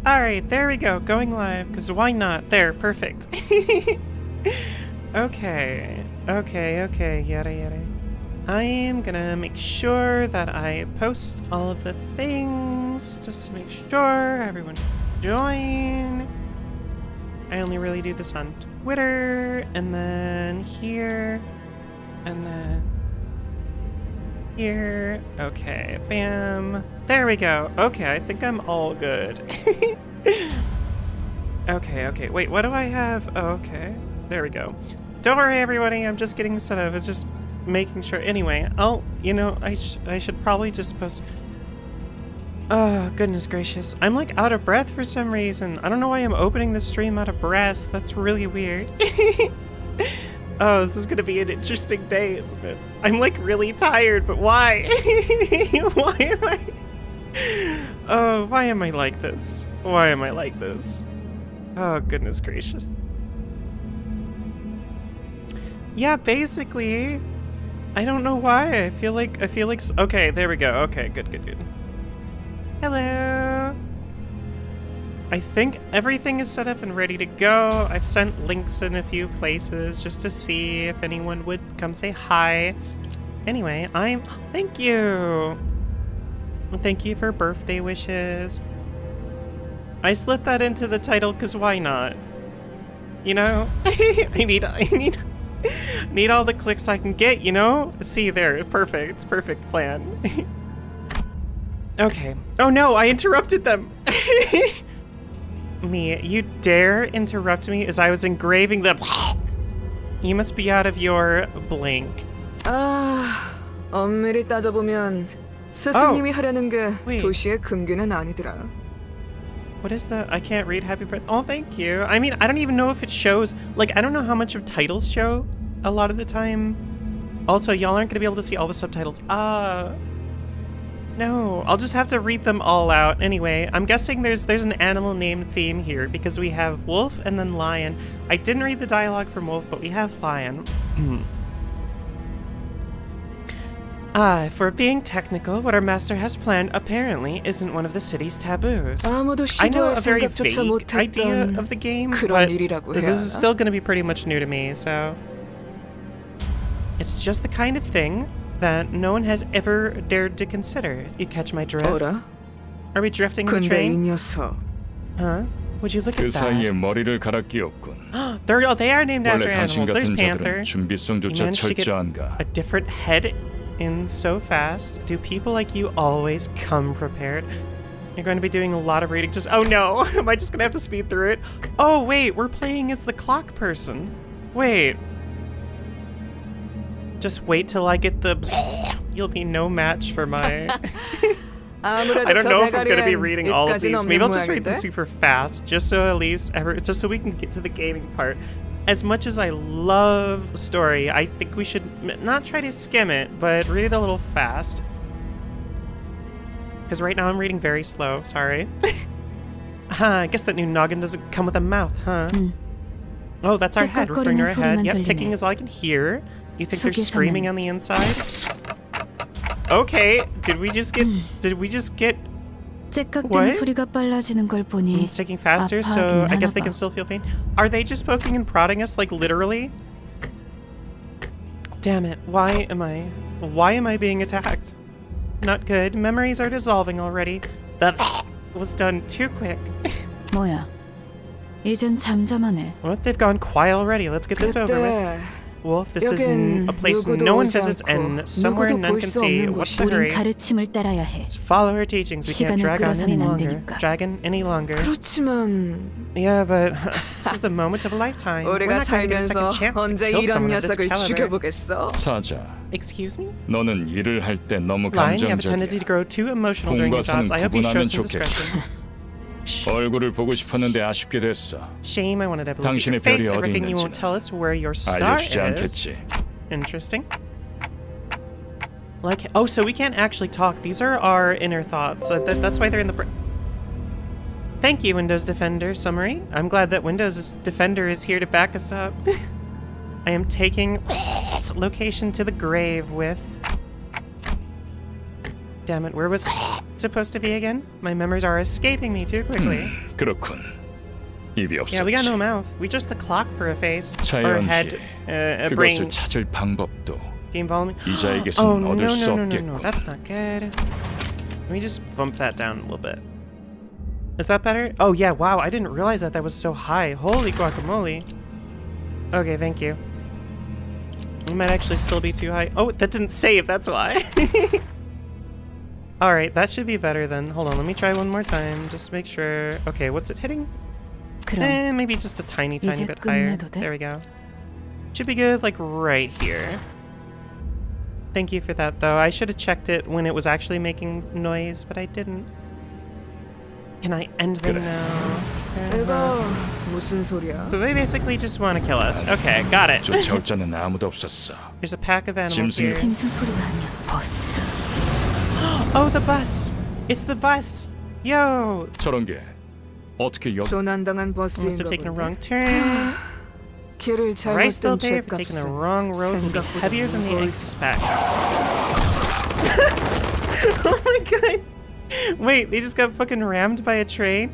Alright, there we go. Going live, because why not? There, perfect. Okay, yada yada. I am gonna make sure that I post all of the things just to make sure everyone can join. I only really do this on Twitter, and then here, and then here. Okay, bam. There we go. Okay, I think I'm all good. Okay, wait, what do I have? Oh, okay, there we go. Don't worry, everybody, I'm just getting set up. It's just making sure. Anyway, I should probably just post. Oh, goodness gracious. I'm like out of breath for some reason. I don't know why I'm opening the stream out of breath. That's really weird. Oh, this is gonna be an interesting day, isn't it? I'm like really tired, but why? Why am I? Oh, why am I like this? Why am I like this? Oh, goodness gracious. Yeah, basically, I don't know why. I feel like, okay, there we go. Okay, good. Hello. I think everything is set up and ready to go. I've sent links in a few places just to see if anyone would come say hi. Anyway, thank you. Thank you for birthday wishes. I slipped that into the title because why not? You know, I need all the clicks I can get, you know? See there, perfect plan. Okay. Oh no, I interrupted them. Me, you dare interrupt me as I was engraving the. You must be out of your blink. 엄밀히 따져보면 스승님이 하려는 게 도시의 금기는 아니더라. What is that? I can't read happy birthday. Oh, thank you. I mean, I don't even know if it shows. Like, I don't know how much of titles show a lot of the time. Also, y'all aren't going to be able to see all the subtitles. No. I'll just have to read them all out. Anyway, I'm guessing there's an animal name theme here because we have wolf and then lion. I didn't read the dialogue from wolf, but we have lion. If we're being technical, what our master has planned apparently isn't one of the city's taboos. I know a very vague idea of the game, but this is still going to be pretty much new to me, so... It's just the kind of thing that no one has ever dared to consider. You catch my drift? Are we drifting the train? Huh? Would you look at that? They are named after animals. There's Panther. He managed to get a different head in so fast. Do people like you always come prepared? You're going to be doing a lot of reading. Oh no, am I just going to have to speed through it? Oh wait, we're playing as the clock person. Wait. Just wait till I get the... You'll be no match for my... I don't know if I'm going to be reading all of these. Maybe I'll just read them super fast, just so at least just so we can get to the gaming part. As much as I love story, I think we should not try to skim it, but read it a little fast. Because right now I'm reading very slow, sorry. I guess that new noggin doesn't come with a mouth, huh? Oh, that's our head, referring to our head. Yep, ticking is all I can hear. You think they're screaming on the inside? Okay, did we just get... What? It's taking faster, so I guess they can still feel pain. Are they just poking and prodding us, like, literally? Damn it, why am I being attacked? Not good. Memories are dissolving already. That was done too quick. 뭐야? 이젠 잠잠하네. What? They've gone quiet already. Let's get this over with. Wolf, this is in a place no one visits and somewhere none can see. What's the hurry? Let's follow her teachings. We can't drag any longer. Yeah, but this is the moment of a lifetime. We're not going to get a second chance to kill someone of this caliber. Excuse me? Lying, you have a tendency to grow too emotional during your thoughts. I hope you show some discretion. 얼굴을 보고 싶었는데 아쉽게 됐어. Shame, I wanted to look at your face. Everything you won't tell us where your star is. Interesting. Like, oh, so we can't actually talk. These are our inner thoughts. That's why they're in the... Thank you, Windows Defender summary. I'm glad that Windows Defender is here to back us up. I am taking location to the grave with... Damn it, where was... supposed to be again? My memories are escaping me too quickly. 그렇군. 입이 없었지. Yeah, we got no mouth. We just a clock for a face. Or a 자연히 head, a 그것을 brain. 찾을 방법도 Game volume. 이자에게선 Oh, 얻을 수 no, 없겠군. that's not good. Let me just bump that down a little bit. Is that better? Oh yeah, wow, I didn't realize that was so high. Holy guacamole. Okay, thank you. It might actually still be too high. Oh, that didn't save, that's why. Alright, that should be better then. Hold on, let me try one more time. Just make sure. Okay, what's it hitting? Maybe just a tiny bit higher. There we go. Should be good, like right here. Thank you for that, though. I should have checked it when it was actually making noise, but I didn't. Can I end them now? 이거 무슨 소리야? So they basically just want to kill us. Okay, got it. 쫓아올 자는 아무도 없었어. There's a pack of animals here. 짐승 소리가 아니야. 버스. Oh, the bus! It's the bus! Yo! 저런 게 어떻게 여기? 조난당한 Must have 버스인가 taken a 본데. wrong turn. 길을 I still 잘못 pay 든 for taking the 죗값은 wrong road will be 생각보다 heavier than they 무거울 expect. Oh my god! Wait, they just got fucking rammed by a train?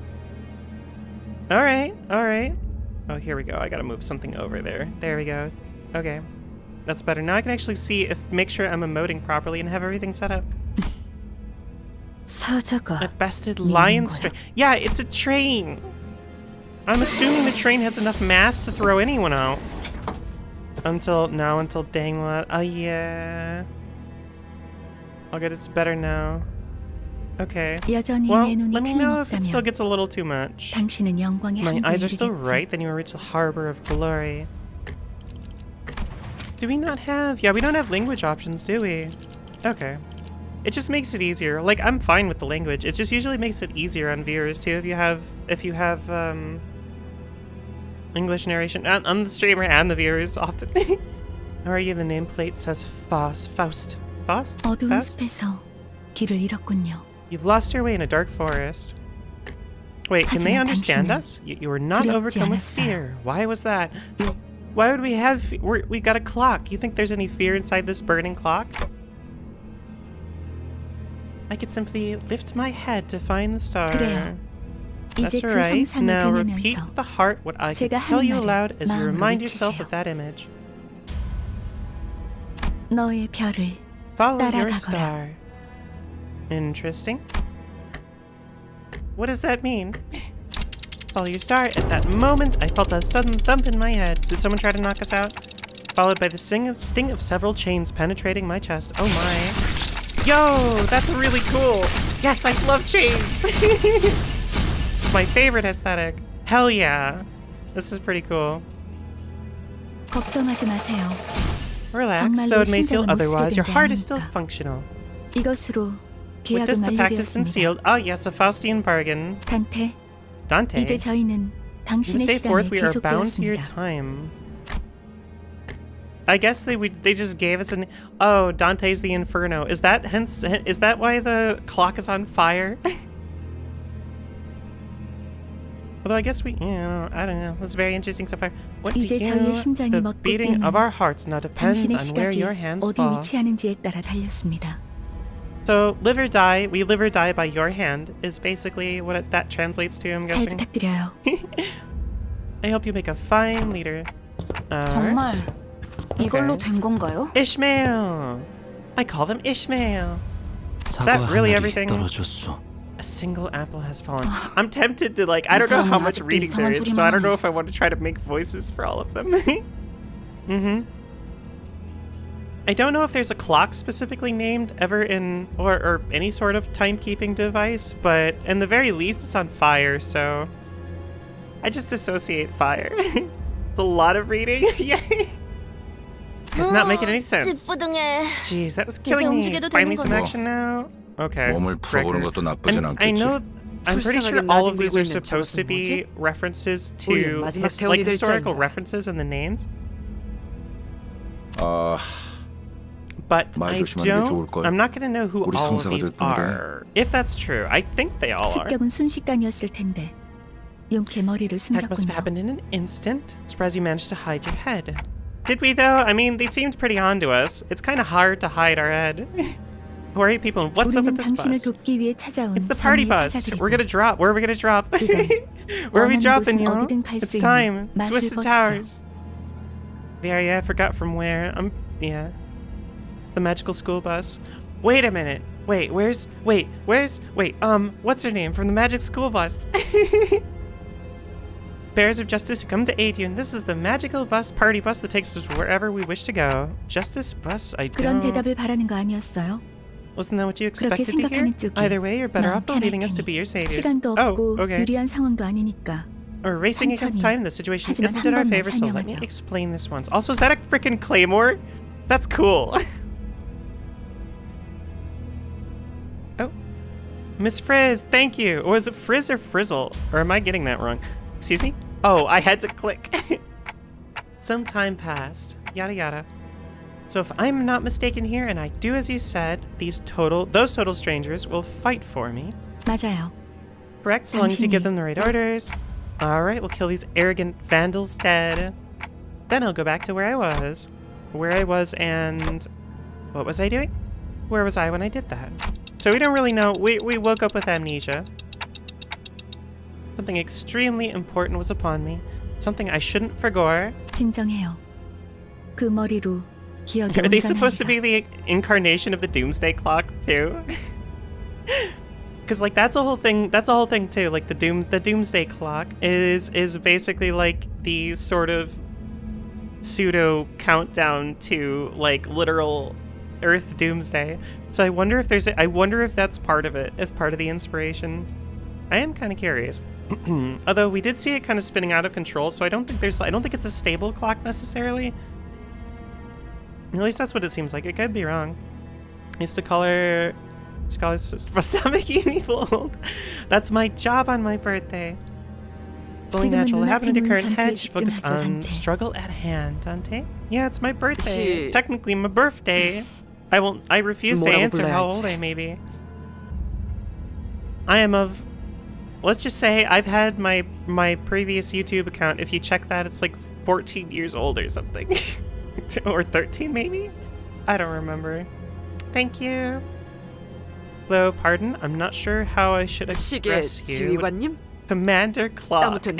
Alright, alright. Oh, here we go. I gotta move something over there. There we go. Okay. That's better. Now I can actually see make sure I'm emoting properly and have everything set up. 사자가 A bested lion 거야? train. Yeah, it's a train. I'm assuming the train has enough mass to throw anyone out. Until dang what? Oh yeah. Oh good, it's better now. Okay. 여전히 Well, 내 눈이 let me know if it still 틀림없다면 gets a little too much. 당신은 영광의 My 항구에 eyes are still 이르겠지. right, then you will reach the harbor of glory. Do we not have? Yeah, we don't have language options, do we? Okay. It just makes it easier. Like, I'm fine with the language. It just usually makes it easier on viewers too if you have English narration on the streamer and the viewers often. How are you? The nameplate says Faust. Faust. 어두운 Faust? 숲에서 길을 잃었군요. You've lost your way in a dark forest. Wait, can they 하지만 understand 당신은 us? You were not 두렵지 overcome with 않았어요. fear. Why was that? Why would we have? We got a clock. You think there's any fear inside this burning clock? I could simply lift my head to find the star. 그래요. That's 이제 그 right. 형상을 Now repeat 겨누면서 with the heart what I can 제가 tell 하는 you 말을 aloud as you 마음으로 remind yourself 외치세요. of that image. 너의 별을 Follow your 따라가거라. star. Interesting. What does that mean? Follow your star. At that moment, I felt a sudden thump in my head. Did someone try to knock us out? Followed by the sting of several chains penetrating my chest. Oh my. Yo, that's really cool. Yes, I love chains. My favorite aesthetic. Hell yeah. This is pretty cool. 걱정하지 마세요. Relax, 정말로 though it may feel 심장을 못 otherwise, 쓰게 your 된 게 heart is still 아니니까. functional. 이것으로 With 계약은 this, the pact has been 완료되었습니다. sealed. Oh yes, a Faustian bargain. 단테, Dante. 이제 저희는 From 당신의 this day forth, 시간에 we are bound to your 귀속되었습니다. time. I guess they just gave us an. Oh, Dante's the Inferno. Is that why the clock is on fire? Although I guess I don't know. That's very interesting so far. What do 이제 you? 저희의 심장이 The 멎고 beating 뛰는 of our hearts now depends 당신의 on where 시각이 your hands 어디 fall. 위치하는지에 따라 달렸습니다. So live or die, we live or die by your hand is basically what that translates to. I'm 잘 guessing. 부탁드려요. I hope you make a fine leader. 정말 이걸로 Okay. 된 건가요? Ishmael. I call them Ishmael. 사과 That really 하늘이 everything? 떨어졌어. A single apple has fallen. I'm tempted to I don't know how much 사람은 reading 아직도 there 이상한 is, so I don't 소리만 know 하네. if I want to try to make voices for all of them. I don't know if there's a clock specifically named ever in or any sort of timekeeping device, but in the very least it's on fire, so I just associate fire. It's a lot of reading. Yay. It's not making any sense. Jeez, that was killing me. 움직여도 Finally 되는 some 거죠? action now. Okay. 몸을 풀어보는 record. 것도 나쁘진 And I 않겠지. know, I'm pretty sure 불쌍하게 all of these are 나뒹굴고 있는 supposed to be 저것은 references 우리의 to 마지막 like 태원이 될 historical 자인가. references in the names, 아, but 말 I 조심하는 게 좋을 don't. 걸. I'm not gonna know who 우리 all of 상사가 these 될 뿐이래. are. If that's true, I think they all are. 습격은 순식간이었을 텐데 용케 머리를 That must have 숨겼군요. happened in an instant. Surprised you managed to hide your head. Did we though? I mean, they seemed pretty on to us. It's kind of hard to hide our head. Who are you people? And what's up with 우리는 this 당신을 bus? 돕기 위해 찾아온 It's the party 정의의 bus. 사자들이고 We're gonna drop. Where are we gonna drop? 우리가 Where are we 원하는 dropping, 곳은 you? 어디든 갈 It's 수 time. 있는 Swiss 마술 버스죠. Towers. Yeah, I forgot from where. Yeah. The magical school bus. Wait a minute. Wait, what's her name from the magic school bus? Bears of justice who come to aid you, and this is the magical bus, party bus that takes us wherever we wish to go. Justice bus, I 그런 don't... 대답을 바라는 거 아니었어요? Wasn't that what you 그렇게 expected to hear? 생각하는 쪽이 Either way, you're better off 마음 편할 believing us to 테니 be your saviors. 시간도 Oh, 없고 okay. 유리한 상황도 아니니까 We're racing against 천천히. time. The situation 하지만 isn't in our 한 번만 favor, so let me 설명하죠. explain this once. Also, is that a freaking claymore? That's cool. Oh. Miss Frizz, thank you. Or is it Frizz or Frizzle? Or am I getting that wrong? Excuse me? Oh, I had to click. Some time passed. Yada yada. So if I'm not mistaken here, and I do as you said, those total strangers will fight for me. 맞아요. Correct, so long as you give 당신이- them the right orders. Alright, we'll kill these arrogant vandals dead. Then I'll go back to where I was. And... what was I doing? Where was I when I did that? So we don't really know. We woke up with amnesia. Something extremely important was upon me. Something I shouldn't forgo. 진정해요. 그 머리로 기억이 Are they supposed to 온전하리라. be the incarnation of the doomsday clock too? Because like that's a whole thing too. Like the doomsday clock is basically like the sort of pseudo countdown to like literal Earth doomsday. So I wonder if that's part of it, if part of the inspiration. I am kind of curious. Although we did see it kind of spinning out of control, so I don't think it's a stable clock necessarily. At least that's what it seems like. It could be wrong. I used to call her Scholars. Stop making me bold. That's my job on my birthday. It's only 지금은 natural to happen in your 눈앞에 current 있는 hedge. 전투에 Focus 집중하죠, on 단테. struggle at hand, Dante. Yeah, it's my birthday. 혹시 Technically my birthday. I refuse to 뭐라고 answer how 불러야 old 할지. I may be. I am of... Let's just say I've had my previous YouTube account. If you check that, it's like 14 years old or something. Or 13 maybe? I don't remember. Thank you. Though, pardon, I'm not sure how I should 시계 express you. 지휘관님, Commander Clock. 아무튼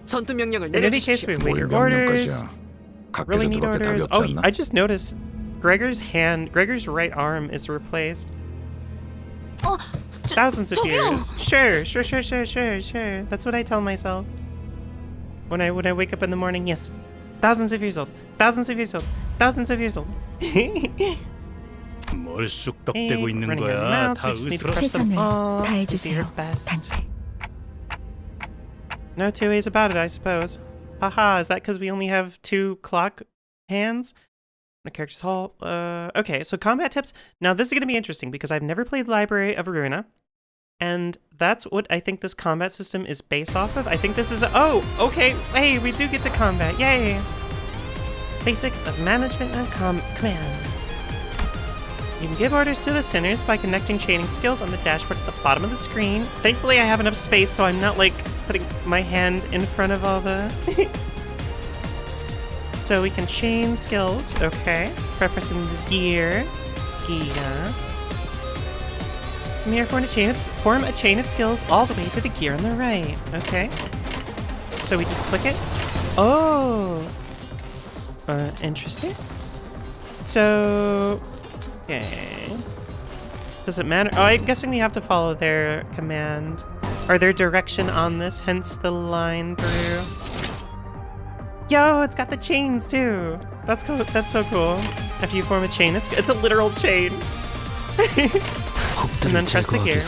전투 명령을 In any case, 내려주십시오. we wait your 뭘 orders. 명령까지야. Really 각계에서 need 그렇게 답이 orders. 없지 Oh, 않나? I just noticed Gregor's right arm is replaced. Thousands of 저기요. years. Sure. That's what I tell myself. When I wake up in the morning, yes. Thousands of years old. 뭘 Hey, 쑥덕대고 있는 running your 거야? mouth, 다 we just need to 으스러. crush them 최선을 all. Do 다해주세요, your best. 단테. No two ways about it, I suppose. Haha, is that because we only have 2 clock hands? The character's hall. Okay, so combat tips. Now this is going to be interesting because I've never played Library of Aruna. And that's what I think this combat system is based off of. I think this is oh, okay. Hey, we do get to combat. Yay. Basics of management and command. You can give orders to the sinners by connecting chaining skills on the dashboard at the bottom of the screen. Thankfully, I have enough space so I'm not like putting my hand in front of all the... So we can chain skills, okay. Preferencing this gear. From here, form a chain of skills all the way to the gear on the right, okay. So we just click it. Oh! Interesting. So... Okay. Does it matter? Oh, I'm guessing we have to follow their command or their direction on this, hence the line through. Yo, it's got the chains too. That's cool. That's so cool. If you form a chain, it's a literal chain. And then press the gear.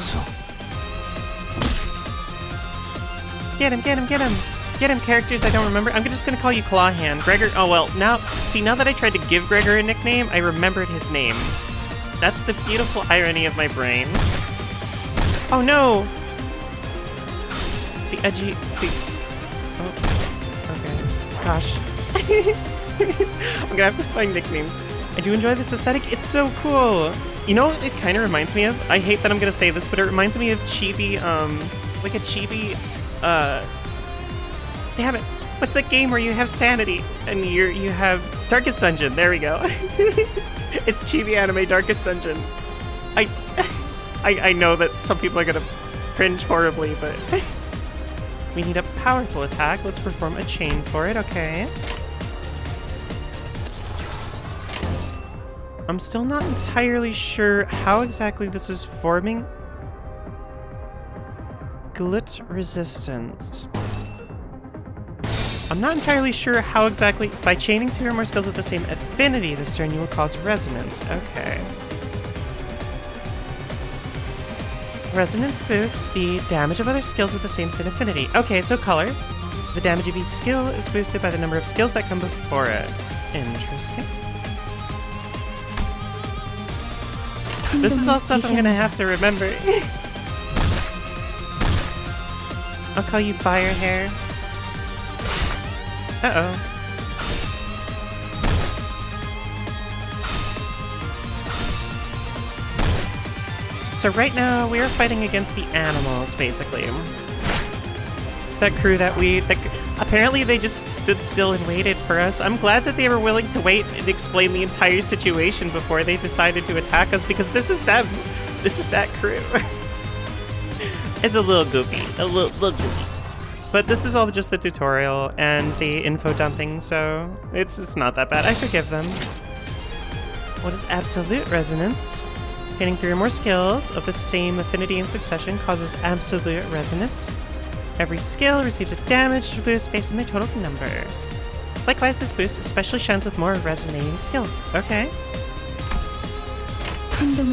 Get him, characters I don't remember. I'm just gonna call you Clawhand. Gregor, oh well, now that I tried to give Gregor a nickname, I remembered his name. That's the beautiful irony of my brain. Oh no! Oh, okay. Gosh. I'm gonna have to find nicknames. I do enjoy this aesthetic, it's so cool! You know what it kind of reminds me of? I hate that I'm gonna say this, but it reminds me of chibi, like a chibi, damn it! What's that game where you have sanity and you have Darkest Dungeon? There we go. It's chibi anime Darkest Dungeon. I know that some people are gonna cringe horribly, but we need a powerful attack. Let's perform a chain for it, okay. I'm still not entirely sure how exactly this is forming. Glit resistance. I'm not entirely sure how exactly. By chaining 2 or more skills of the same affinity this turn, you will cause resonance. Okay. Resonance boosts the damage of other skills with the same sin affinity. Okay, so color. The damage of each skill is boosted by the number of skills that come before it. Interesting. This is all stuff I'm gonna have to remember. I'll call you Fire Hair. Uh-oh. So right now, we are fighting against the animals, basically. That crew that apparently they just stood still and waited for us. I'm glad that they were willing to wait and explain the entire situation before they decided to attack us, because this is them. This is that crew. It's a little goofy. A little goofy. But this is all just the tutorial and the info dumping, so it's not that bad. I forgive them. What is absolute resonance? Gaining 3 or more skills of the same affinity in succession causes absolute resonance. Every skill receives a damage boost based on their total number. Likewise, this boost especially shines with more resonating skills. Okay.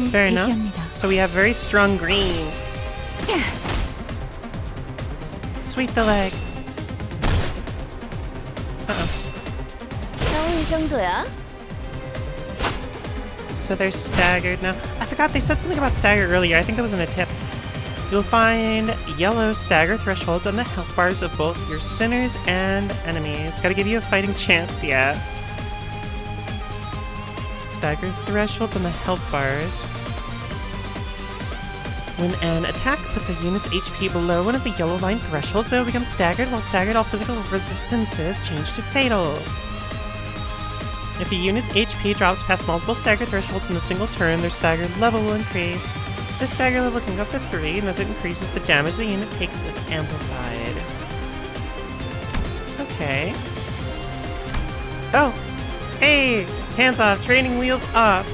Fair enough. So we have very strong green. Sweep the legs. Uh-oh. So they're staggered now. I forgot they said something about stagger earlier. I think that was in a tip. You'll find yellow stagger thresholds on the health bars of both your sinners and enemies. Gotta give you a fighting chance, yeah. Stagger thresholds on the health bars. When an attack puts a unit's HP below one of the yellow line thresholds, they will become staggered. While staggered, all physical resistances change to fatal. If a unit's HP drops past multiple stagger thresholds in a single turn, their staggered level will increase. This stagger level can go up to 3, and as it increases, the damage the unit takes is amplified. Okay. Oh! Hey! Hands off! Training wheels up!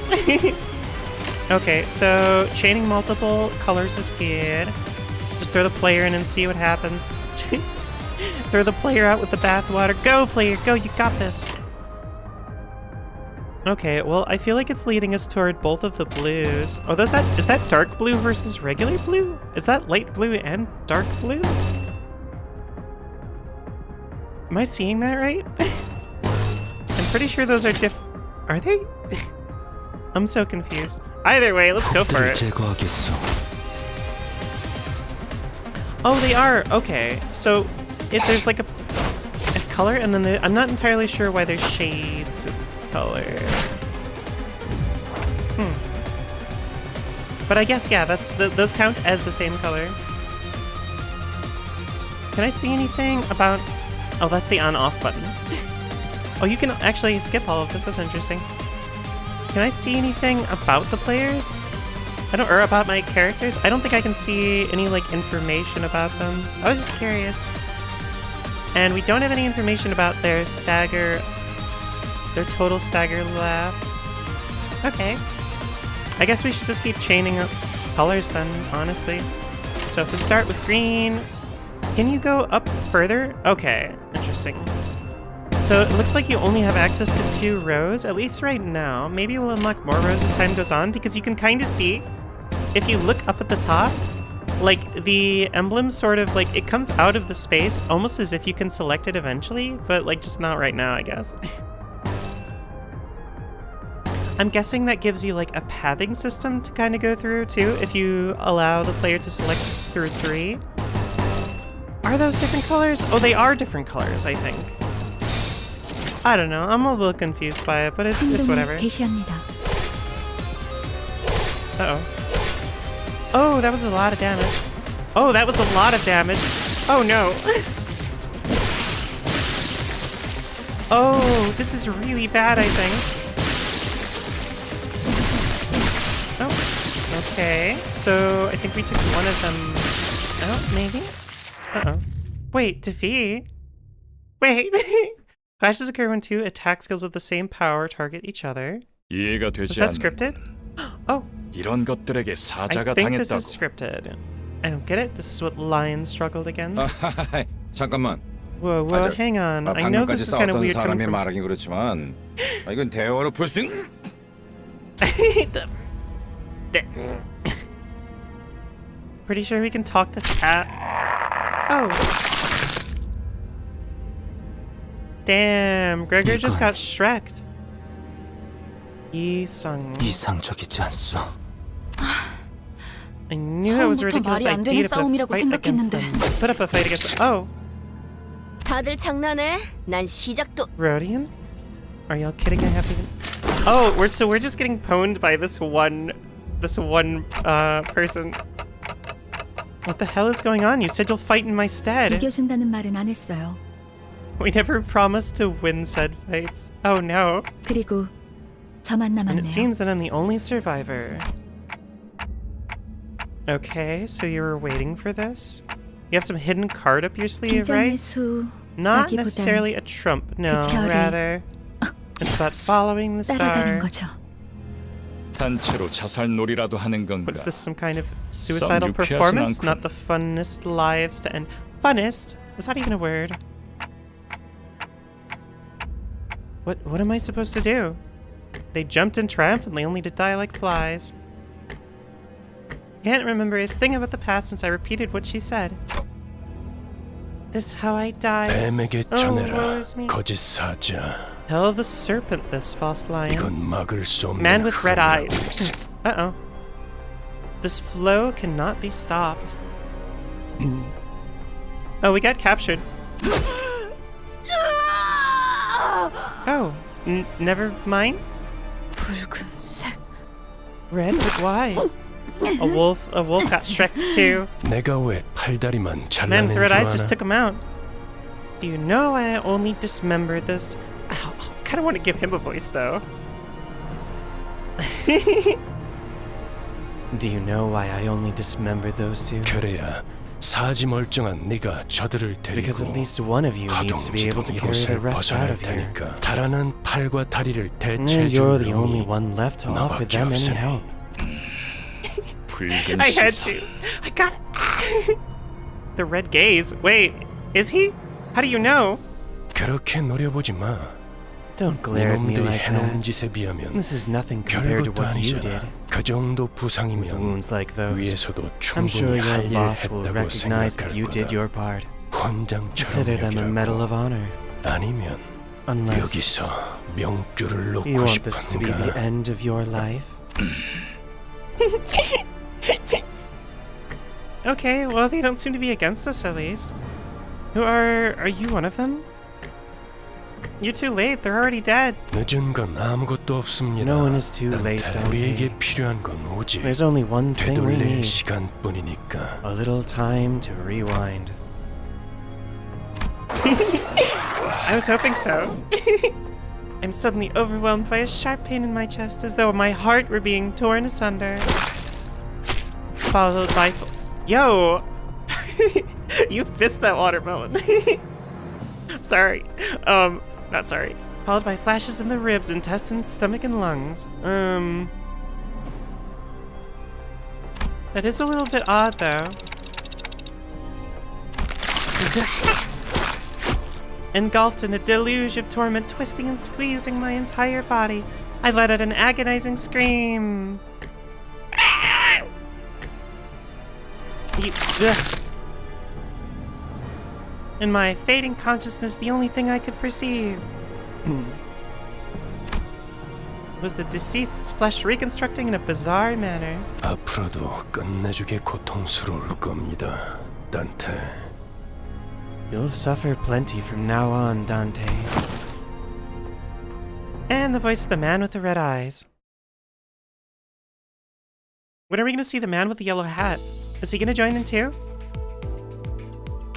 Okay, so chaining multiple colors is good. Just throw the player in and see what happens. Throw the player out with the bathwater. Go, player! Go! You got this! Okay, well, I feel like it's leading us toward both of the blues. Oh, is that dark blue versus regular blue? Is that light blue and dark blue? Am I seeing that right? I'm pretty sure those are Are they? I'm so confused. Either way, let's go for it. Oh, they are. Okay, so if there's like a color, and then I'm not entirely sure why there's shades of color. But I guess, yeah, those count as the same color. Can I see anything about... Oh, that's the on-off button. Oh, you can actually skip all of this. That's interesting. Can I see anything about the players? Or about my characters? I don't think I can see any, like, information about them. I was just curious. And we don't have any information about their total stagger left. Okay. I guess we should just keep chaining up colors then, honestly. So if we start with green, can you go up further? Okay, interesting. So it looks like you only have access to 2 rows, at least right now. Maybe we'll unlock more rows as time goes on, because you can kind of see, if you look up at the top, like the emblem sort of like, it comes out of the space almost as if you can select it eventually, but like just not right now, I guess. I'm guessing that gives you like a pathing system to kind of go through too, if you allow the player to select through 3. Are those different colors? Oh, they are different colors, I think. I don't know, I'm a little confused by it, but it's whatever. Uh-oh. Oh, that was a lot of damage. Oh, that was a lot of damage. Oh no. Oh, this is really bad, I think. Oh, Okay, so I think we took one of them out, maybe? Uh-oh. Wait, defeat? Wait. Clashes occur when two attack skills of the same power target each other. 이해가 Was 되지 that 않는 scripted? Oh, 이런 것들에게 I 사자가 think this is 당했다고. scripted. I don't get it. This is what lions struggled against. 잠깐만. Whoa, whoa, hang on. I know 방금까지 this is kind of 싸웠던 weird coming 사람이 from... 말하긴 그렇지만 이건 대화로 풀 수 있는... Pretty sure we can talk this cat. Oh. Damn, Gregor just got Shrek'd. 이상적이지 않소. I knew it was a 처음부터 ridiculous 말이 안 되는 idea to put a 싸움이라고 fight against 생각했는데. them. Put up a fight against them. Oh, 다들 장난해? 난 시작도 Rhodian? Are y'all kidding? I have to... Oh, we're just getting pwned by this one person. What the hell is going on? You said you'll fight in my stead. 이겨준다는 말은 안 했어요. We never promised to win said fights. Oh no. 그리고 저만 And it 남았네요. seems that I'm the only survivor. Okay, so you were waiting for this? You have some hidden card up your sleeve, 비장의 right? 수 Not 라기보단 necessarily a trump, no, 별이 rather it's about following the 따라가는 star. 거죠. 단체로 자살놀이라도 하는 건가? What's this, some kind of suicidal 유쾌하진 performance? 않군. Not the funnest lives to end. Funnest? Was that even a word? What am I supposed to do? They jumped in triumphantly only to die like flies. Can't remember a thing about the past since I repeated what she said. This how I die. 뱀에게 Oh, 전해라, woe is me. 거짓 사자. Tell the serpent this, false lion. 이건 막을 수 없는 Man with red 흐름이라고. eyes. Uh-oh. This flow cannot be stopped. Oh, we got captured. Oh, never mind. 붉은색. Red, but why? A wolf got Shrek'd too. 내가 왜 팔다리만 Man 잘라낸 with red 줄 eyes just 아나? took him out. Do you know I only dismembered this? I kind of want to give him a voice though. Do you know why I only dismembered those two? 그래야 사지 멀쩡한 네가 저들을 Because at 데리고 least one of you needs to be able to carry the 이곳을 rest out 벗어날 of here. 테니까 달아난 팔과 다리를 And 대체해 you're 줄 the only 놈이 one left to offer 너밖에 them any 없으니. help. 붉은 I had 시선. to. I got it. The red gaze. Wait, is he? How do you know? 그렇게 노려보지 마. Don't glare at me 이놈들이 like 해놓은 that. 짓에 비하면 This is nothing compared to 별것도 what you 아니잖아. did. 그 정도 With 부상이면 wounds like those, 위에서도 I'm sure 충분히 your 할 일을 boss will 했다고 recognize that 생각할 you did 거다. your part. 훈장처럼 Consider them a medal of 여기라고. honor. 아니면 Unless 여기서 명줄을 놓고 you want this to be the 싶은가? end of your life. Okay, well they don't seem to be against us at least. Are you one of them? You're too late, they're already dead. 늦은 건 아무것도 없습니다. No one is too late, 단테, 우리에게 Dante. 필요한 건 오직 There's only one thing we 되돌릴 need. 시간뿐이니까. A little time to rewind. I was hoping so. I'm suddenly overwhelmed by a sharp pain in my chest as though my heart were being torn asunder. Followed by... Yo! You fist that watermelon. Sorry. Not sorry. Followed by flashes in the ribs, intestines, stomach, and lungs. That is a little bit odd, though. Engulfed in a deluge of torment, twisting and squeezing my entire body, I let out an agonizing scream. Ugh. In my fading consciousness, the only thing I could perceive was the deceased's flesh reconstructing in a bizarre manner. 앞으로도 끝내주게 고통스러울 겁니다, 단테. You'll suffer plenty from now on, Dante. And the voice of the man with the red eyes. When are we going to see the man with the yellow hat? Is he going to join in too?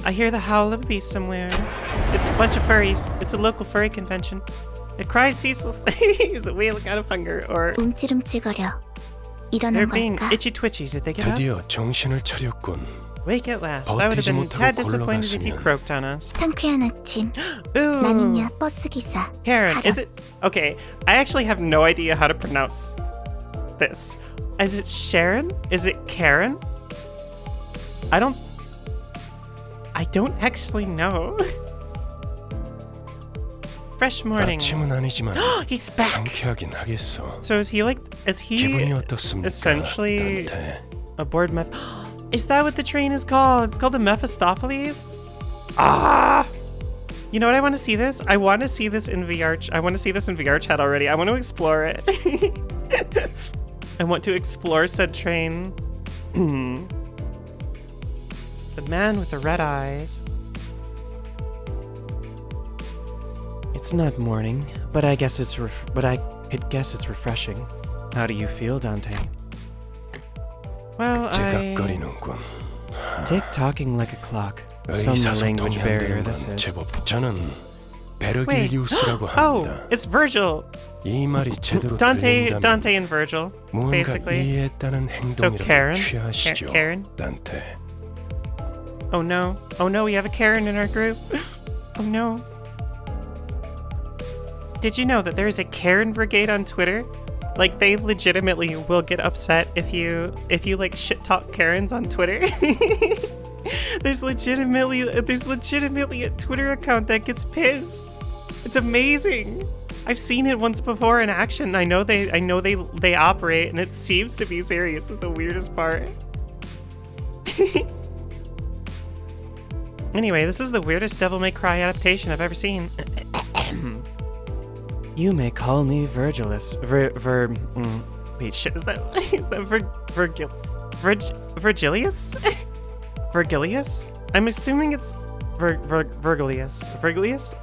I hear the howl of a beast somewhere. It's a bunch of furries. It's a local furry convention. It cries ceaselessly. Is it wailing out of hunger or... 움찔움찔거려. 일어난 being 걸까? itchy twitchy. Did they get up? 드디어 정신을 차렸군. Wake at last. I would have been tad disappointed if you croaked on us. 상쾌한 아침. Ooh. 나는야 버스 기사. Karen, 가령. is it okay? I actually have no idea how to pronounce this. Is it Sharon? Is it Karen? I don't actually know. Fresh morning. 아침은 아니지만 He's back. 상쾌하긴 하겠어. So is he 기분이 어떻습니까? essentially 단테. a bored meth? Is that what the train is called? It's called the Mephistopheles? Ah! You know what? I want to see this. I want to see this in VR. I want to see this in VR chat already. I want to explore it. I want to explore said train. The man with the red eyes. It's not morning, but I guess it's I could guess it's refreshing. How do you feel, Dante? Well, 지각거리는군. Tick tocking like a clock. Some language barrier this is. 제법 저는 베르길리우스라고 Oh, 합니다. it's Virgil. 이 말이 제대로 Dante 들린다면 and Virgil, 무언가 basically. 이해했다는 So 행동이라도 Karen? 취하시죠. Karen? 단테. Oh no, we have a Karen in our group. Oh no. Did you know that there is a Karen brigade on Twitter? Like, they legitimately will get upset if you like shit talk Karens on Twitter. There's legitimately a Twitter account that gets pissed. It's amazing. I've seen it once before in action. I know they operate, and it seems to be serious. Is the weirdest part. Anyway, this is the weirdest Devil May Cry adaptation I've ever seen. You may call me Virgilus. Wait, shit, is that Vergilius? Vergilius? I'm assuming it's Vergilius. Vergilius?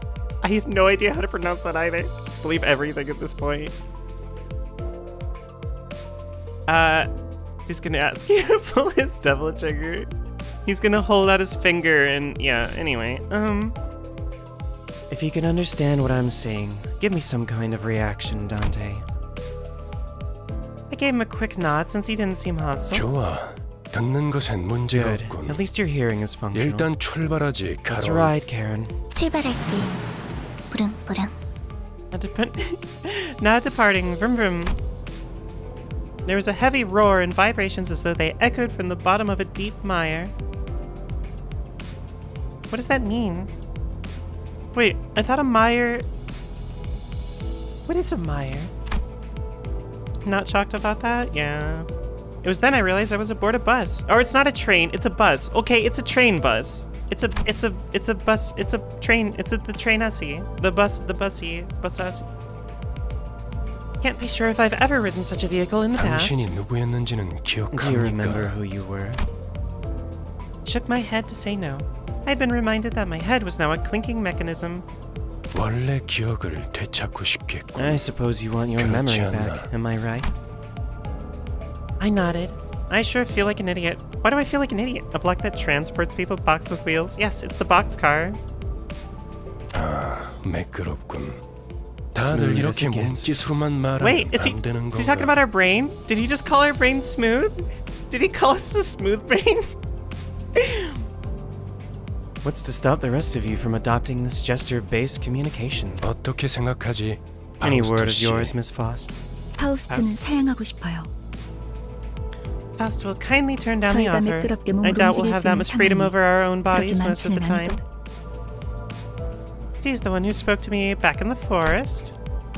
I have no idea how to pronounce that either. I believe everything at this point. He's gonna ask you to pull his devil trigger. He's gonna hold out his finger and yeah, anyway, if you can understand what I'm saying, give me some kind of reaction, Dante. I gave him a quick nod since he didn't seem hostile. 좋아. 듣는 것엔 문제가 Good. 없군. At least your hearing is functional. 일단 출발하지, That's 카론. right, Karen. 출발할게. 부릉부릉. Not departing. Vroom vroom. There was a heavy roar and vibrations as though they echoed from the bottom of a deep mire. What does that mean? Wait, I thought a mire... What is a mire? Not shocked about that? Yeah. It was then I realized I was aboard a bus. Or it's not a train, it's a bus. Okay, it's a train bus. It's a bus, it's a train, the train-assy. The bussy. Can't be sure if I've ever ridden such a vehicle in the past. 당신이 누구였는지는 Do you remember 기억합니까? who you were? Shook my head to say no. I'd been reminded that my head was now a clinking mechanism. 원래 기억을 되찾고 싶겠군. I suppose you want your memory back, am I right? I nodded. I sure feel like an idiot. Why do I feel like an idiot? A block that transports people boxed with wheels? Yes, it's the boxcar. 아, 매끄럽군. 다들 이렇게 몸짓으로만 말하면 Wait, is he 안 되는 talking 건가? about our brain? Did he just call our brain smooth? Did he call us a smooth brain? What's to stop the rest of you from adopting this gesture-based communication? 어떻게 생각하지? Any 파우스트 word of 씨. yours, Miss Faust? 파우스트는 사양하고 싶어요. Faust will kindly turn down the 저희가 offer. 매끄럽게 I 몸을 doubt we'll 움직일 have 수 that 있는 much freedom 상황이 over our own 그렇게 bodies most of the 많지는 time. 않을 She's the one who spoke to me back in the forest.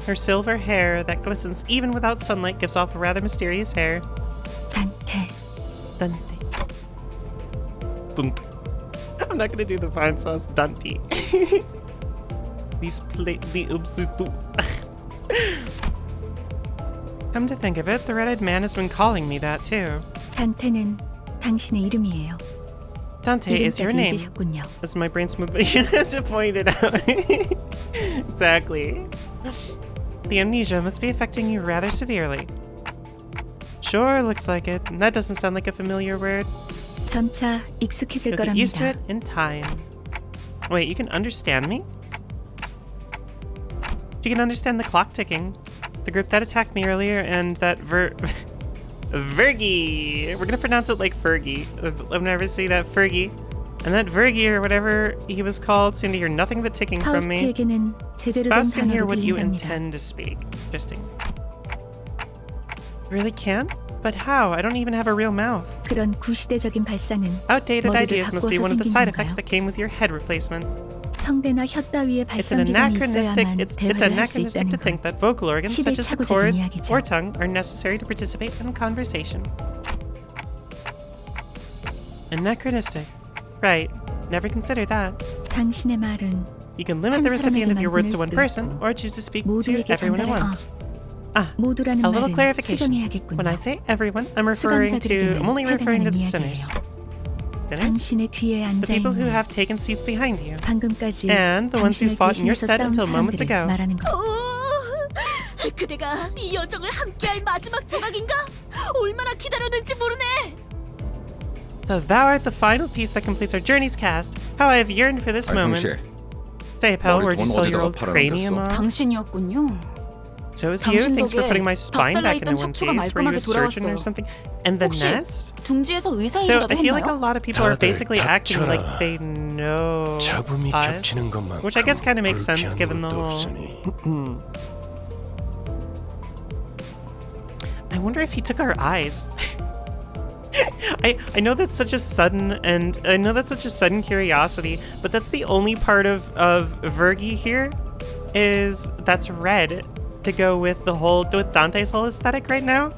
Her silver hair that glistens even without sunlight gives off a rather mysterious air. 단테. Dante. Dante. I'm not gonna do the fine sauce Dante. The ubsutu. Come to think of it, the red-eyed man has been calling me that too. 단테는 당신의 이름이에요. Dante is your 이름까지 name. 잊으셨군요. That's my brain smooth. You had to point it out. Exactly. The amnesia must be affecting you rather severely. Sure, looks like it. That doesn't sound like a familiar word. 점차 익숙해질 You'll get used to 거랍니다. it in time. Wait, you can understand me? You can understand the clock ticking. The group that attacked me earlier and that Vergie. We're gonna pronounce it like Fergie. I've never say that Fergie. And that Vergie or whatever he was called seemed to hear nothing but ticking from me. 파우스트에게는 제대로 된 Faust can hear 단어로 what you 들린답니다. intend to speak. Interesting. Really can't? But how? I don't even have a real mouth. 그런 구시대적인 발상은 Outdated 머리를 ideas must be 바꿔서 one of the 생긴 side effects 건가요? that came with your head replacement. 성대나 혀 따위의 It's an 발성 기관이 anachronistic. 있어야만 It's 대화를 할 수 anachronistic to 있다는 think 것. that vocal organs such as the 시대착오적인 chords 이야기죠. or tongue are necessary to participate in conversation. Anachronistic. Right. Never consider that. 당신의 말은 You can limit the recipient of your words to one 보낼 수도 person 있고 or choose to speak to 모두에게 everyone at 전달할 once. Ah, 모두라는 a little 말은 clarification. 수정해야겠군요. When I say everyone, I'm only referring to the sinners. Sinners? 당신의 뒤에 The 앉아 people who 있는 have taken seats behind you. 방금까지 And the ones who 당신을 fought in your 대신해서 set 싸운 until moments 사람들을 ago. 말하는 것. 그대가 이 여정을 함께할 마지막 조각인가? 얼마나 기다렸는지 모르네. So thou art the final piece that completes our journey's cast. How I have yearned for this moment. 형씨, Say, pal, where'd you 돈 sell your 어디다가 old 팔아놓겠어? cranium on? 당신이었군요. So it's you. 당신 Thanks for 덕에 putting my spine back in 박살나 있던 one 척추가 piece. Were you a 말끔하게 surgeon or 돌아왔어요. something? And the 혹시 nest? 둥지에서 의사 So 일이라도 I feel like a 했나요? lot of people are 다들 basically acting like 닥쳐라. they know 잡음이 us, 겹치는 것만큼 which I guess kind of makes sense 불쾌한 given the 것도 whole. 없으니. I wonder if he took our eyes. I know that's such a sudden curiosity, but that's the only part of Vergie here is that's red to go with Dante's whole aesthetic right now.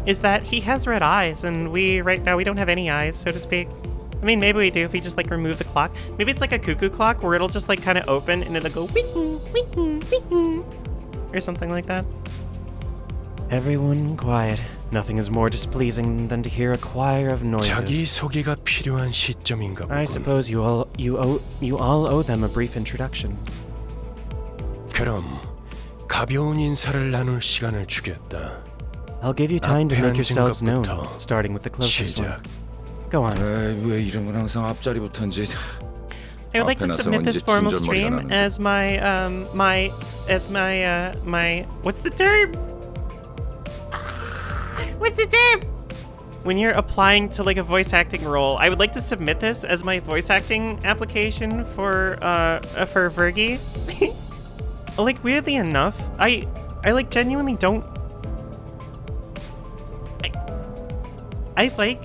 Is that he has red eyes and we don't have any eyes, so to speak. I mean, maybe we do if we just like remove the clock. Maybe it's like a cuckoo clock where it'll just like kind of open and it'll go wing, wing, wing, or something like that. Everyone quiet. Nothing is more displeasing than to hear a choir of noises. 자기 소개가 필요한 시점인가 보군. I suppose you all owe them a brief introduction. 그럼 가벼운 인사를 나눌 시간을 주겠다. I'll give you time to 앞에 make 앉은 yourselves known, 것부터 starting with the closest one. 시작. Go on. 왜 이런 건 항상 앞자리부터인지. I would like to 앞에 submit this 나서 formal 왠지 stream 진절머리가 as my what's the term? What's the term? When you're applying to like a voice acting role, I would like to submit this as my voice acting application for Vergie. Like weirdly enough, I like genuinely don't. I like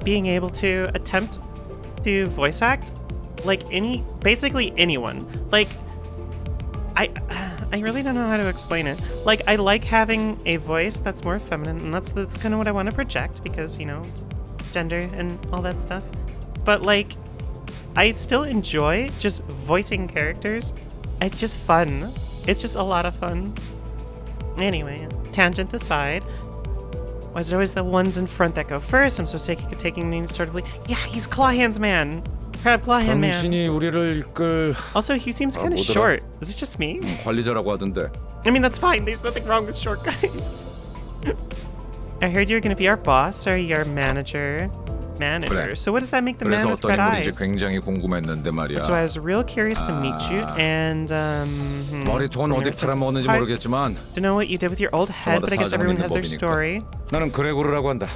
being able to attempt to voice act like basically anyone. Like I really don't know how to explain it. Like I like having a voice that's more feminine, and that's kind of what I want to project because, you know, gender and all that stuff. But like I still enjoy just voicing characters. It's just fun. It's just a lot of fun. Anyway, tangent aside, why is it always the ones in front that go first? I'm so sick of taking names sort of like, yeah, he's Claw Hands Man. Crab Claw Hand Man. 당신이 우리를 이끌 Also, he seems kind of 뭐더라? short. Is it just me? 관리자라고 하던데. I mean, that's fine. There's nothing wrong with short guys. I heard you're going to be our boss or your manager. 그래. So what does that make the man 그래서 with 어떤 red 인물인지 eyes? 굉장히 궁금했는데 말이야. So I was real curious to meet you and 머리 돈 어디 팔아먹었는지 hard 모르겠지만 to know what you did with your old head, but I guess everyone has their story. 나는 그레고르라고 한다.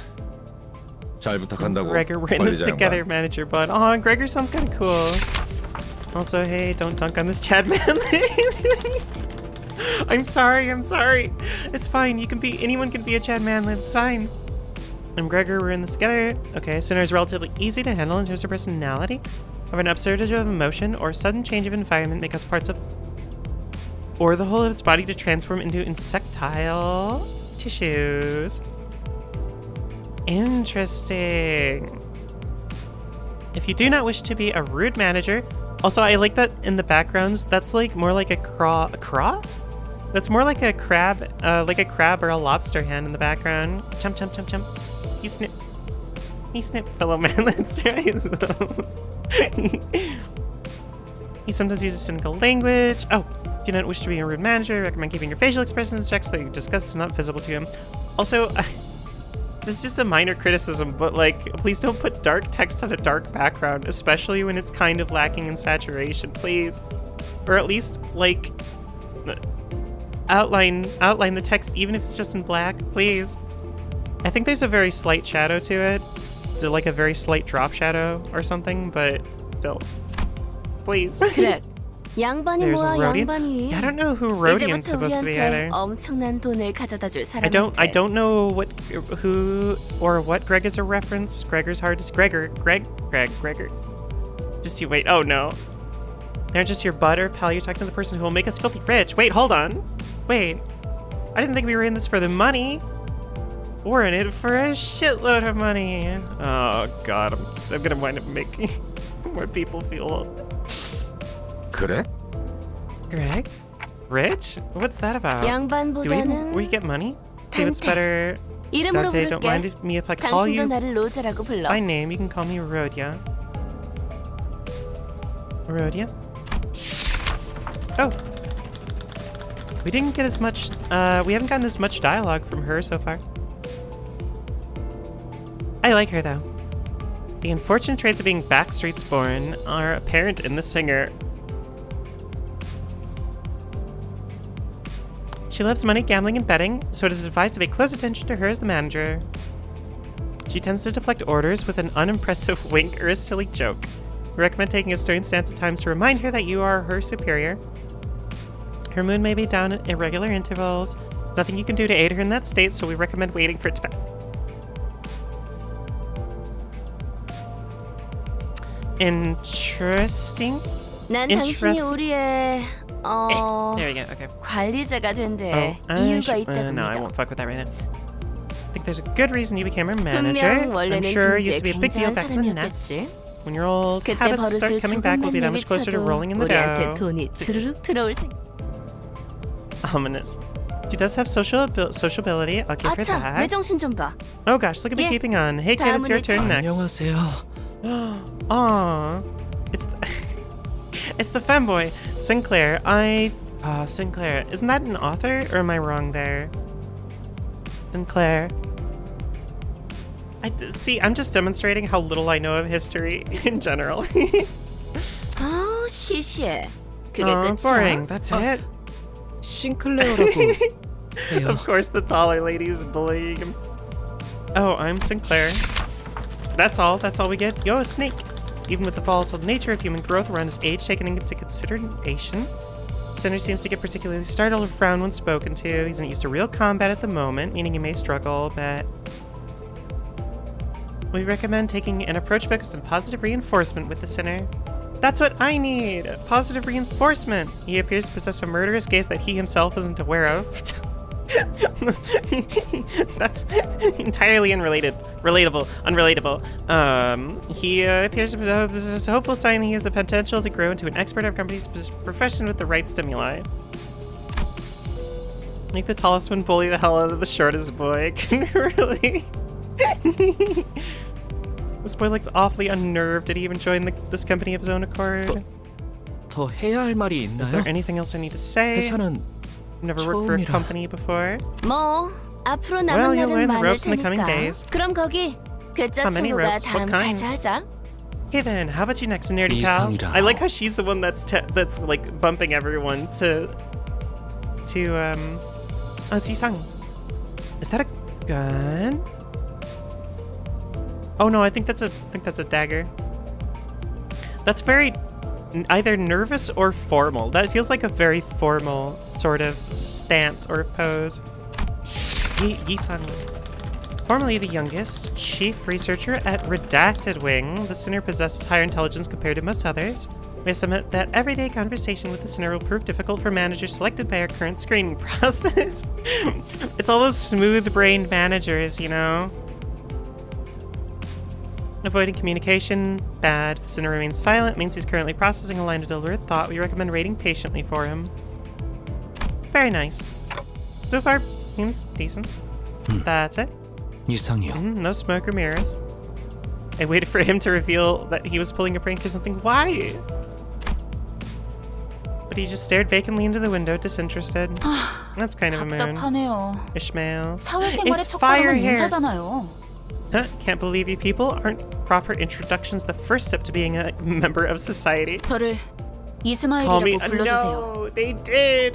잘 부탁한다고. Gregor, we're in this 관리자 together, 양반. manager bud. Oh, Gregor sounds kind of cool. Also, hey, don't dunk on this Chad man. I'm sorry. It's fine. Anyone can be a Chad Manlin. It's fine. I'm Gregor. We're in this together. Okay, Sinner is relatively easy to handle in terms of personality. Of an upsurge of emotion or sudden change of environment make us parts of or the whole of its body to transform into insectile tissues. Interesting. If you do not wish to be a rude manager, also I like that in the backgrounds. That's like more like a craw. That's more like a crab or a lobster hand in the background. Chump, chump, chump, chump. He snip, fellow man. That's right. He sometimes uses cynical language. Oh, do not wish to be a rude manager. Recommend keeping your facial expressions checked so that your disgust is not visible to him. Also, this is just a minor criticism, but like, please don't put dark text on a dark background, especially when it's kind of lacking in saturation, please. Or at least like outline the text even if it's just in black, please. I think there's a very slight shadow to it. Like a very slight drop shadow or something, but still. Please. 그래. 양반이 There's 뭐야 Rodian. 양반이. Yeah, I don't know who Rodian's 이제부터 supposed to be 우리한테 either. 엄청난 돈을 가져다 줄 I 사람한테. don't know who or what Greg is a reference. Gregor's hard to Gregor. Just you wait. Oh no. They're just your butter, pal. You're talking to the person who will make us filthy rich. Wait, hold on. Wait. I didn't think we were in this for the money. We're in it for a shitload of money. Oh god, I'm gonna wind up making more people feel. 그래? Greg? Rich? What's that about? Do we get money? Okay, it's better. 이름으로 Dante, don't 부를게. mind me if I call 당신도 you 나를 로제라고 불러. by name. You can call me Rodia. Rodia? Oh. We didn't get as much, we haven't gotten as much dialogue from her so far. I like her though. The unfortunate traits of being backstreets born are apparent in the singer. She loves money, gambling, and betting, so it is advised to pay close attention to her as the manager. She tends to deflect orders with an unimpressive wink or a silly joke. We recommend taking a stern stance at times to remind her that you are her superior. Her mood may be down at irregular intervals. There's nothing you can do to aid her in that state, so we recommend waiting for it to pass. Interesting. 난 당신이 우리의 There we go. Okay. 관리자가 된대. 이유가 있다고 No, I 믿어. won't fuck with that right now. I think there's a good reason you became our manager. 분명 I'm 원래는 sure it 둥지에 used to be a big deal 굉장한 back in the nets. 사람이었겠지. When your old 그때 habits start 버릇을 coming back, we'll be that much closer to 내비쳐도 rolling in the 우리한테 dough. 돈이 주르륵 들어올 생. Ominous. She does have sociability. I'll give her 아차, 내 that. 정신 좀 봐. Oh gosh, look at me 예. keeping on. Hey kid, it's your turn next. 안녕하세요. Aww. It's the femboy, Sinclair. Sinclair. Isn't that an author, or am I wrong there? Sinclair. See, I'm just demonstrating how little I know of history in general. 아우 시시해. 그게 끝이야? Boring. That's it. 싱클레어라고 해요. Of course, the taller lady is bullying him. Oh, I'm Sinclair. That's all. That's all we get. Yo, a snake. Even with the volatile nature of human growth around his age taken into consideration, Sinner seems to get particularly startled or frown when spoken to. He's not used to real combat at the moment, meaning he may struggle, but we recommend taking an approach focused on positive reinforcement with the Sinner. That's what I need! Positive reinforcement! He appears to possess a murderous gaze that he himself isn't aware of. That's entirely unrelatable. He appears to this is a hopeful sign he has the potential to grow into an expert of company's profession with the right stimuli. Make the tallest one bully the hell out of the shortest boy. Can really? This boy looks awfully unnerved. Did he even join this company of his own accord? 더 해야 할 말이 Is there 있나요? anything else I need to say? 회사는 I've never worked for a 처음이라. company before. 뭐 앞으로 Well, 남은 you'll learn 날은 the 많을 ropes in the coming 테니까. days. 그럼 거기 괴짜 How many 친구가 ropes? 다음 What kind? 가자 하자. Okay then, how about you next, nerdy pal? 이상이라. I like how she's the one that's like bumping everyone to oh, it's Yisang. Is that a gun? Oh no, I think that's a dagger. That's very either nervous or formal. That feels like a very formal sort of stance or pose. Yisang. Formerly the youngest, chief researcher at Redacted Wing, the Sinner possesses higher intelligence compared to most others. We submit that everyday conversation with the Sinner will prove difficult for managers selected by our current screening process. It's all those smooth-brained managers, you know? Avoiding communication, bad. If the Sinner remains silent, means he's currently processing a line of deliberate thought. We recommend waiting patiently for him. Very nice. So far, seems decent. That's it. 이상이요. No smoke or mirrors. I waited for him to reveal that he was pulling a prank or something. Why? But he just stared vacantly into the window, disinterested. That's kind of a moon. 답답하네요. Ishmael. 사회생활의 It's fire 첫걸음은 here. 인사잖아요. Huh, can't believe you people aren't proper introductions the first step to being a member of society. 저를 Call me. 이스마일이라고 불러주세요. No, they did.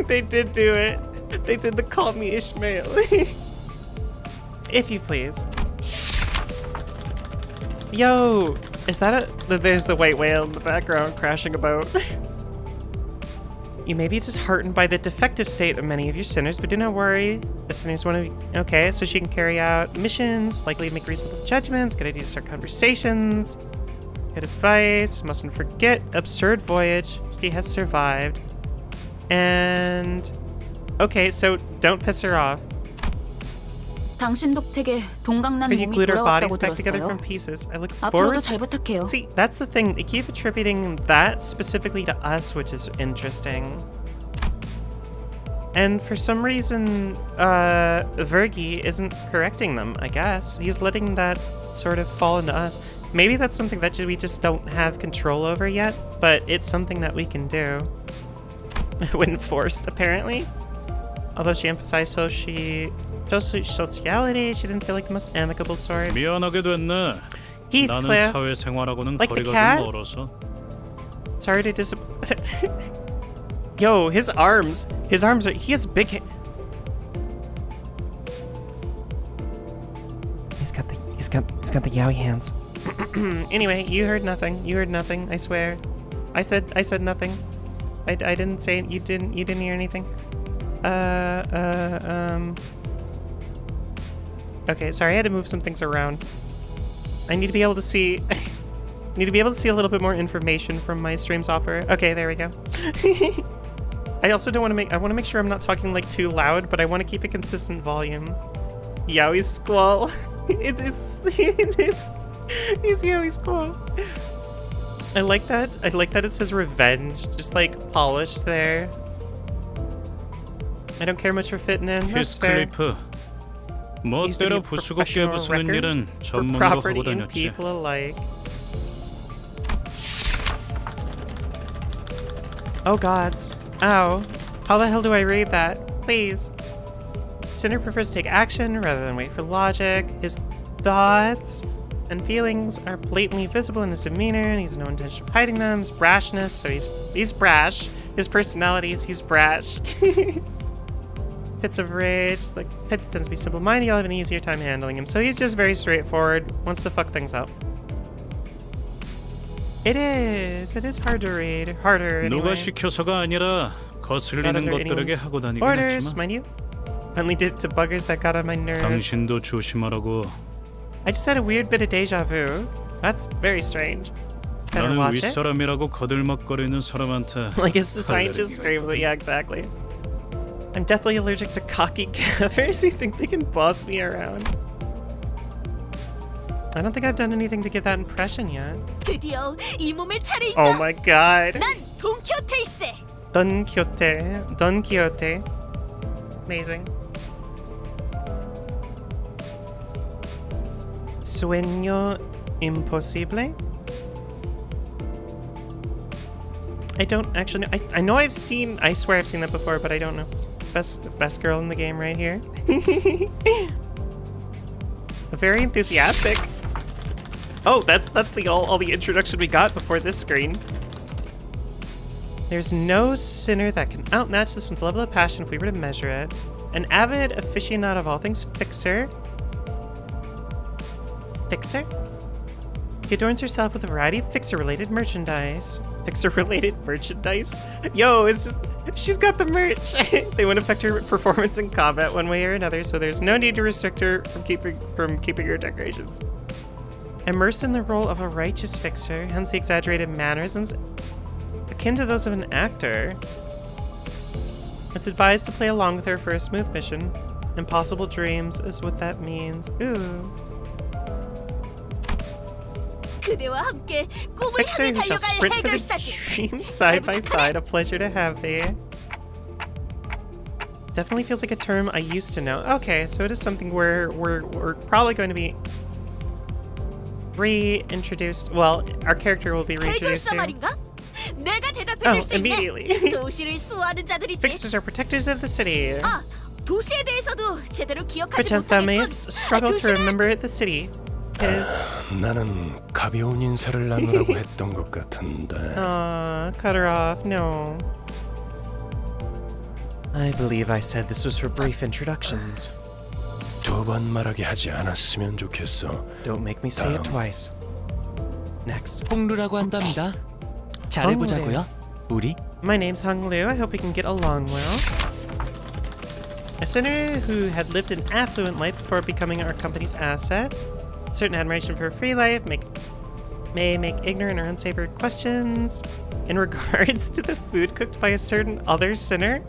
They did do it. They did the call me Ishmael. If you please. Yo, is that a... There's the white whale in the background crashing about. You may be disheartened by the defective state of many of your sinners, but do not worry. The sinners want to be... Okay, so she can carry out missions, likely make reasonable judgments, good idea to start conversations. Good advice, mustn't forget, absurd voyage. She has survived. And... Okay, so don't piss her off. 당신 덕택에 동강난 Pretty 몸이 glued our bodies 돌아왔다고 back together 들었어요. from pieces. I look 앞으로도 forward 잘 부탁해요. See, that's the thing. They keep attributing that specifically to us, which is interesting. And for some reason, Vergie isn't correcting them, I guess. He's letting that sort of fall into us. Maybe that's something that we just don't have control over yet, but it's something that we can do. When forced, apparently. Although she emphasized sociality, she didn't feel like the most amicable sort. 미안하게 됐네. 나는 Heathcliff, 사회생활하고는 like the 거리가 cat? 좀 멀어서. Sorry to disappoint. Yo, his arms are, he has big He's got the yowie hands. Anyway, you heard nothing, I swear. I said nothing. I didn't say it. You didn't hear anything. Okay, sorry, I had to move some things around. I need to be able to see a little bit more information from my stream software. Okay, there we go. I also don't want to I want to make sure I'm not talking like too loud, but I want to keep a consistent volume. Yowie squall. He's Yowie squall. I like that it says revenge, just like polished there. I don't care much for fitting in. That's fair. 히스클리프. 멋대로 부수고깨 부수는 일은 For 전문으로 property 하고 and 다녔지. people alike. Oh gods. Ow. How the hell do I read that? Please. Sinner prefers to take action rather than wait for logic. His thoughts and feelings are blatantly visible in his demeanor, and he's no intention of hiding them. His brashness, so he's brash. His personality is he's brash. Fits of rage, like type that tends to be simple-minded, you'll have an easier time handling him. So he's just very straightforward, wants to fuck things up. It is hard to read. Harder anyway. 누가 시켜서가 아니라 거슬리는 것들에게 하고 다니긴 orders, 했지만. mind you. Only did it to buggers that got on my nerves. 당신도 조심하라고. I just had a weird bit of deja vu. That's very strange. Better 나는 watch it. 윗사람이라고 거들먹거리는 사람한테 Like his design just screams it. Yeah, exactly. I'm deathly allergic to cocky gaffers who think they can boss me around. I don't think I've done anything to give that impression yet. 드디어 이 몸의 차례인가? Oh my god. 난 돈키호테일세. Don Quixote. Amazing. Sueño imposible? I don't actually know. I know I swear I've seen that before, but I don't know. Best girl in the game right here. Very enthusiastic. Oh, that's all the introduction we got before this screen. There's no sinner that can outmatch this one's level of passion if we were to measure it. An avid aficionado of all things fixer. Fixer? She adorns herself with a variety of fixer-related merchandise. Fixer-related merchandise? Yo, she's got the merch! They won't affect her performance in combat one way or another, so there's no need to restrict her from keeping her decorations. Immersed in the role of a righteous fixer, hence the exaggerated mannerisms akin to those of an actor. It's advised to play along with her for a smooth mission. Impossible dreams is what that means. Ooh. 그대와 함께 꿈을 Fixer 향해 and shall 달려갈 sprint for the 해결사지. dream side by side. A pleasure to have thee. Definitely feels like a term I used to know. Okay, so it is something we're probably going to be reintroduced. Well, our character will be reintroduced 해결사 to. 말인가? 내가 대답해줄 수 있네. immediately. 도시를 수호하는 자들이지. Fixers are protectors of the city. 아, 도시에 대해서도 제대로 기억하지 Perchance thou 못하겠군. mayest struggle to 도시는 remember the city. Is 나는 가벼운 인사를 나누라고 했던 것 같은데. cut her off. No. I believe I said this was for brief introductions. 두 번 말하게 하지 않았으면 좋겠어. Don't make me say it twice. Next. 홍루라고 한답니다. 잘해보자고요, 우리. My name's Hung Liu. I hope we can get along well. A sinner who had lived an affluent life before becoming our company's asset. Certain admiration for a free life may make ignorant or unsavory questions in regards to the food cooked by a certain other sinner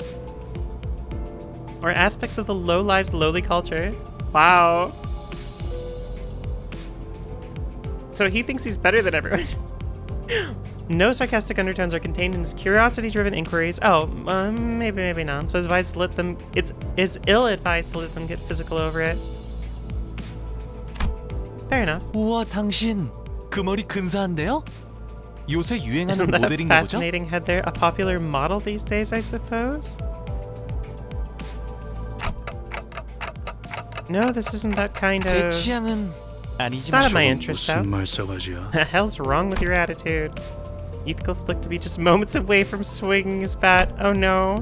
or aspects of the low lives lowly culture. Wow. So he thinks he's better than everyone. No sarcastic undertones are contained in his curiosity-driven inquiries. Oh, maybe not. So it's ill-advised to let them get physical over it. Fair enough. 우와, 당신 그 머리 근사한데요? 요새 유행하는 Isn't that a 모델인가 보죠? fascinating head there? A popular model these days, I suppose? No, this isn't that kind 제 of... 취향은 It's 아니지만 not of my interest, though. 무슨 말싸가지야? The hell's wrong with your attitude? Heathcliff looked to be just moments away from swinging his bat. Oh no.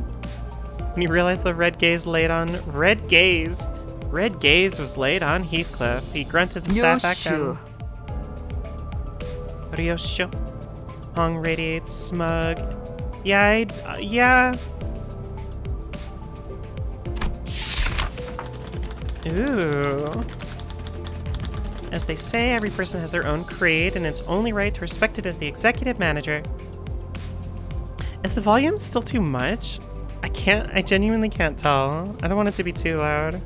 When he realized the red gaze laid on... Red gaze? Red gaze was laid on Heathcliff. He grunted and sat back down. Ryosho. Hong radiates smug. Yeah, yeah. Ooh. As they say, every person has their own creed, and it's only right to respect it as the executive manager. Is the volume still too much? I genuinely can't tell. I don't want it to be too loud.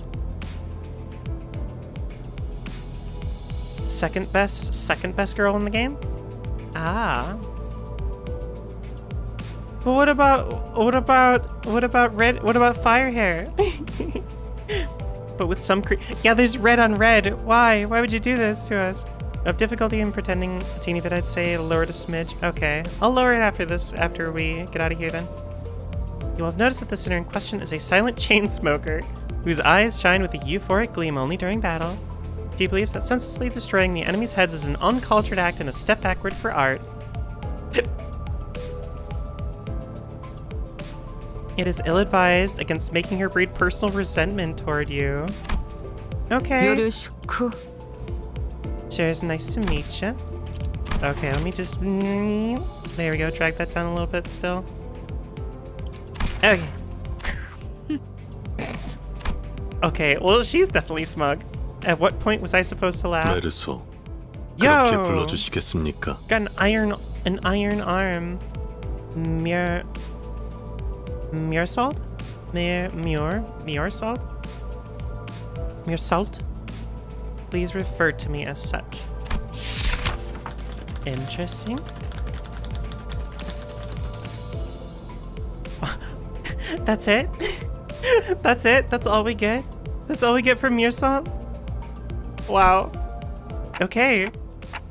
Second best girl in the game? Ah. But what about fire hair? But with some yeah, there's red on red. Why? Why would you do this to us? Of difficulty in pretending a teeny bit, I'd say lower it a smidge. Okay, I'll lower it after this, after we get out of here then. You will have noticed that the sinner in question is a silent chain smoker, whose eyes shine with a euphoric gleam only during battle. He believes that senselessly destroying the enemy's heads is an uncultured act and a step backward for art. It is ill-advised against making her breed personal resentment toward you. Okay. 요르슈크. Sure, it's nice to meet you. Okay, let me just... There we go, drag that down a little bit still. Okay. Okay, well, she's definitely smug. At what point was I supposed to laugh? 메르소, 그렇게 그렇게 불러주시겠습니까? Got an iron arm. Meursalt? Meursalt? Meursalt? Please refer to me as such. Interesting. That's it? That's it? That's all we get? That's all we get from Meursalt? Wow. Okay.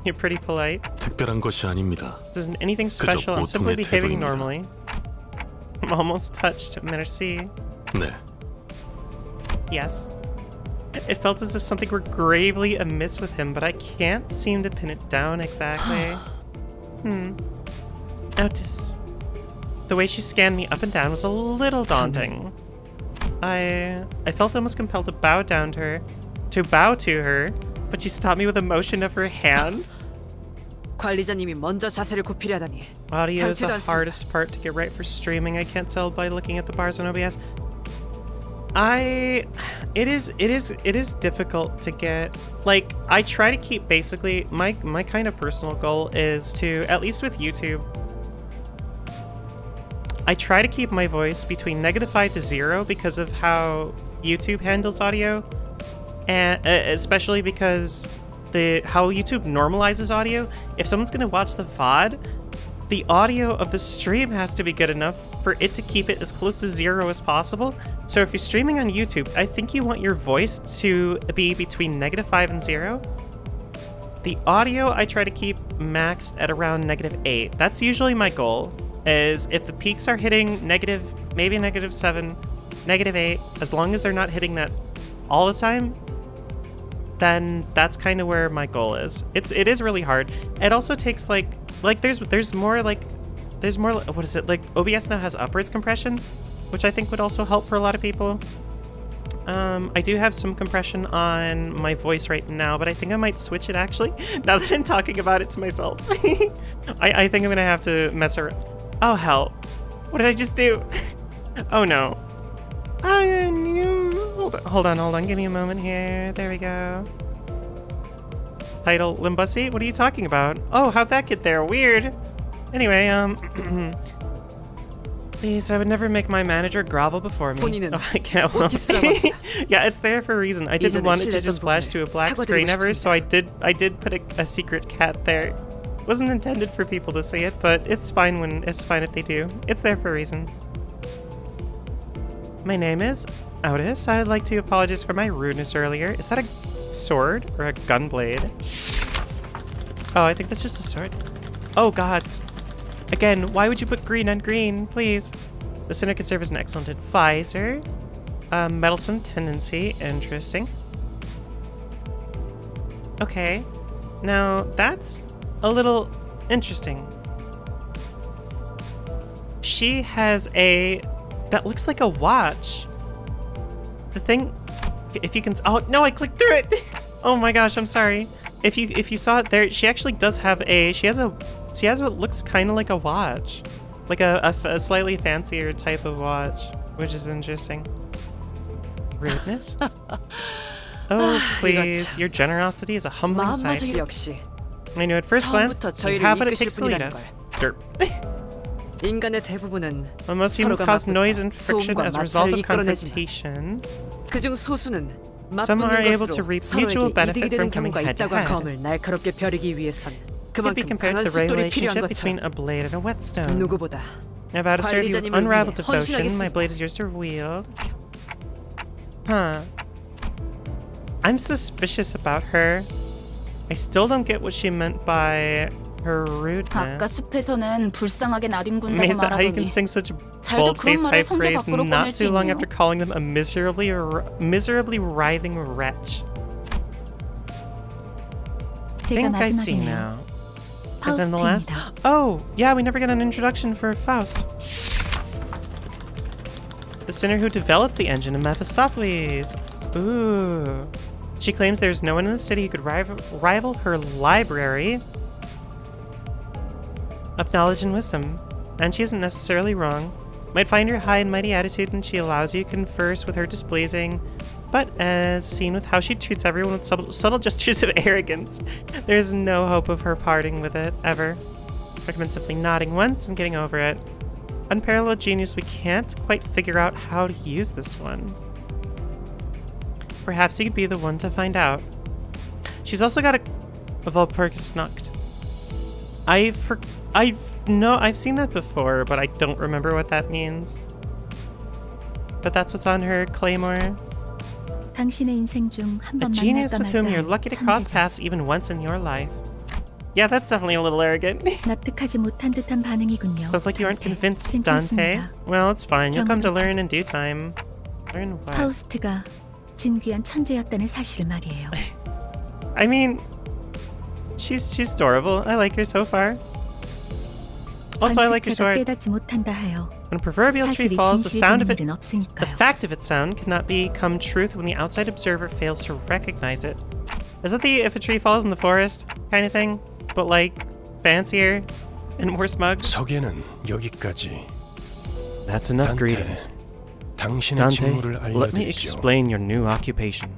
You're pretty polite. 특별한 것이 아닙니다. This isn't anything special. I'm simply behaving normally. I'm almost touched. Merci. 네. Yes. It felt as if something were gravely amiss with him, but I can't seem to pin it down exactly. Notice. The way she scanned me up and down was a little daunting. I felt almost compelled to bow to her, but she stopped me with a motion of her hand. 관리자님이 먼저 자세를 굽히려다니. Audio is the 않습니다. hardest part to get right for streaming. I can't tell by looking at the bars on OBS. It is difficult to get. Like, I try to keep basically my kind of personal goal is to, at least with YouTube, I try to keep my voice between -5 to 0 because of how YouTube handles audio, and especially because how YouTube normalizes audio. If someone's gonna watch the VOD, the audio of the stream has to be good enough for it to keep it as close to 0 as possible. So if you're streaming on YouTube, I think you want your voice to be between -5 and 0. The audio I try to keep maxed at around -8. That's usually my goal, is if the peaks are hitting maybe -7, -8, as long as they're not hitting that all the time, then that's kind of where my goal is. It is really hard. It also takes there's more what is it, like OBS now has upwards compression, which I think would also help for a lot of people. I do have some compression on my voice right now, but I think I might switch it actually, now that I'm talking about it to myself. I think I'm gonna have to mess around. Oh hell. What did I just do? Oh no. Hold on, give me a moment here. There we go. Title, Limbus. What are you talking about? Oh, how'd that get there? Weird. Anyway, please, I would never make my manager grovel before me. Oh, I can't. Yeah, it's there for a reason. I didn't want it to just flash to a black screen ever, so I did put a secret cat there. Wasn't intended for people to see it, but it's fine if they do. It's there for a reason. My name is Otis. I would like to apologize for my rudeness earlier. Is that a sword or a gun blade? Oh, I think that's just a sword. Oh god. Again, why would you put green on green, please? The center can serve as an excellent advisor. Meddlesome tendency, interesting. Okay, now that's a little interesting. She has that looks like a watch. The thing, if you can, oh no, I clicked through it. Oh my gosh, I'm sorry. If you saw it there, she actually does have she has what looks kind of like a watch, like a slightly fancier type of watch, which is interesting. Rudeness? Oh please, your generosity is a humbling sight. I know at first glance you have what it takes to lead us. Derp. 인간의 대부분은 Well, most humans cause noise and friction as a result of confrontation. 그중 소수는 Some are able to reap mutual benefit from coming 경우가 head to 있다고 head. 검을 날카롭게 벼르기 위해선 Could be 그만큼 compared 강한 to the right 숫돌이 필요한 relationship between 것처럼 a blade and a whetstone. 누구보다 About to serve you with unrivaled devotion, 헌신하겠습니다. my blade is yours to wield. Huh. I'm suspicious about her. I still don't get what she meant by her rudeness. 바깥 숲에서는 불쌍하게 나뒹군다고 Amazed at how you can 말하더니 sing such 잘도 bold-faced 그런 high 말을 성대 praise 밖으로 not 꺼낼 수 too long 있네요. after calling them a miserably writhing wretch. I 제가 think I see 마지막이네요. now. Was in the last? 파우스트입니다. Oh, yeah, we never got an introduction for Faust. The sinner who developed the engine of Mephistopheles. Ooh. She claims there's no one in the city who could rival her library of knowledge and wisdom. And she isn't necessarily wrong. Might find her high and mighty attitude when she allows you to converse with her displeasing, but as seen with how she treats everyone with subtle gestures of arrogance, there's no hope of her parting with it, ever. Recommend simply nodding once and getting over it. Unparalleled genius, we can't quite figure out how to use this one. Perhaps you could be the one to find out. She's also got a Volpurgisnacht. I've seen that before, but I don't remember what that means. But that's what's on her claymore. 당신의 인생 중 한 A 번 genius 만날까 with whom you're 말까 lucky to cross 천재적. paths even once in your life. Yeah, that's definitely a little arrogant. 납득하지 못한 듯한 반응이군요. Sounds like you aren't 단테. convinced, Dante. 괜찮습니다. Well, it's fine. You'll come to 경험을- learn in due time. Learn what? 파우스트가 진귀한 천재였다는 사실 말이에요. I mean, she's adorable. I like her so far. Also, I like her 관측자가 sword. 깨닫지 못한다 하여 When a proverbial tree 사실이 falls, the 진실이 sound 되는 of it, 일은 the 없으니까요. fact of its sound cannot become truth when the outside observer fails to recognize it. Is that the if a tree falls in the forest kind of thing, but like fancier and more smug? 소개는 여기까지. That's enough Dante, greetings. 당신의 Dante, 직무를 let me 알려드리죠. explain your new occupation.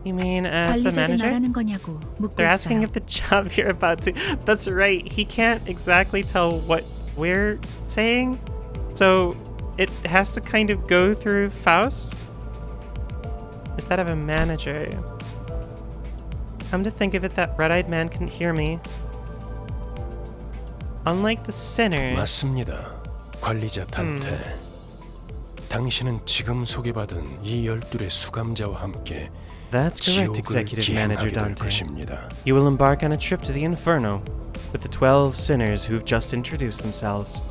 You mean as the 관리자를 manager? 말하는 거냐고 묻고 They're asking 있어요. if the job you're about to... That's right, he can't exactly tell what we're saying, so it has to kind of go through Faust instead of a manager. Come to think of it, that red-eyed man couldn't hear me. Unlike the sinner... 맞습니다. 관리자 단테. 당신은 지금 소개받은 이 12의 수감자와 함께 That's correct, 지옥을 Executive Manager 기행하게 될 Dante. 것입니다. You will embark on a trip to the Inferno with the 12 sinners who've just introduced themselves.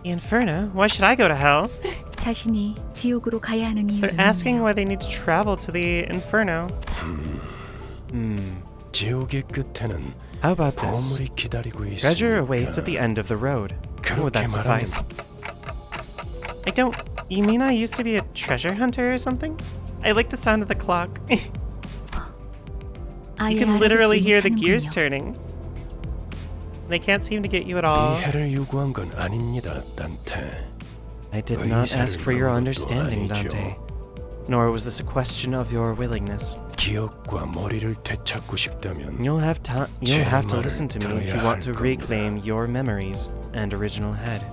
The Inferno? Why should I go to hell? 자신이 지옥으로 가야 하는 They're 이유를 asking 묻네요. why they need to travel to the Inferno. 지옥의 끝에는 How about this? 보물이 기다리고 Treasure 있으니까. awaits at the end of the road. Would 그렇게 that 말하면 suffice? I don't... You mean I used to be a treasure hunter or something? I like the sound of the clock. You can literally hear the gears turning. They can't seem to get you at all. 이해를 요구한 건 아닙니다, 단테. I did not ask for your understanding, Dante. Nor was this a question of your willingness. 기억과 머리를 되찾고 싶다면 You'll have to listen to me if you want to reclaim your memories and original head.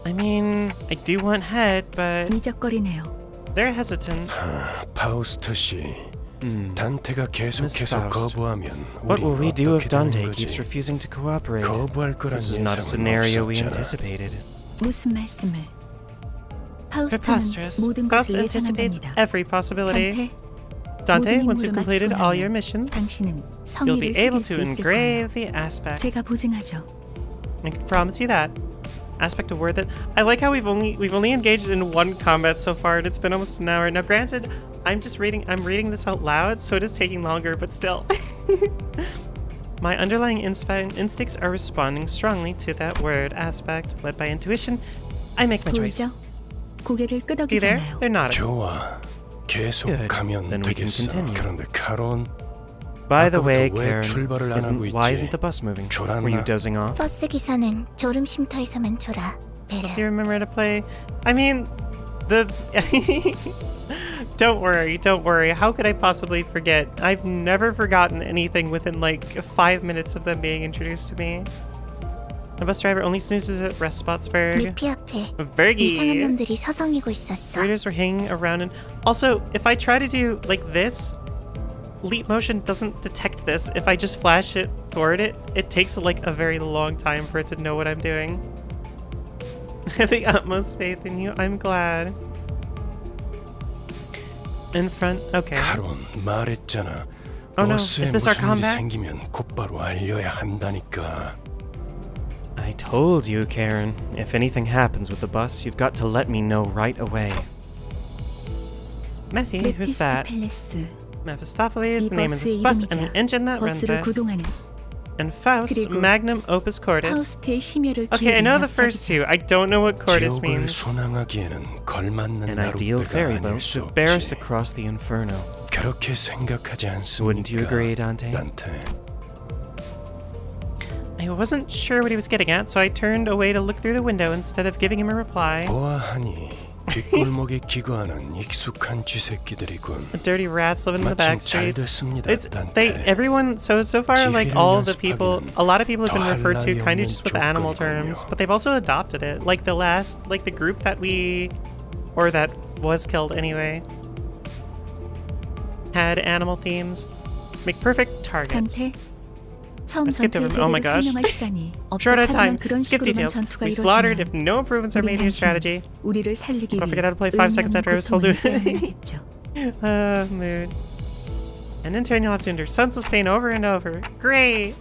I mean, I do want head, but 미적거리네요. they're hesitant. 파우스트 씨, 단테가 계속해서 Faust. 거부하면 What will we do if 어떻게 되는 Dante 거지? keeps refusing to cooperate? 거부할 거란 This was not a 예상은 scenario we 없었잖아. anticipated. 무슨 말씀을? 파우스트는 Preposterous. 모든 Faust 것을 anticipates 예상한답니다. every possibility. 단테, Dante, 모든 once you've 임무를 completed 마치고 all 나면 your missions, 당신은 you'll be 성의를 able 새길 수 to 있을 거예요. engrave the aspect. 제가 보증하죠. I can promise you that. Aspect a word that I like how we've only engaged in one combat so far, and it's been almost an hour. Now, granted, I'm reading this out loud, so it is taking longer, but still. My underlying instincts are responding strongly to that word aspect. Led by intuition, I make my choice. 보이죠? 고개를 See there? 끄덕이잖아요. They're nodding. 좋아. 계속 Good. 가면 Then we can 되겠어. continue. 그런데 카론, By the way, 아까부터 왜 Charon, 출발을 안 하고 why 있지? isn't the bus moving? 졸았나? Were you dozing off? 버스 기사는 졸음 쉼터에서만 졸아. Do you 베르. remember to play? I mean, the... Don't worry. How could I possibly forget? I've never forgotten anything within like 5 minutes of them being introduced to me. The bus driver only snoozes at rest spots for 리피 앞에 이상한 Vergie. 놈들이 서성이고 있었어. Raiders were hanging around and... Also, if I try to do like this, leap motion doesn't detect this. If I just flash it toward it, it takes like a very long time for it to know what I'm doing. I have the utmost faith in you. I'm glad. In front. Okay. 카론 말했잖아. Oh no, 버스에 is this our 무슨 일이 combat? 생기면 곧바로 알려야 한다니까. I told you, Charon. If anything happens with the bus, you've got to let me know right away. Methy, who's that? 펠레스. Mephistopheles, 이 the name of this 버스의 bus and 이름이자 the engine that runs 버스를 it. 구동하는 And Faust, 그리고 magnum opus cordis. 파우스트의 심혈을 Okay, I know the 기울이는 first two. I don't know what cordis 지옥을 means. 순항하기에는 걸맞는 An ideal 나룻배가 ferry 아닐 boat 수 to bear us 없지. across the inferno. 그렇게 생각하지 Wouldn't you 않습니까? agree, Dante? 단테. I wasn't sure what he was getting at, so I turned away to look through the window instead of giving him a reply. 보아하니 뒷골목에 기거하는 익숙한 쥐새끼들이군. The dirty rats living in the back 마침 잘 streets. 됐습니다, It's 단테. everyone so far like all the people, 지혜를 a lot of people have been referred to 연습하기는 kind of just with animal 조건이군요. terms, but they've also adopted it. Like the group that that was killed anyway, had animal themes. Make perfect targets. 단테. 처음 I skipped over. 전투의 Oh my 제대로 gosh. 설명할 시간이 Short 없어. out of time. 하지만 그런 Skip 식으로만 details. 전투가 We slaughtered if 이루어지면 no improvements are 우리 made to your 당신은 strategy. 우리를 살리기 Don't 위해 forget how to play 5 seconds after I was told to. 고통을 해야겠죠. Mood. And in turn, you'll have to endure senseless pain over and over. Great!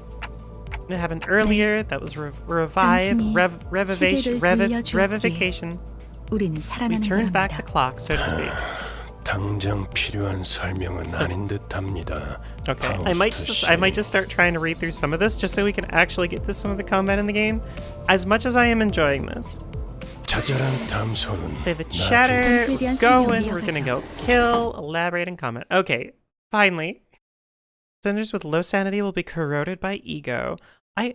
It happened earlier. That was revive, 당신이 revivification. 시계를 돌려주었기에 Revivification. 우리는 We 살아나는 turned back the 거랍니다. clock, so to speak. 당장 필요한 설명은 아닌 듯합니다. Okay, I might just start trying to read through some of this just so we can actually get to some of the combat in the game. As much as I am enjoying this. 자잘한 담소는 Play the chatter, 나중에 we're 대한 going, 설명을 we're gonna 이어가죠. go kill, elaborate, and comment. Okay, finally. Senders with low sanity will be corroded by ego. I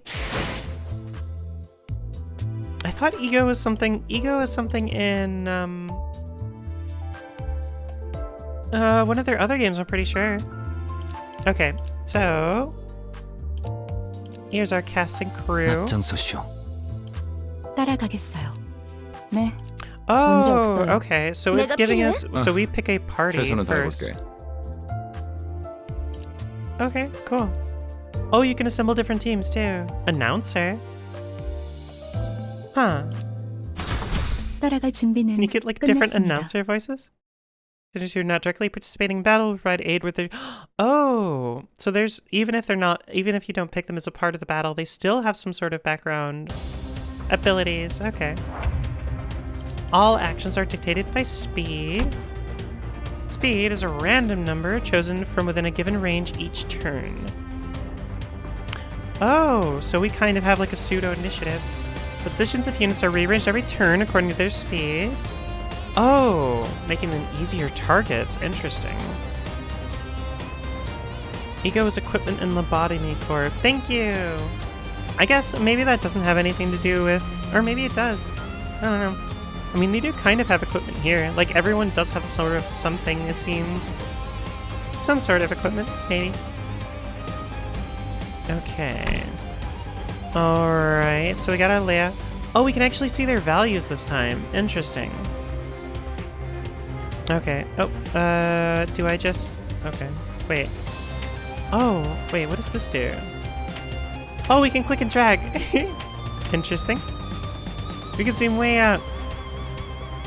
thought ego is something in one of their other games, I'm pretty sure. Okay, so here's our casting crew. 앞장서시오. 따라가겠어요. 네. Oh, okay. So it's 내가 giving 필요해? us. So we pick a party 최선을 first. 다해볼게. Okay, cool. Oh, you can assemble different teams too. Announcer. Huh. 따라갈 준비는 Can you get like different 끝났습니다. announcer voices? Since you're not directly participating in battle, will provide aid with their. Oh, so there's even if you don't pick them as a part of the battle, they still have some sort of background abilities. Okay. All actions are dictated by speed. Speed is a random number chosen from within a given range each turn. Oh, so we kind of have like a pseudo initiative. The positions of units are rearranged every turn according to their speeds. Oh, making them easier targets. Interesting. Ego is equipment and lobotomy core. Thank you! I guess maybe that doesn't have anything to do with... Or maybe it does. I don't know. I mean, they do kind of have equipment here. Like, everyone does have sort of something, it seems. Some sort of equipment, maybe. Okay. Alright, so we got our layout. Oh, we can actually see their values this time. Interesting. Okay. Oh, do I just... Okay. Wait. Oh, wait, what does this do? Oh, we can click and drag. Interesting. We can zoom way out.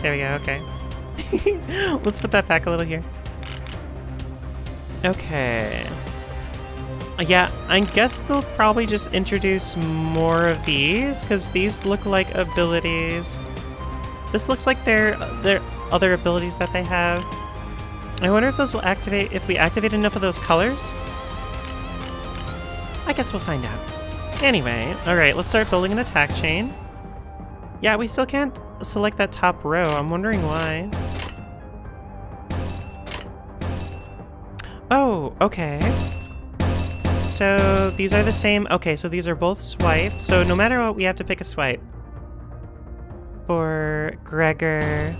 There we go, okay. Let's put that back a little here. Okay. Yeah, I guess they'll probably just introduce more of these, because these look like abilities. This looks like their other abilities that they have. I wonder if those will activate if we activate enough of those colors. I guess we'll find out. Anyway, alright, let's start building an attack chain. Yeah, we still can't select that top row. I'm wondering why. Oh, okay. So these are the same. Okay, so these are both swipe. So no matter what, we have to pick a swipe. For Gregor.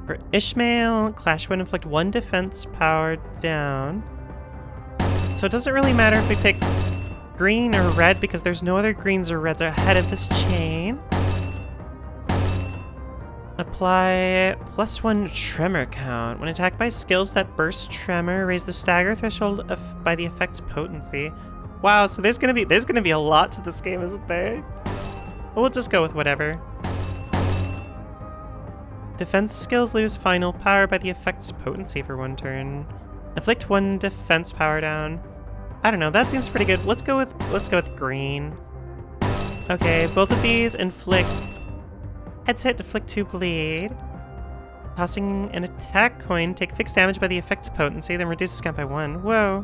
For Ishmael, Clash would inflict 1 defense power down. So it doesn't really matter if we pick green or red because there's no other greens or reds ahead of this chain. Apply +1 tremor count. When attacked by skills that burst tremor, raise the stagger threshold by the effect's potency. Wow, so there's gonna be a lot to this game, isn't there? We'll just go with whatever. Defense skills lose final power by the effect's potency for 1 turn. Inflict 1 defense power down. I don't know, that seems pretty good. Let's go with green. Okay, both of these inflict heads hit, inflict 2 bleed. Tossing an attack coin, take fixed damage by the effect's potency, then reduces count by 1. Whoa.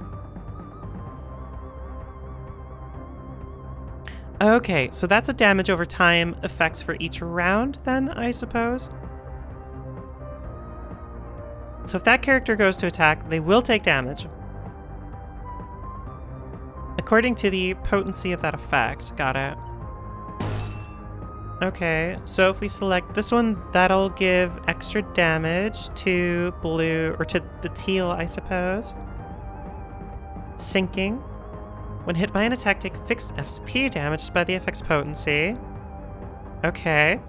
Okay, so that's a damage over time effect for each round then, I suppose. So if that character goes to attack, they will take damage. According to the potency of that effect. Got it. Okay, so if we select this one, that'll give extra damage to blue, or to the teal, I suppose. Sinking. When hit by an attack, take fixed SP damage by the effect's potency. Okay.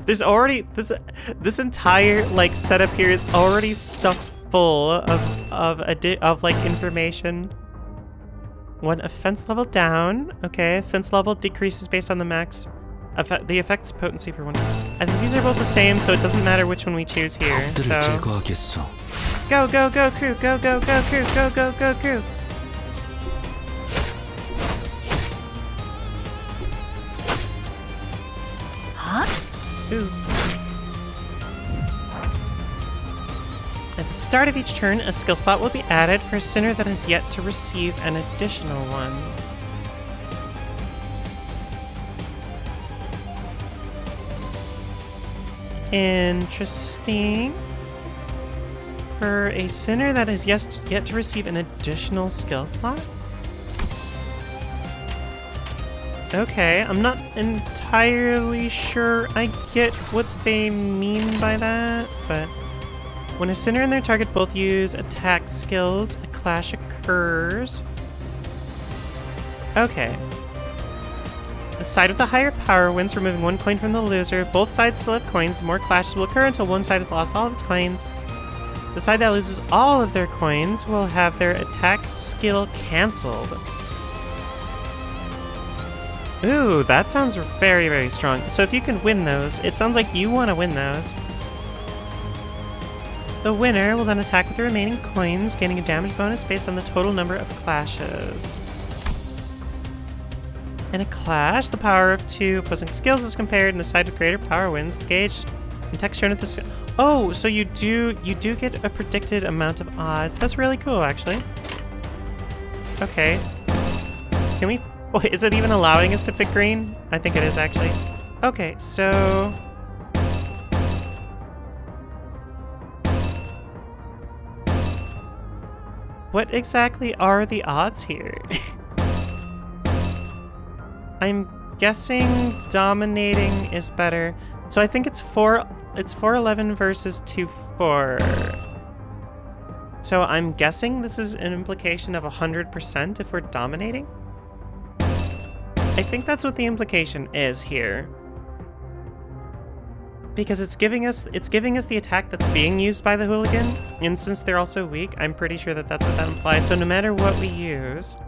There's already this entire like setup here is already stuffed full of like information. 1 offense level down. Okay, offense level decreases based on the max the effect's potency for 1. I think these are both the same, so it doesn't matter which one we choose here. So go, go, go, crew, go, go, go, crew, go, go, go, crew. Ooh. At the start of each turn, a skill slot will be added for a sinner that has yet to receive an additional one. Interesting. For a sinner that has yet to receive an additional skill slot? Okay, I'm not entirely sure I get what they mean by that, but when a sinner and their target both use attack skills, a clash occurs. Okay. The side of the higher power wins, removing 1 coin from the loser. Both sides still have coins. More clashes will occur until one side has lost all of its coins. The side that loses all of their coins will have their attack skill cancelled. Ooh, that sounds very, very strong. So if you can win those, it sounds like you want to win those. The winner will then attack with the remaining coins, gaining a damage bonus based on the total number of clashes. In a clash, the power of 2 opposing skills is compared, and the side with greater power wins. The gauge and text shown at the... Oh, so you do get a predicted amount of odds. That's really cool, actually. Okay. Can we Wait, is it even allowing us to pick green? I think it is actually. Okay, so... what exactly are the odds here? I'm guessing dominating is better. So I think it's 411 versus 24. So I'm guessing this is an implication of 100% if we're dominating? I think that's what the implication is here. Because it's giving us the attack that's being used by the hooligan, and since they're also weak, I'm pretty sure that that's what that implies. So no matter what we use,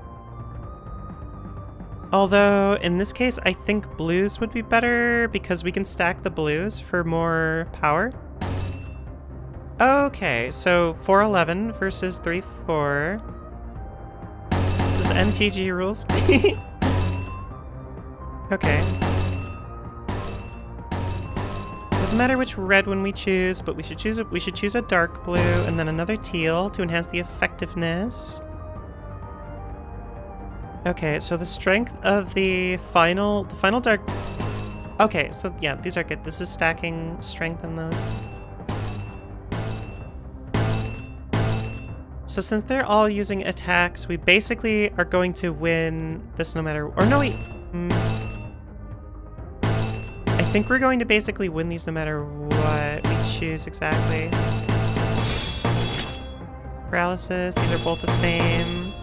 although in this case I think blues would be better because we can stack the blues for more power. Okay, so 411 versus 3-4. This is MTG rules. Okay. Doesn't matter which red one we choose, but we should choose a dark blue and then another teal to enhance the effectiveness. Okay, so the strength of the final dark. Okay, so yeah, these are good. This is stacking strength in those. So since they're all using attacks, we basically are going to win this no matter. Or no, wait. I think we're going to basically win these no matter what we choose exactly. Paralysis, these are both the same.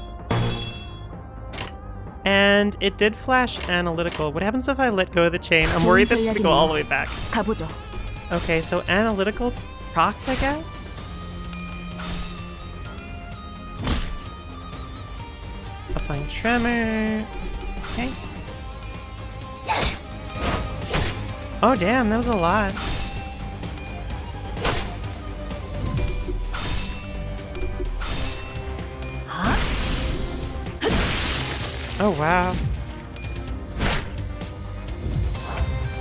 And it did flash analytical. What happens if I let go of the chain? I'm worried that's gonna go all the way back. Okay, so analytical procs, I guess? Applying tremor. Okay. Oh damn, that was a lot. Oh wow.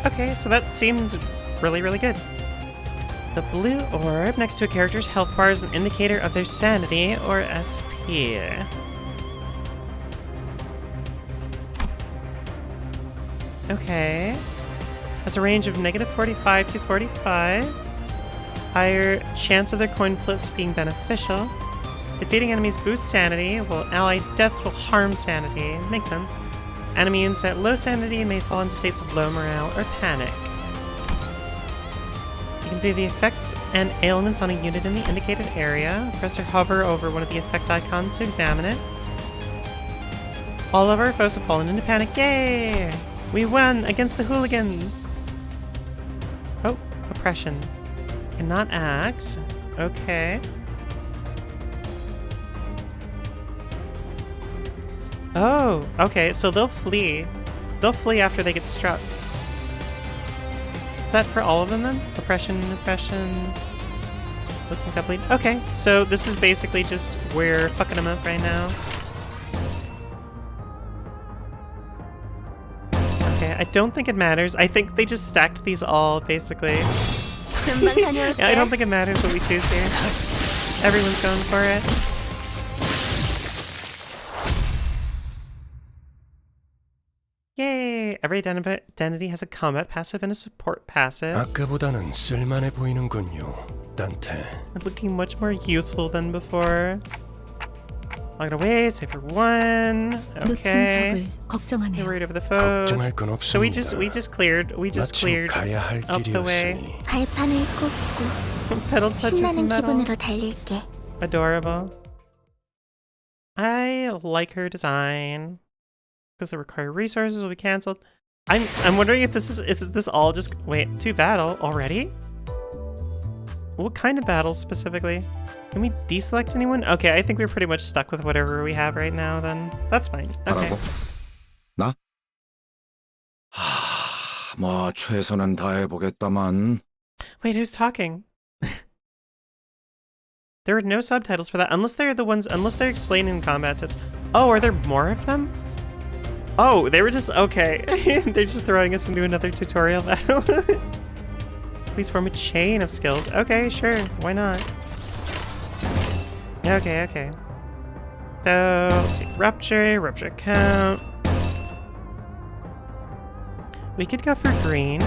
Okay, so that seemed really, really good. The blue orb next to a character's health bar is an indicator of their sanity or SP. Okay. Has a range of -45 to 45. Higher chance of their coin flips being beneficial. Defeating enemies boosts sanity, while allied deaths will harm sanity. Makes sense. Enemies at low sanity may fall into states of low morale or panic. You can view the effects and ailments on a unit in the indicated area. Press or hover over one of the effect icons to examine it. All of our foes have fallen into panic. Yay! We won against the hooligans! Oh, oppression. Cannot act. Okay. Oh, okay, so they'll flee. They'll flee after they get struck. Is that for all of them then? Oppression, oppression. This one's got bleed. Okay, so this is basically just we're fucking them up right now. Okay, I don't think it matters. I think they just stacked these all, basically. Yeah, I don't think it matters what we choose here. Everyone's going for it. Yay! Every identity has a combat passive and a support passive. 아까보다는 쓸만해 보이는군요, 단테. Looking much more useful than before. Lock it away, save for one. Okay. Get rid of the foes. 걱정할 건 없습니다. So we just cleared 가야 할 up the way. 발판을 꽂고 Pedal touches 신나는 metal. 기분으로 달릴게. Adorable. I like her design. Because the required resources will be cancelled. I'm wondering if this is all just wait, 2 battle already? What kind of battles specifically? Can we deselect anyone? Okay, I think we're pretty much stuck with whatever we have right now then. That's fine. Okay. 나? 뭐 최선은 다해보겠다만. Wait, who's talking? There are no subtitles for that unless they're explaining combat tips. Oh, are there more of them? Oh, they were just okay. They're just throwing us into another tutorial battle. Please form a chain of skills. Okay, sure. Why not? Okay. So let's see. Rupture count. we could go for green.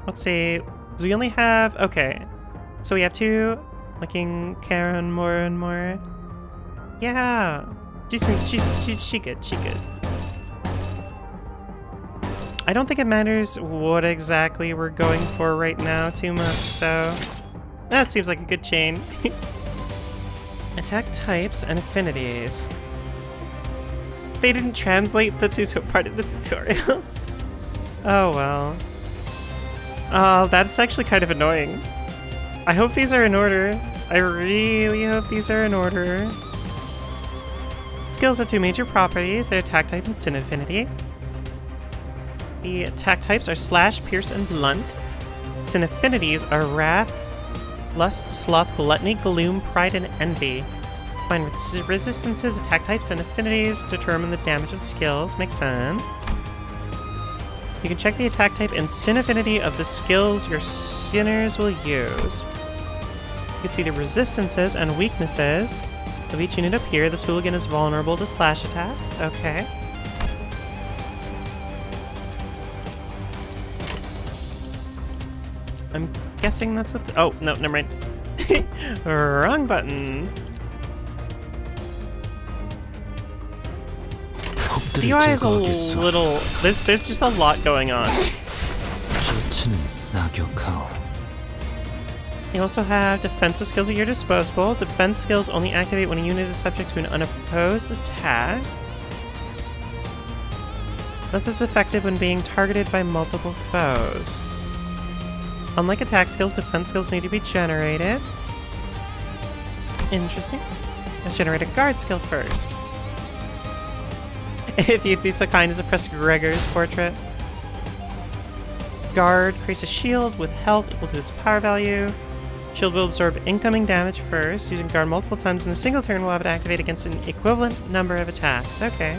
Let's see. So we only have... Okay. So we have 2. Liking Charon more and more. Yeah. She good. She good. I don't think it matters what exactly we're going for right now too much, so... That seems like a good chain. Attack types and affinities. They didn't translate the part of the tutorial. Oh well. Oh, that's actually kind of annoying. I hope these are in order. I really hope these are in order. Skills have 2 major properties, their attack type and sin affinity. The attack types are slash, pierce, and blunt. Sin affinities are wrath, lust, sloth, gluttony, gloom, pride, and envy. Combined with resistances, attack types, and affinities determine the damage of skills. Makes sense. You can check the attack type and sin affinity of the skills your sinners will use. You can see the resistances and weaknesses of each unit up here. This hooligan is vulnerable to slash attacks. Okay. I'm guessing that's what... Oh, no, never mind. Wrong button. The UI is a little... There's just a lot going on. You also have defensive skills at your disposal. Defense skills only activate when a unit is subject to an unopposed attack. This is effective when being targeted by multiple foes. Unlike attack skills, defense skills need to be generated. Interesting. Let's generate a guard skill first. If you'd be so kind as to press Gregor's portrait. Guard creates a shield with health equal to its power value. Shield will absorb incoming damage first. Using guard multiple times in a single turn will have it activate against an equivalent number of attacks. Okay.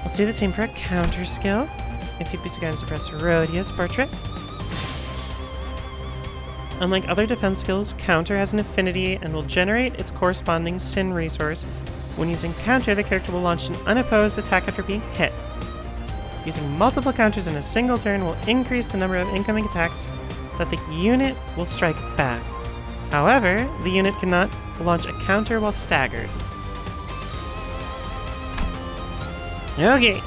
Let's do the same for a counter skill. If you'd be so kind as to press Rhodia's portrait. Unlike other defense skills, counter has an affinity and will generate its corresponding sin resource. When using counter, the character will launch an unopposed attack after being hit. Using multiple counters in a single turn will increase the number of incoming attacks that the unit will strike back. However, the unit cannot launch a counter while staggered. Okay.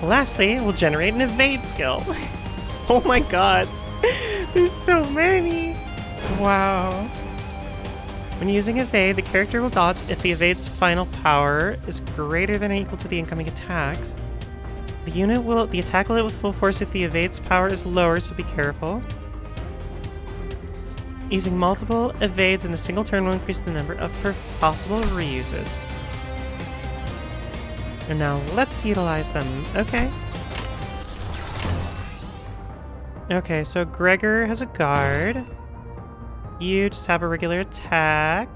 Lastly, we'll generate an evade skill. Oh my god. There's so many. Wow. When using evade, the character will dodge if the evade's final power is greater than or equal to the incoming attacks. The attack will hit with full force if the evade's power is lower, so be careful. Using multiple evades in a single turn will increase the number of possible reuses. And now let's utilize them. Okay. Okay, so Gregor has a guard. You just have a regular attack.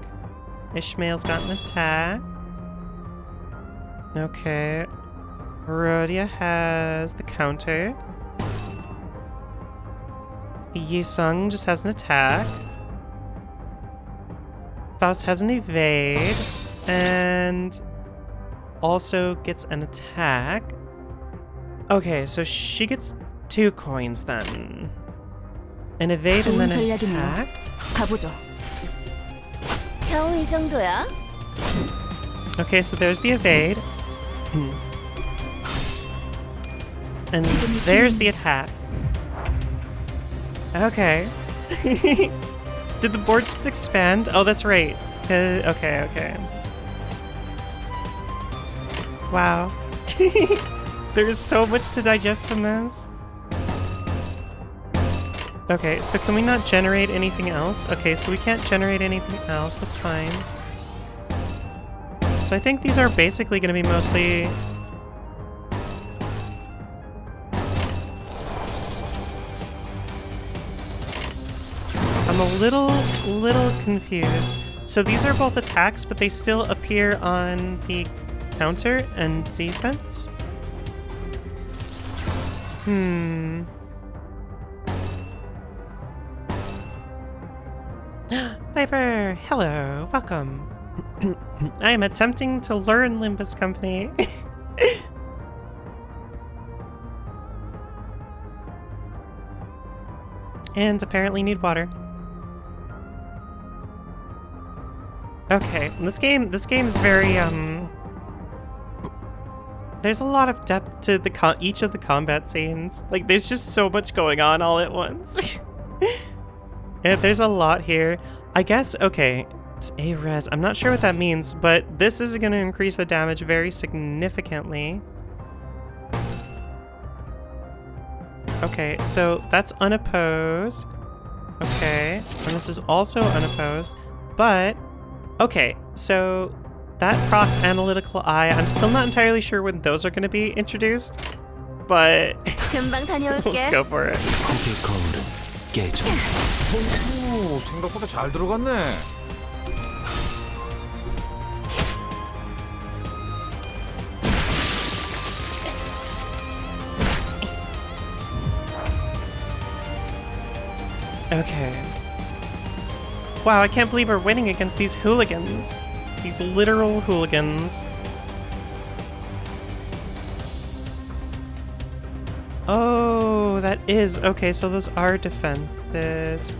Ishmael's got an attack. Okay. Rhodia has the counter. Yisung just has an attack. Faust has an evade. And also gets an attack. Okay, so she gets 2 coins then. An evade and then an attack. 가보죠. 겨우 이 정도야? Okay, so there's the evade. And there's the attack. Okay. Did the board just expand? Oh, that's right. Okay. Wow. There is so much to digest in this. Okay, so can we not generate anything else? Okay, so we can't generate anything else. That's fine. So I think these are basically going to be mostly... I'm a little confused. So these are both attacks, but they still appear on the counter and defense? Piper, hello, welcome. I am attempting to learn Limbus Company. And apparently need water. Okay, this game is very there's a lot of depth to the each of the combat scenes. Like, there's just so much going on all at once. And there's a lot here. I guess, okay, it's a res. I'm not sure what that means, but this is going to increase the damage very significantly. Okay, so that's unopposed. Okay, and this is also unopposed. But, okay, so that procs analytical eye. I'm still not entirely sure when those are going to be introduced, but 금방 다녀올게. let's go for it. 오, 생각보다 잘 들어갔네. Okay. Wow, I can't believe we're winning against these hooligans. These literal hooligans. Oh, that is... Okay, so those are defenses.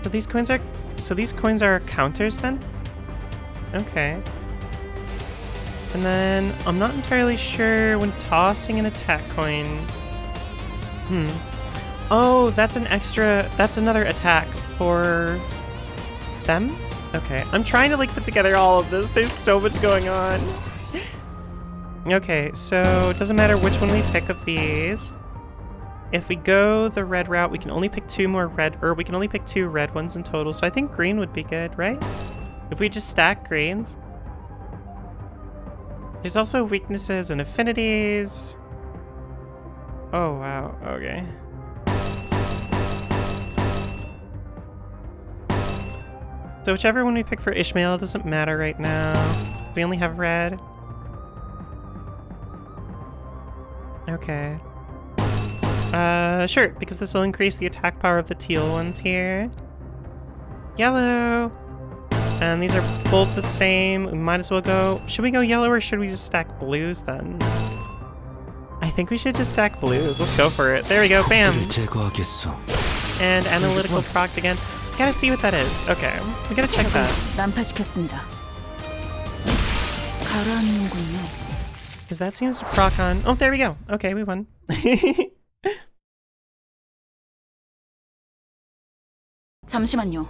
So these coins are... So these coins are counters then? Okay. And then I'm not entirely sure when tossing an attack coin. Oh, that's an extra... That's another attack for them? Okay, I'm trying to like put together all of this. There's so much going on. Okay, so it doesn't matter which one we pick of these. If we go the red route, we can only pick two more red, or we can only pick two red ones in total. So I think green would be good, right? If we just stack greens. There's also weaknesses and affinities. Oh, wow, okay. So whichever one we pick for Ishmael doesn't matter right now. We only have red. Okay. Sure, because this will increase the attack power of the teal ones here. Yellow! And these are both the same. We might as well go... Should we go yellow or should we just stack blues then? I think we should just stack blues. Let's go for it. There we go, bam! And analytical proc again. Gotta see what that is. Okay, we gotta check that. 난파시켰습니다. 가라앉는군요. Because that seems to proc on... Oh, there we go. Okay, we won. 잠시만요.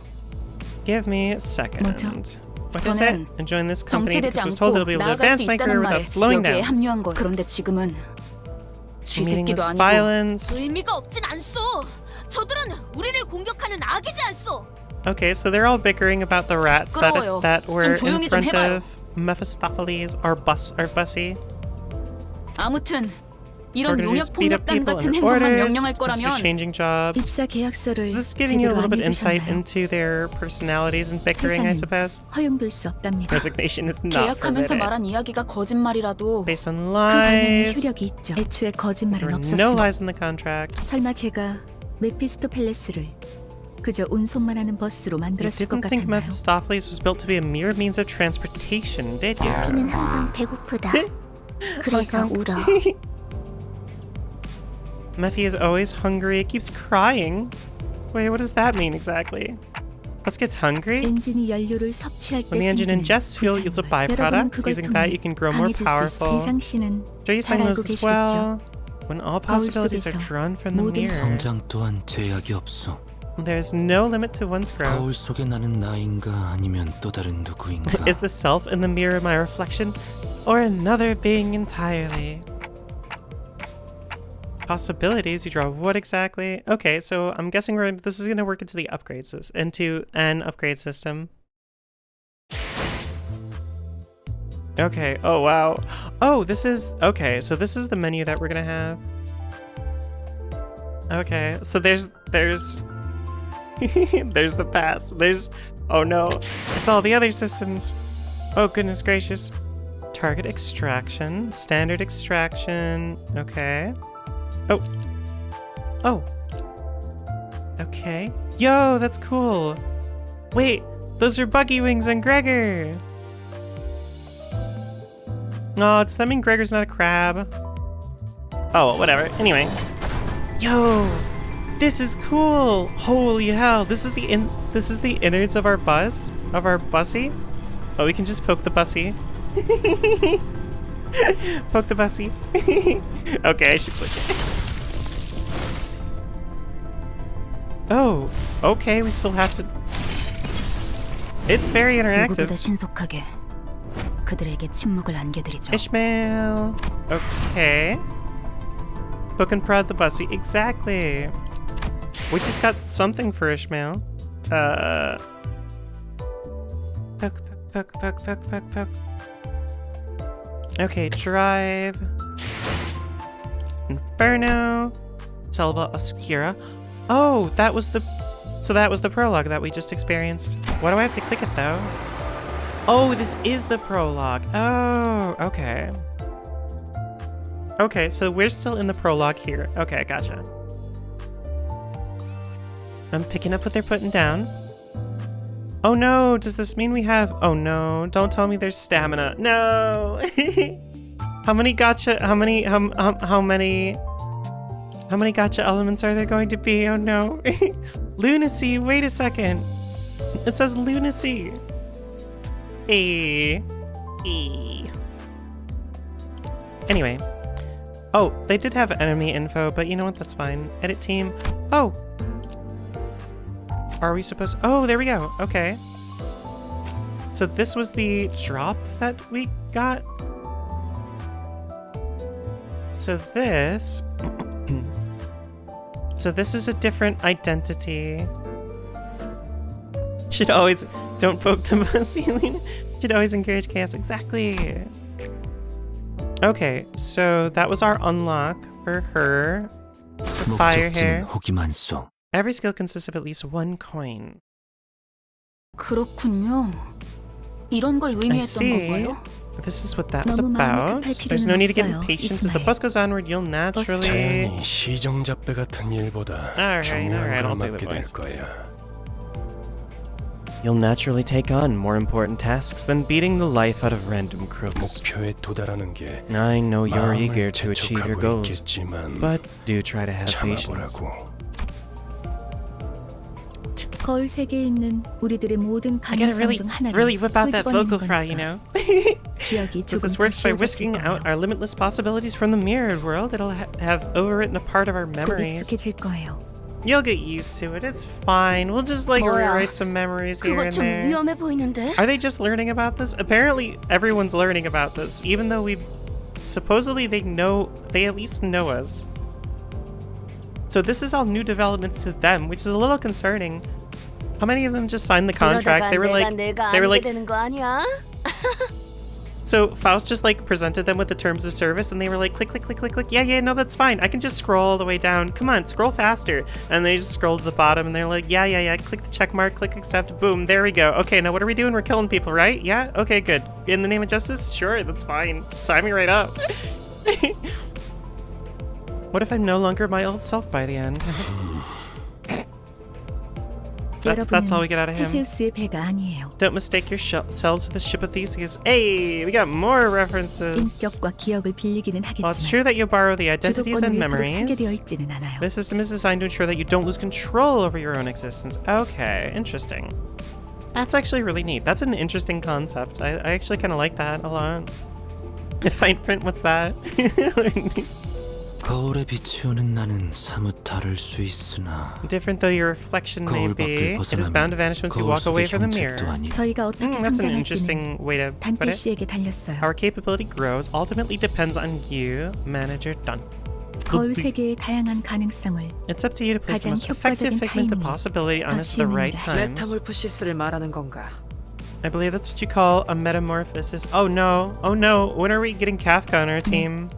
Give me a second. 뭐죠? What is it? And join this company because I was told that I'll be able to advance my career without slowing down. 합류한 거. 그런데 지금은 쥐새끼도 아니고 violence. 의미가 없진 않소. 저들은 우리를 공격하는 악이지 않소. Okay, so they're all bickering about the rats that were in front of Mephistopheles, our bussy. 아무튼 이런 용역 폭력단 같은 행동만 명령할 거라면 changing jobs. 입사 계약서를 This is giving you a little bit insight into their personalities and bickering, I suppose. 허용될 수 없답니다. Resignation is not 계약하면서 permitted. 말한 이야기가 거짓말이라도 Based on 그 방향에 lies. 효력이 있죠. 애초에 거짓말은 There were 없었어. no lies in the contract. 설마 제가 메피스토펠레스를 그저 운송만 하는 버스로 You 만들었을 것 didn't think 같았나요? Mephistopheles was built to be a mere means of transportation, did you? 피는 항상 배고프다. 그래서 울어. Mephi is always hungry. It keeps crying. Wait, what does that mean exactly? Bus gets hungry? 엔진이 연료를 섭취할 때 When the engine 생기는 ingests fuel, it's a 부산물. 여러분은 byproduct. 그걸 Using that, you can grow more 통해 강해질 수 있어. powerful. 이상 씨는 Sure, you 잘 sang 알고 those as 계시겠죠? well. When all possibilities are 속에서 drawn from the 모든 mirror, 성장 또한 제약이 없어. there's no limit to one's growth. 거울 속에 나는 나인가 아니면 또 다른 누구인가. Is the self in the mirror my reflection, or another being entirely? Possibilities, you draw what exactly? Okay, so I'm guessing this is going to work into the upgrades, into an upgrade system. Okay, oh wow. Oh, this is, okay, so this is the menu that we're going to have. Okay, so there's there's the pass. Oh no, it's all the other systems. Oh goodness gracious. Target extraction, standard extraction, okay. Oh. Okay. Yo, that's cool. Wait, Those are Buggy Wings and Gregor. Oh, it's them and Gregor's not a crab. Oh, whatever. Anyway. Yo! This is cool! Holy hell! This is the innards of our bus? Of our bussy? Oh, we can just poke the bussy. Poke the bussy. Okay, I should click it. Oh, okay, we still have to... It's very interactive. 신속하게 그들에게 침묵을 안겨드리죠. Ishmael. Okay. Poke and prod the bussy. Exactly. We just got something for Ishmael. Poke. Okay, drive. Inferno. Selva Oscura. Oh, that was the... So that was the prologue that we just experienced. Why do I have to click it though? Oh, this is the prologue. Oh, okay. Okay, so we're still in the prologue here. Okay, gotcha. I'm picking up what they're putting down. Oh no, does this mean we have... Oh no, don't tell me there's stamina. No! How many gotcha elements are there going to be? Oh no. Lunacy, wait a second. It says lunacy. Anyway. Oh, they did have enemy info, but you know what? That's fine. Edit team. Oh! Are we supposed... Oh, there we go. Okay. So this was the drop that we got? So this... So this is a different identity. Should always... Don't poke the ceiling. Should always encourage chaos. Exactly. Okay, so that was our unlock for her. For fire hair. Every skill consists of at least one coin. 그렇군요. 이런 걸 의미했던 건가요? This is what that was about. There's no need to get impatient. As the bus goes onward, you'll naturally... 자연히 시정잡배 같은 일보다 중요한 걸 맡게 될 거야. You'll naturally take on more important tasks than beating the life out of random crooks. 목표에 도달하는 게 I know you're eager to achieve your goals, 있겠지만 but do try to have patience. 참아보라고. 거울 세계에 있는 우리들의 모든 I gotta 가능성 중 하나를 really whip out that vocal 끄집어내는 fry, 거니까. you know? 기억이 Since 조금 this 더 works by 쉬워졌을 whisking out 거예요. our limitless possibilities from the mirrored world, it'll have overwritten a part of our 곧 memories. 익숙해질 거예요. You'll get used to it, it's fine. We'll just like 뭐야? rewrite some memories here 그거 and 좀 there. 위험해 보이는데? Are they just learning about this? Apparently everyone's learning about this, even though supposedly they at least know us. So this is all new developments to them, which is a little concerning. How many of them just signed the contract? They were like 되는 거 아니야? So Faust just like presented them with the terms of service and they were like click. Yeah, no, that's fine. I can just scroll all the way down. Come on, scroll faster. And they just scrolled to the bottom and they're like, yeah. Click the check mark, click accept. Boom, there we go. Okay, now what are we doing? We're killing people, right? Yeah? Okay, good. In the name of justice? Sure, that's fine. Just sign me right up. What if I'm no longer my old self by the end? That's all we get out of him. 테세우스의 배가 아니에요. Don't mistake yourselves for the ship of Theseus. Hey, we got more references. 인격과 기억을 빌리기는 Well, it's 하겠지만 true that you borrow the identities and 주도권을 memories. 설계되어 있지는 않아요. This system is designed to ensure that you don't lose control over your own existence. Okay, interesting. That's actually really neat. That's an interesting concept. I actually kind of like that a lot. Fine print, what's that? 거울에 비추는 나는 사뭇 다를 수 있으나 Different though your reflection may be, it is bound to vanish once you walk away from the mirror. 저희가 어떻게 That's an 성장할지는 interesting way to put 단테 it. 씨에게 달렸어요. Our capability grows ultimately depends on you, manager Don. 거울 세계의 다양한 가능성을 It's up to you to place the 가장 most effective 효과적인 figment of 타이밍에 possibility on 더 us at the right 씌우는 times. 메타몰프시스를 말하는 건가? I believe that's what you call a metamorphosis. Oh no, when are we getting Kafka on our team?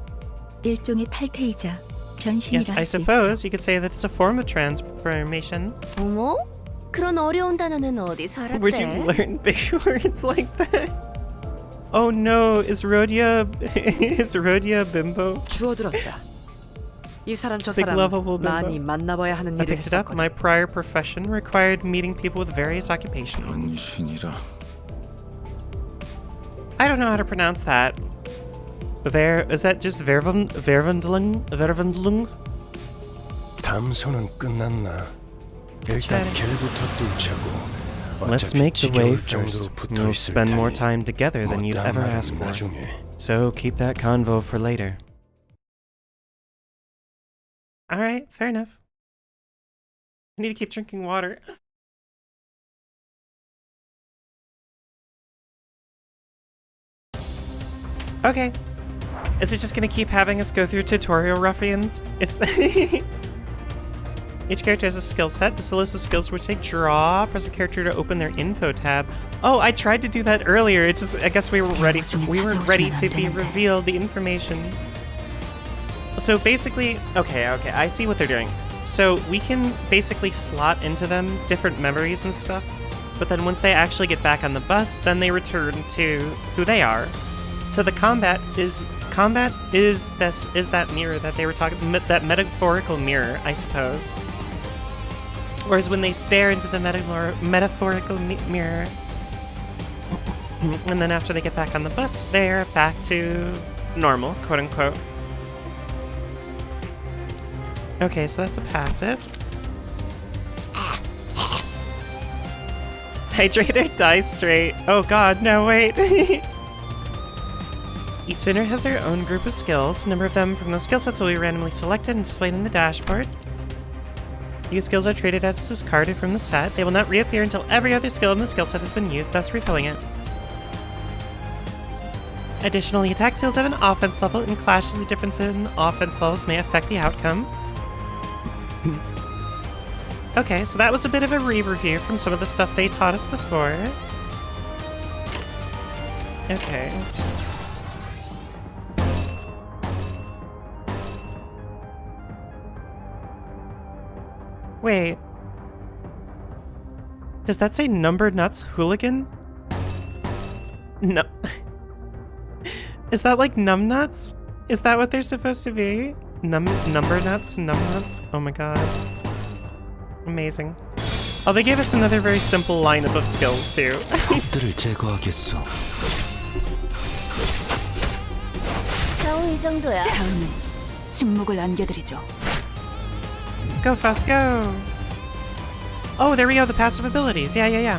일종의 탈퇴이자 Yes, 변신이라 I 할 수 suppose 있죠. you could say that it's a form of transformation. 어머? 그런 어려운 단어는 어디서 Where'd you 알았대? learn big words like that? Oh no, is Rhodia bimbo? 주워들었다. 이 사람 저 Big 사람 lovable 많이 bimbo. 만나봐야 하는 I 일을 picked it up. 했었거든. My prior profession required meeting people with various occupations. 신이라. I don't know how to pronounce that. Is that just Vervendlung? 담소는 끝났나? 일단 길부터 뚫자고. Let's make the way first. We'll spend more time together than you'd ever ask for. So keep that convo for later. Alright, fair enough. I need to keep drinking water. Okay. Is it just gonna keep having us go through tutorial ruffians? It's Each character has a skill set. This is a list of skills which they draw. Press a character to open their info tab. Oh, I tried to do that earlier. It just, I guess we were ready. We weren't ready to be revealed the information. So basically, okay, I see what they're doing. So we can basically slot into them different memories and stuff, but then once they actually get back on the bus, then they return to who they are. So the combat is that mirror that they were talking, that metaphorical mirror, I suppose. Whereas when they stare into the metaphorical mirror, and then after they get back on the bus, they're back to normal, quote unquote. Okay, so that's a passive. Hydrate or die straight. Oh god, no, wait. Each center has their own group of skills. A number of them from those skill sets will be randomly selected and displayed in the dashboard. These skills are treated as discarded from the set. They will not reappear until every other skill in the skill set has been used, thus refilling it. Additionally, attack skills have an offense level, and clashes the differences in offense levels may affect the outcome. Okay, so that was a bit of a re-review from some of the stuff they taught us before. Okay. Wait. Does that say Number Nuts Hooligan? No. Is that like Numbnuts? Is that what they're supposed to be? Number Nuts? Numbnuts? Oh my god. Amazing. Oh, they gave us another very simple lineup of skills too. 적들을 제거하겠소. 겨우 이 정도야. 다음은 침묵을 안겨드리죠. Go, Fast, go! Oh, there we go, the passive abilities. Yeah.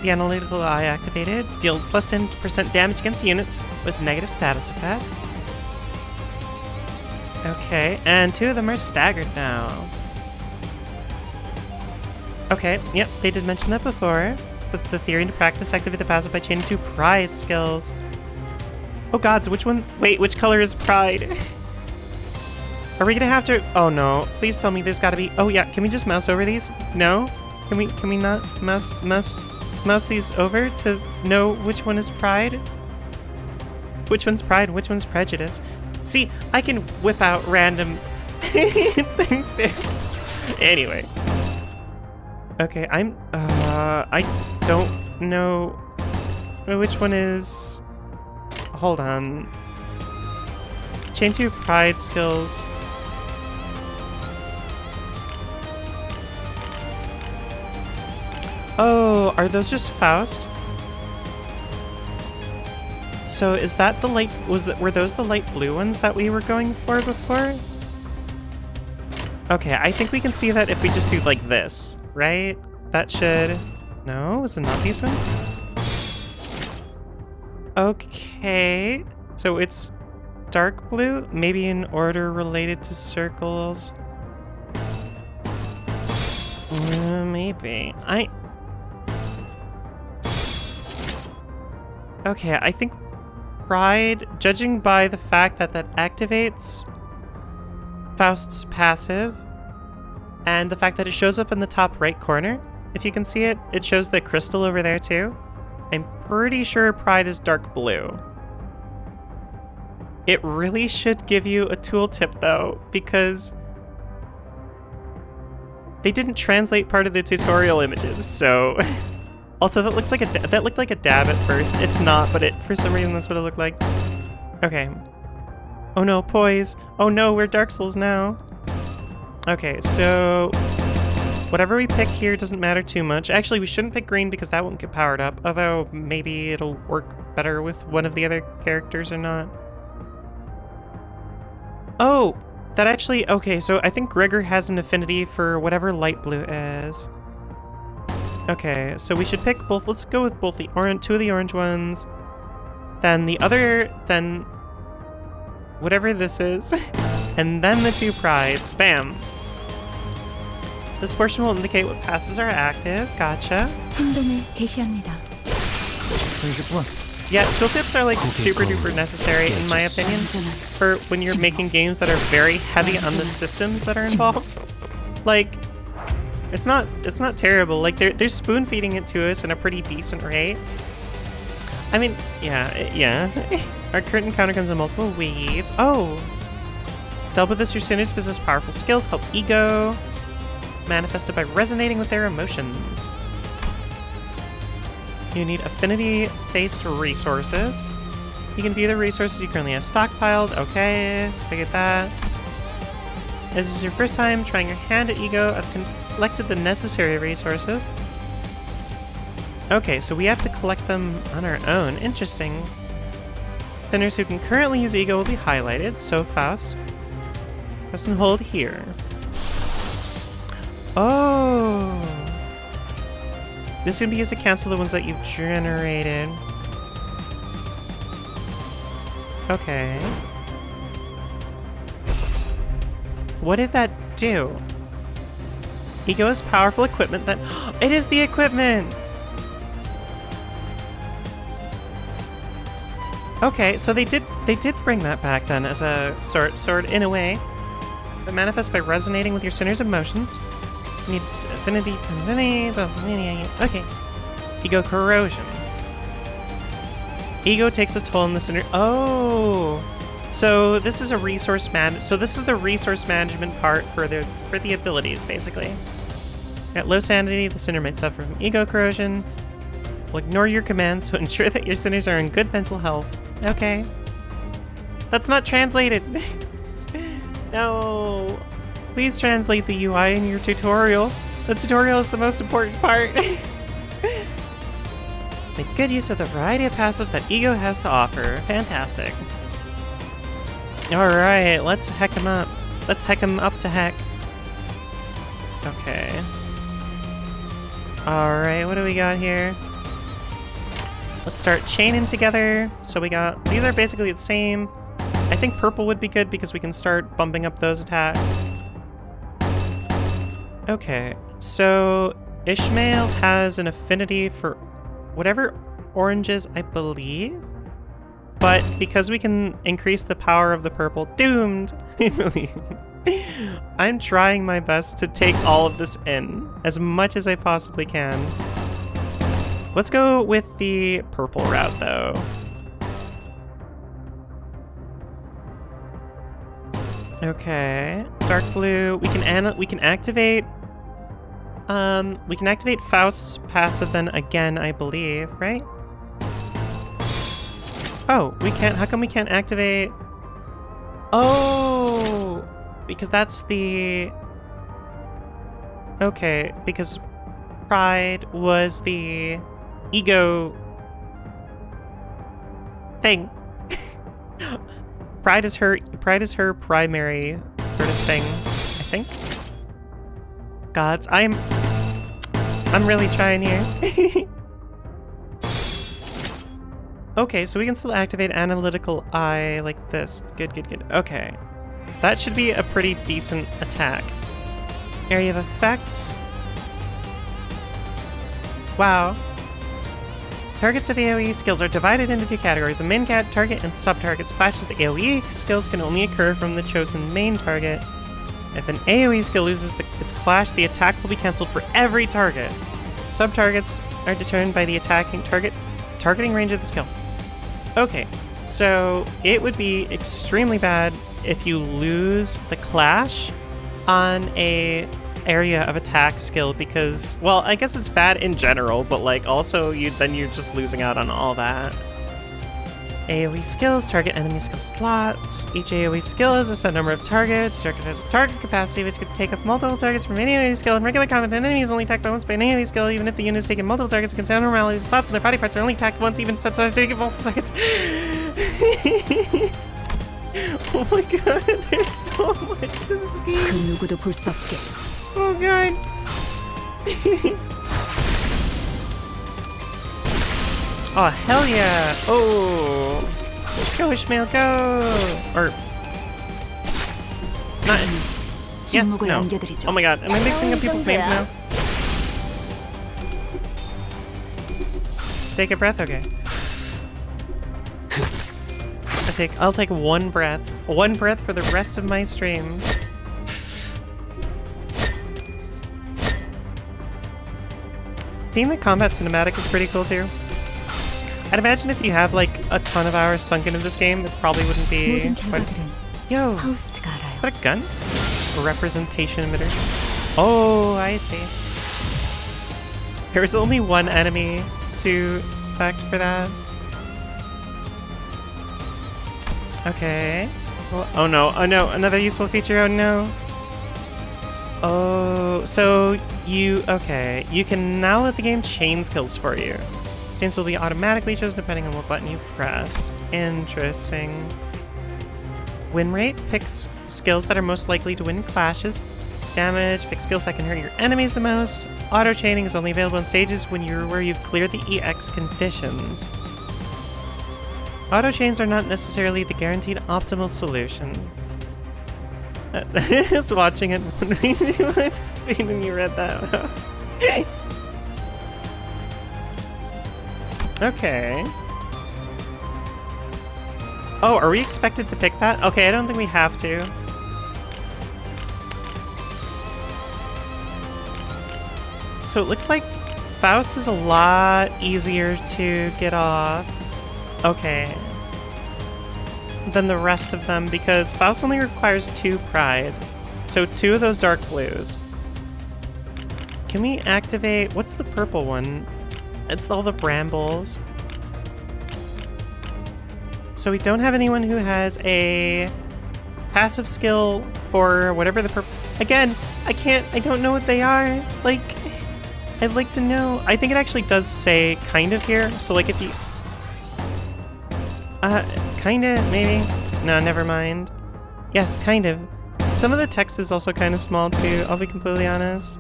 The analytical eye activated. Deal plus 10% damage against units with negative status effects. Okay, and 2 of them are staggered now. Okay, yep, they did mention that before. Put the theory into practice, activate the passive by chaining 2 pride skills. Oh god, so which one? Wait, which color is pride? Are we gonna have to? Oh no! Please tell me there's got to be. Oh yeah, can we just mouse over these? No, can we not mouse these over to know which one is pride? Which one's pride? Which one's prejudice? See, I can whip out random things too. Anyway, okay, I don't know which one is. Hold on. Chain 2 pride skills. Oh, are those just Faust? So is that the light, were those the light blue ones that we were going for before? Okay, I think we can see that if we just do like this, right? That should, no, is it not these ones? Okay, so it's dark blue, maybe in order related to circles. Maybe, okay, I think Pride, judging by the fact that that activates Faust's passive, and the fact that it shows up in the top right corner, if you can see it, it shows the crystal over there too. I'm pretty sure Pride is dark blue. It really should give you a tooltip though, because they didn't translate part of the tutorial images, so... Also, that looks like that looked like a dab at first. It's not, but for some reason that's what it looked like. Okay. Oh no, poise. Oh no, we're Dark Souls now. Okay, so whatever we pick here doesn't matter too much. Actually, we shouldn't pick green because that won't get powered up, although maybe it'll work better with one of the other characters or not. Oh, that actually, okay, so I think Gregor has an affinity for whatever light blue is. Okay, so we should pick both. Let's go with both the two of the orange ones. Then the other, then whatever this is. And then the two prides. Bam. This portion will indicate what passives are active. Gotcha. 행동을 개시합니다. Yeah, tooltips are like super duper necessary in my opinion for when you're making games that are very heavy on the systems that are involved. Like, it's not terrible. Like they're spoon feeding it to us in a pretty decent rate. I mean, yeah. Our current encounter comes in multiple waves. Oh, delve with this your sinners possess powerful skills called ego, manifested by resonating with their emotions. You need affinity-based resources. You can view the resources you currently have stockpiled. Okay, I get that. This is your first time trying your hand at ego. I've collected the necessary resources. Okay, so we have to collect them on our own. Interesting. Sinners who can currently use ego will be highlighted. So fast. Press and hold here. Oh. This can be used to cancel the ones that you've generated. Okay. What did that do? Ego is powerful equipment that... It is the equipment! Okay, so they did bring that back then as a sword in a way. That manifests by resonating with your sinner's emotions. Needs affinity to affinity. Okay. Ego corrosion. Ego takes a toll on the sinner. Oh, so this is a resource So this is the resource management part for the abilities, basically. At low sanity, the sinner might suffer from ego corrosion. Will ignore your commands, so ensure that your sinners are in good mental health. Okay. That's not translated. No. Please translate the UI in your tutorial. The tutorial is the most important part. Make good use of the variety of passives that ego has to offer. Fantastic. Alright, let's heck him up. Let's heck him up to heck. Okay. Alright, what do we got here? Let's start chaining together. So we got... These are basically the same. I think purple would be good because we can start bumping up those attacks. Okay, so Ishmael has an affinity for whatever oranges, I believe. But because we can increase the power of the purple, doomed! I'm trying my best to take all of this in as much as I possibly can. Let's go with the purple route, though. Okay, dark blue. We can activate. We can activate Faust's passive then again, I believe, right? Oh, we can't. How come we can't activate? Oh, because that's the. Okay, because pride was the ego thing. Pride is her primary sort of thing, I think. Gods, I'm really trying here. Okay, so we can still activate analytical eye like this. Good. Okay. That should be a pretty decent attack. Area of effects. Wow. Targets of AoE skills are divided into two categories, a main target and sub-targets. Clashes with AoE skills can only occur from the chosen main target. If an AoE skill loses its clash, the attack will be cancelled for every target. Sub-targets are determined by the targeting range of the skill. Okay, so it would be extremely bad if you lose the clash on a area of attack skill because, well, I guess it's bad in general, but like also you're just losing out on all that. AoE skills target enemy skill slots. Each AoE skill has a set number of targets. Target has a target capacity which could take up multiple targets from any enemy skill. In regular combat, an enemy is only attacked by once by an enemy skill, even if the unit is taking multiple targets against abnormalities. Thoughts and their body parts are only attacked once, even if such are taking multiple targets. Oh my god, there's so much to this game. Oh god. Oh hell yeah! Oh, go Ishmael, go! Or not. Yes, no. Oh my god, am I mixing up people's names now? Take a breath, okay. I'll take one breath. One breath for the rest of my stream. Seeing the combat cinematic is pretty cool too. I'd imagine if you have like a ton of hours sunk into this game, it probably wouldn't be quite... Yo! What a gun? A representation emitter. Oh, I see. There's only one enemy to effect for that. Okay. Well, oh no, another useful feature, oh no. Oh, so you can now let the game chain skills for you. Chains will be automatically chosen depending on what button you press. Interesting. Win rate, picks skills that are most likely to win clashes. Damage, pick skills that can hurt your enemies the most. Auto chaining is only available in stages where you've cleared the EX conditions. Auto chains are not necessarily the guaranteed optimal solution. I was watching it wondering when you read that. Okay. Oh, are we expected to pick that? Okay, I don't think we have to. So it looks like Faust is a lot easier to get off. Okay. Than the rest of them, because Faust only requires 2 pride. So 2 of those dark blues. Can we activate... What's the purple one? It's all the brambles. So we don't have anyone who has a passive skill for whatever the purple... Again, I don't know what they are. Like, I'd like to know. I think it actually does say kind of here. So like if you... Kinda, maybe? No, never mind. Yes, kind of. Some of the text is also kind of small too, I'll be completely honest.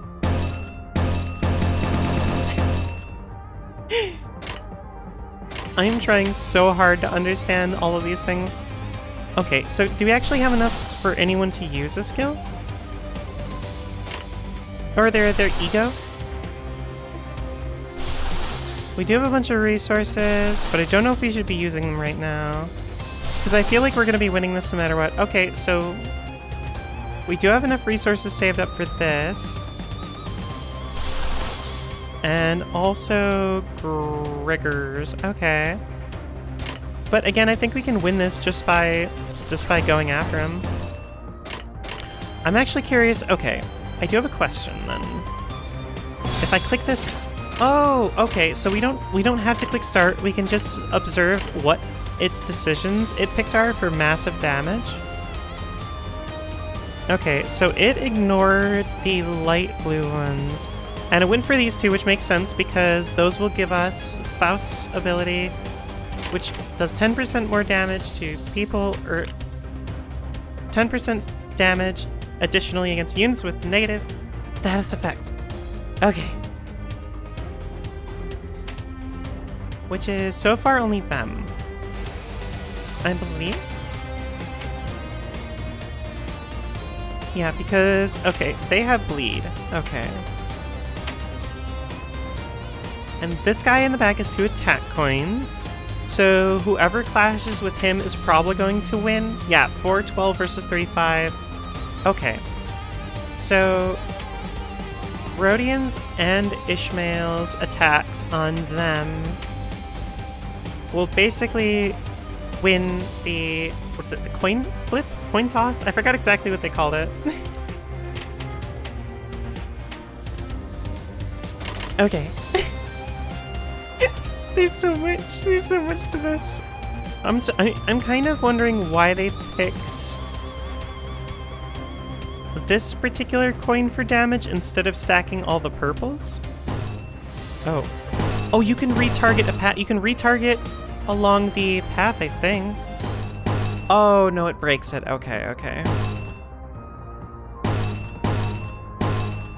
I am trying so hard to understand all of these things. Okay, so do we actually have enough for anyone to use a skill? Or their ego? We do have a bunch of resources, but I don't know if we should be using them right now. Because I feel like we're going to be winning this no matter what. Okay, so we do have enough resources saved up for this. And also Griggers. Okay. But again, I think we can win this just by going after him. I'm actually curious. Okay, I do have a question then. If I click this... Oh, okay, so we don't have to click start. We can just observe what its decisions it picked are for massive damage. Okay, so it ignored the light blue ones. And it went for these 2, which makes sense because those will give us Faust's ability, which does 10% more damage to people, or 10% damage additionally against units with negative status effect. Okay. Which is so far only them, I believe. Yeah, because, okay, they have bleed. Okay. And this guy in the back has 2 attack coins. So whoever clashes with him is probably going to win. Yeah, 412 versus 35. Okay. So Rhodian's and Ishmael's attacks on them will basically win the, what's it, the coin flip? Coin toss? I forgot exactly what they called it. Okay. There's so much to this. I'm kind of wondering why they picked this particular coin for damage instead of stacking all the purples. Oh. Oh, you can retarget a path. You can retarget along the path, I think. Oh, no, it breaks it. Okay, okay.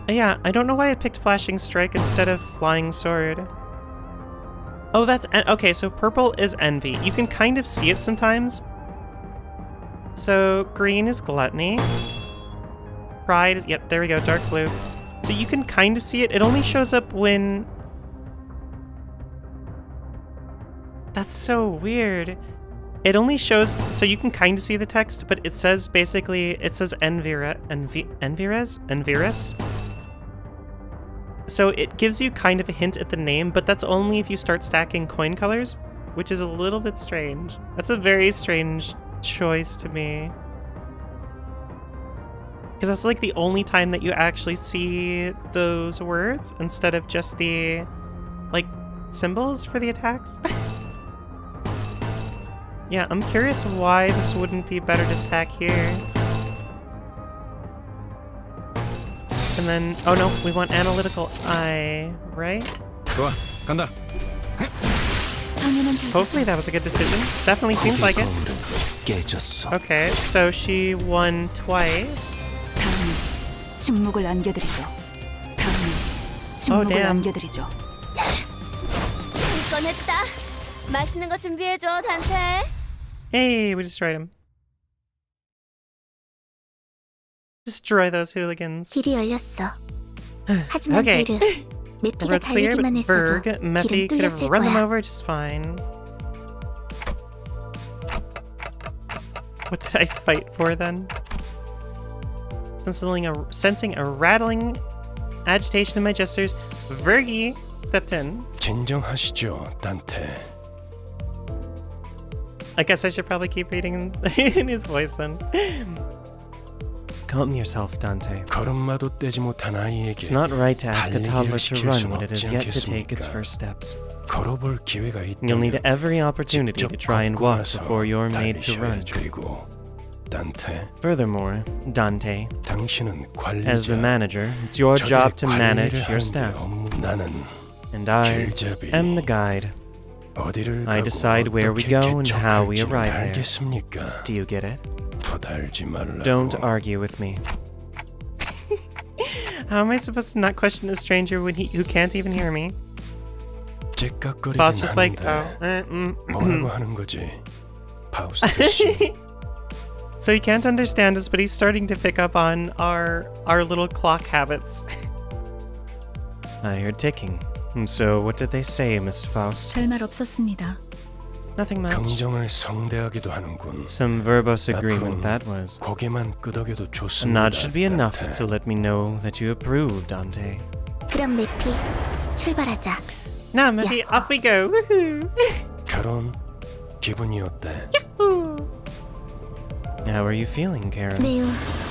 Yeah, I don't know why I picked Flashing Strike instead of Flying Sword. Oh, that's... Okay, so purple is Envy. You can kind of see it sometimes. So green is Gluttony. Pride is... Yep, there we go, dark blue. So you can kind of see it. It only shows up when... That's so weird. It only shows... So you can kind of see the text, but it says basically... It says Envirez? So it gives you kind of a hint at the name, but that's only if you start stacking coin colors, which is a little bit strange. That's a very strange choice to me. Because that's like the only time that you actually see those words instead of just the, like, symbols for the attacks. Yeah, I'm curious why this wouldn't be better to stack here. And then, oh no, we want Analytical Eye, right? 좋아, 간다. Hopefully that was a good decision. Definitely seems like it. Okay, so she won twice. 침묵을 안겨드리죠. Oh damn. 이건 했다. 맛있는 거 준비해줘, 단테. Hey, we destroyed him. Destroy those hooligans. 길이 열렸어. 하지만 Okay. 베르, 메피가 Road's clear, but 달리기만 했어도 Berg, 길은 Mephie could have 뚫렸을 run them 거야. over just fine. What did I fight for then? Sensing a rattling agitation in my gestures, Vergie stepped in. 진정하시죠, 단테. I guess I should probably keep reading in his voice then. Calm yourself, Dante. 걸음마도 떼지 못한 아이에게 It's not right to ask a toddler to 달리기를 run 시킬 when 수 it is 없지 yet to take its 않겠습니까? first steps. 걸어볼 기회가 You'll need 있다면 every opportunity to 직접 try and 걷고 walk 나서 before you're made to run. 달리셔야 되고, 단테, Furthermore, Dante, 당신은 as the 관리자. manager, it's your job to 저들의 manage 관리를 your 하는 게 staff. 업무. 나는 And I 길잡이. am the guide. 어디를 I 가고 decide where we 어떻게 go and how we 개척할지는 arrive there. 알겠습니까? Do you get it? 토달지 말라고. Don't argue with me. How am I supposed to not question a stranger when who can't even hear me? 째깍거리긴 Boss just like, 하는데 뭐라고 하는 거지, 파우스트 씨? So he can't understand us, but he's starting to pick up on our little clock habits. I heard ticking. So what did they say, Miss Faust? 별말 없었습니다. Nothing much. 긍정을 성대하기도 하는군. Some verbose agreement 앞으로는 that was. 고개만 끄덕여도 A 좋습니다. nod should be enough 단테. to let me know that you approve, Dante. 그럼 메피, 출발하자. Now, Mephie, off we go. Woohoo! 결혼 기분이 어때? How are you feeling, Charon? 매우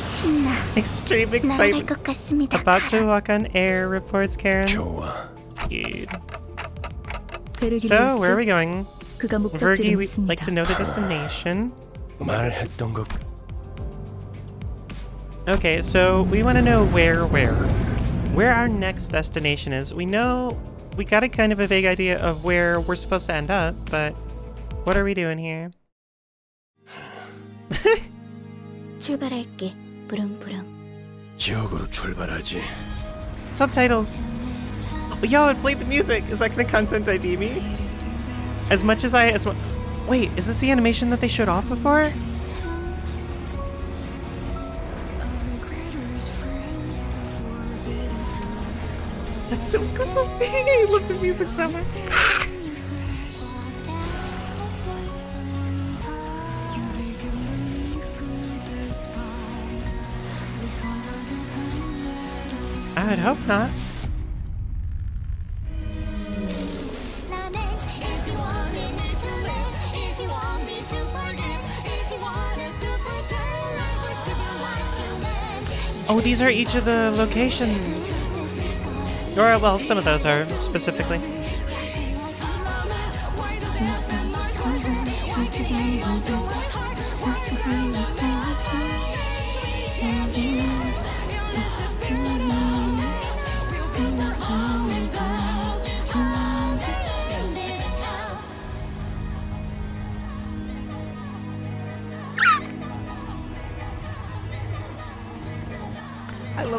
신나. Extreme 날아갈 excitement. 것 같습니다. About to walk on air, reports Charon. 좋아. Good. 베르기 So, where are we going? 그가 Vergie, 목적지를 we'd like to 묻습니다. know the destination. 말했던 것. Okay, so we want to know where our next destination is. We know we got a kind of a vague idea of where we're supposed to end up, but what are we doing here? 출발할게. 부릉부릉. 지옥으로 출발하지. Subtitles. Yo, it played the music. Is that gonna content ID me? As much as wait, is this the animation that they showed off before? That's so cool. I love the music so much. I would hope not. Oh, these are each of the locations. Or, well, some of those are specifically.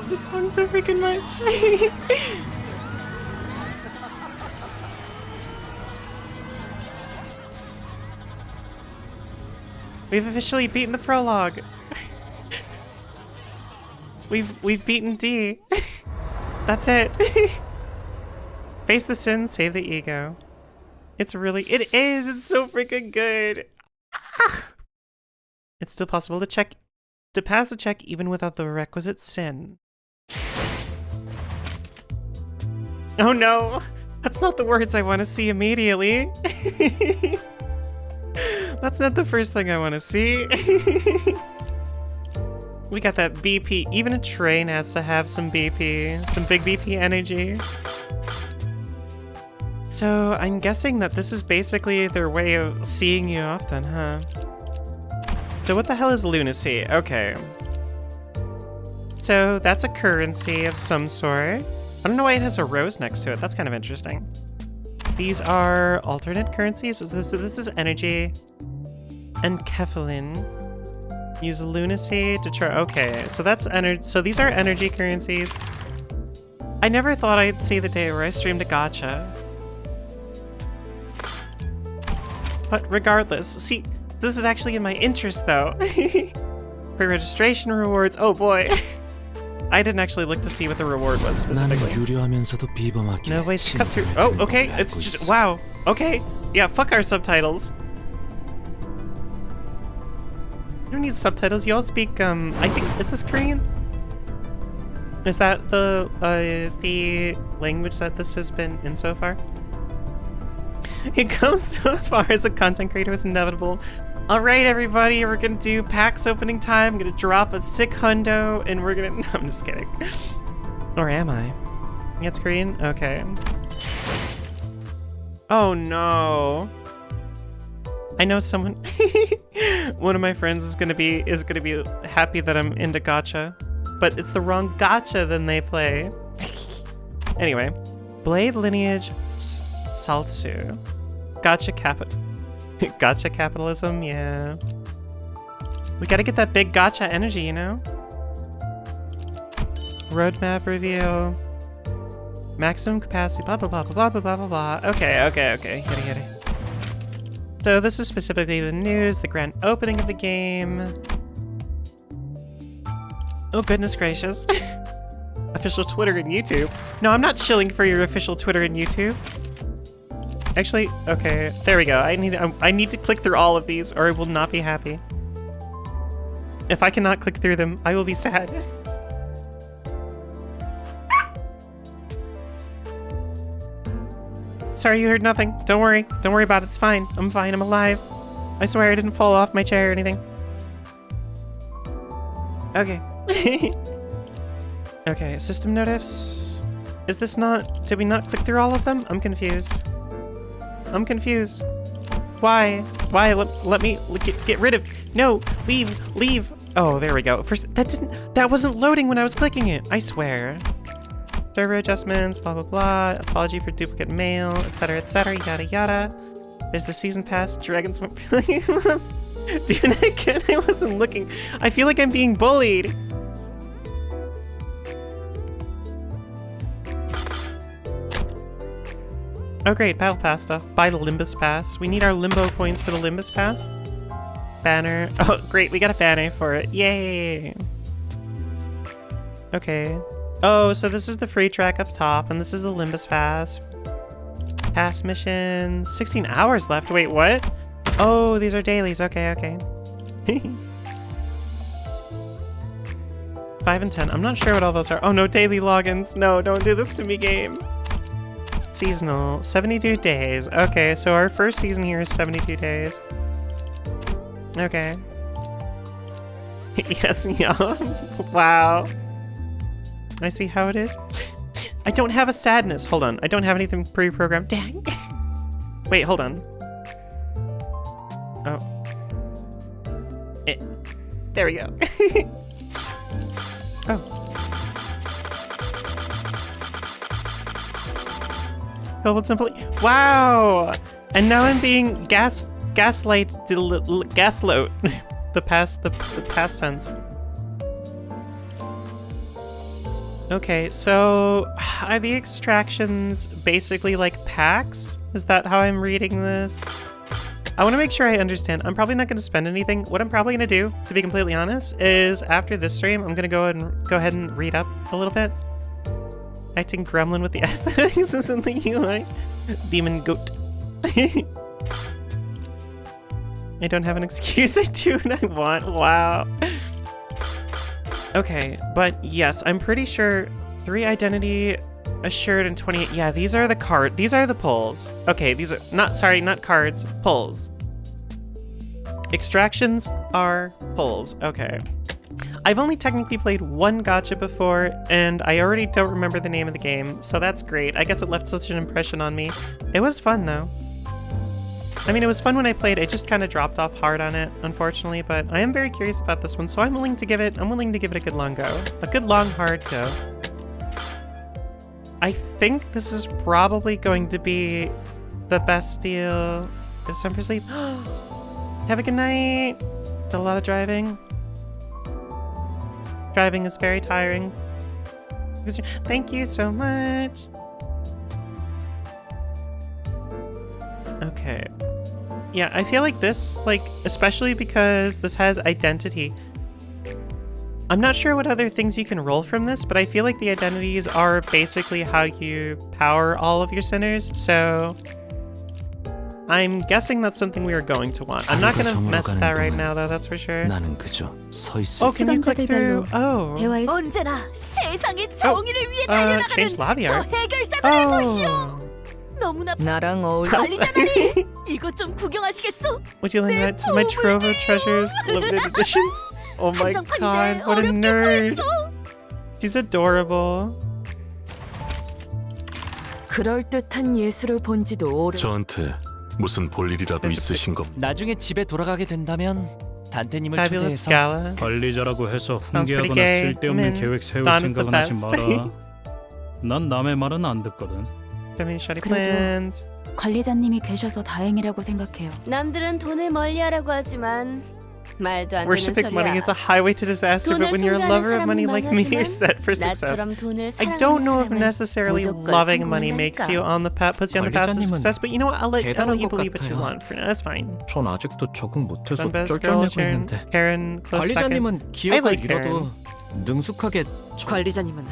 love this song so freaking much. We've officially beaten the prologue. We've beaten D. That's it. Face the sin, save the ego. It's so freaking good. Ah! It's still possible to pass the check even without the requisite sin. Oh no! That's not the words I want to see immediately. That's not the first thing I want to see. We got that BP. Even a train has to have some BP. Some big BP energy. So I'm guessing that this is basically their way of seeing you off then, huh? So what the hell is lunacy? Okay. So that's a currency of some sort. I don't know why it has a rose next to it. That's kind of interesting. These are alternate currencies. So this is energy. And Kefalin. Use lunacy to try. Okay, so that's energy. So these are energy currencies. I never thought I'd see the day where I streamed a gacha. But regardless, see, this is actually in my interest though. Pre-registration rewards. Oh boy. I didn't actually look to see what the reward was specifically. No way to cut through. Oh, okay. It's just, wow. Okay. Yeah, fuck our subtitles. You don't need subtitles. You all speak, I think, is this Korean? Is that the language that this has been in so far? It comes so far as a content creator is inevitable. Alright everybody, we're gonna do PAX opening time. I'm gonna drop a sick hundo and we're gonna... No, I'm just kidding. Or am I? Yeah, it's Korean? Okay. Oh no. I know someone... One of my friends is gonna be happy that I'm into gacha. But it's the wrong gacha than they play. Anyway. Blade Lineage Saltsu. Gacha capitalism, yeah. We gotta get that big gacha energy, you know? Roadmap reveal. Maximum capacity, blah blah blah blah blah blah blah blah. Okay. Yada. So this is specifically the news, the grand opening of the game. Oh goodness gracious. Official Twitter and YouTube. No, I'm not shilling for your official Twitter and YouTube. Actually, okay, there we go. I need to click through all of these or I will not be happy. If I cannot click through them, I will be sad. Sorry you heard nothing. Don't worry. Don't worry about it. It's fine. I'm fine. I'm alive. I swear I didn't fall off my chair or anything. Okay. Okay, system notifs. Is this not... Did we not click through all of them? I'm confused. I'm confused. Why? Why? Let me get rid of... No! Leave! Oh, there we go. First, that wasn't loading when I was clicking it. I swear. Server adjustments, blah blah blah. Apology for duplicate mail, etc. Yada yada. There's the season pass. Dragons. Dude, again, I wasn't looking. I feel like I'm being bullied. Oh great, Battle Pass stuff. Buy the Limbus Pass. We need our Limbo coins for the Limbus Pass. Banner. Oh great, we got a banner for it. Yay! Okay. Oh, so this is the free track up top, and this is the Limbus Pass. Pass mission. 16 hours left. Wait, what? Oh, these are dailies. Okay. 5 and 10. I'm not sure what all those are. Oh no, daily logins. No, don't do this to me, game. Seasonal. 72 days. Okay, so our first season here is 72 days. Okay. Yes, yeah. Wow. I see how it is. I don't have a sadness. Hold on. I don't have anything pre-programmed. Dang. Wait, hold on. Oh. There we go. Oh. Filled simply. Wow. And now I'm being gasload. the past tense. Okay, so are the extractions basically like packs? Is that how I'm reading this? I want to make sure I understand. I'm probably not going to spend anything. What I'm probably going to do, to be completely honest, is after this stream, I'm going to go ahead and read up a little bit. Acting gremlin with the SX is in the UI. Demon goat. I don't have an excuse. I do and I want. Wow. Okay, but yes, I'm pretty sure 3 identity assured and 28. Yeah, these are the these are the pulls. Okay, these are not cards, pulls. Extractions are pulls. Okay. I've only technically played 1 gacha before, and I already don't remember the name of the game, so that's great. I guess it left such an impression on me. It was fun though. I mean, it was fun when I played. It just kind of dropped off hard on it, unfortunately, but I am very curious about this one, so I'm willing to give it a good long go. A good long hard go. I think this is probably going to be the best deal. Is time for sleep? Have a good night. Did a lot of driving. Driving is very tiring. Thank you so much. Okay. Yeah, I feel like this, like, especially because this has identity. I'm not sure what other things you can roll from this, but I feel like the identities are basically how you power all of your centers, so I'm guessing that's something we are going to want. I'm not going to mess with that right now, though, that's for sure. Oh, can you click through? Oh. 언제나 세상의 정의를 위해 달려나가는 change lobby 저 art. 해결사들을 보시오. 너무나 나랑 어울려. 관리자들이 이것 좀 구경하시겠소? Would you like that to my trove of treasures limited editions? Oh my god, what a nerd. She's adorable. 그럴듯한 예술을 본 지도 오래. 저한테 무슨 볼 일이라도 있으신 겁니까? 나중에 집에 돌아가게 된다면 단테님을 Fabulous 초대해서 gala. 관리자라고 해서 Sounds pretty 훈계하거나 gay. 쓸데없는 계획 세울 Don is the 생각은 하지 best. 마라. 난 남의 말은 안 듣거든. Family shoddy plans. 관리자님이 계셔서 다행이라고 생각해요. 남들은 돈을 멀리하라고 하지만 말도 안 되는 Worshipping money 소리야. is a highway to disaster, but when you're a lover of money like me, you're set for success. I don't know if necessarily loving money makes you on the path, puts you on the path to success, but you know what? I'll let you believe what you want for now. That's fine. 전 아직도 적응 못해서 Don best girl, 쩔쩔매고 있는데. Karen, close second. 관리자님은 I 기억을 like 잃어도 능숙하게 관리자님은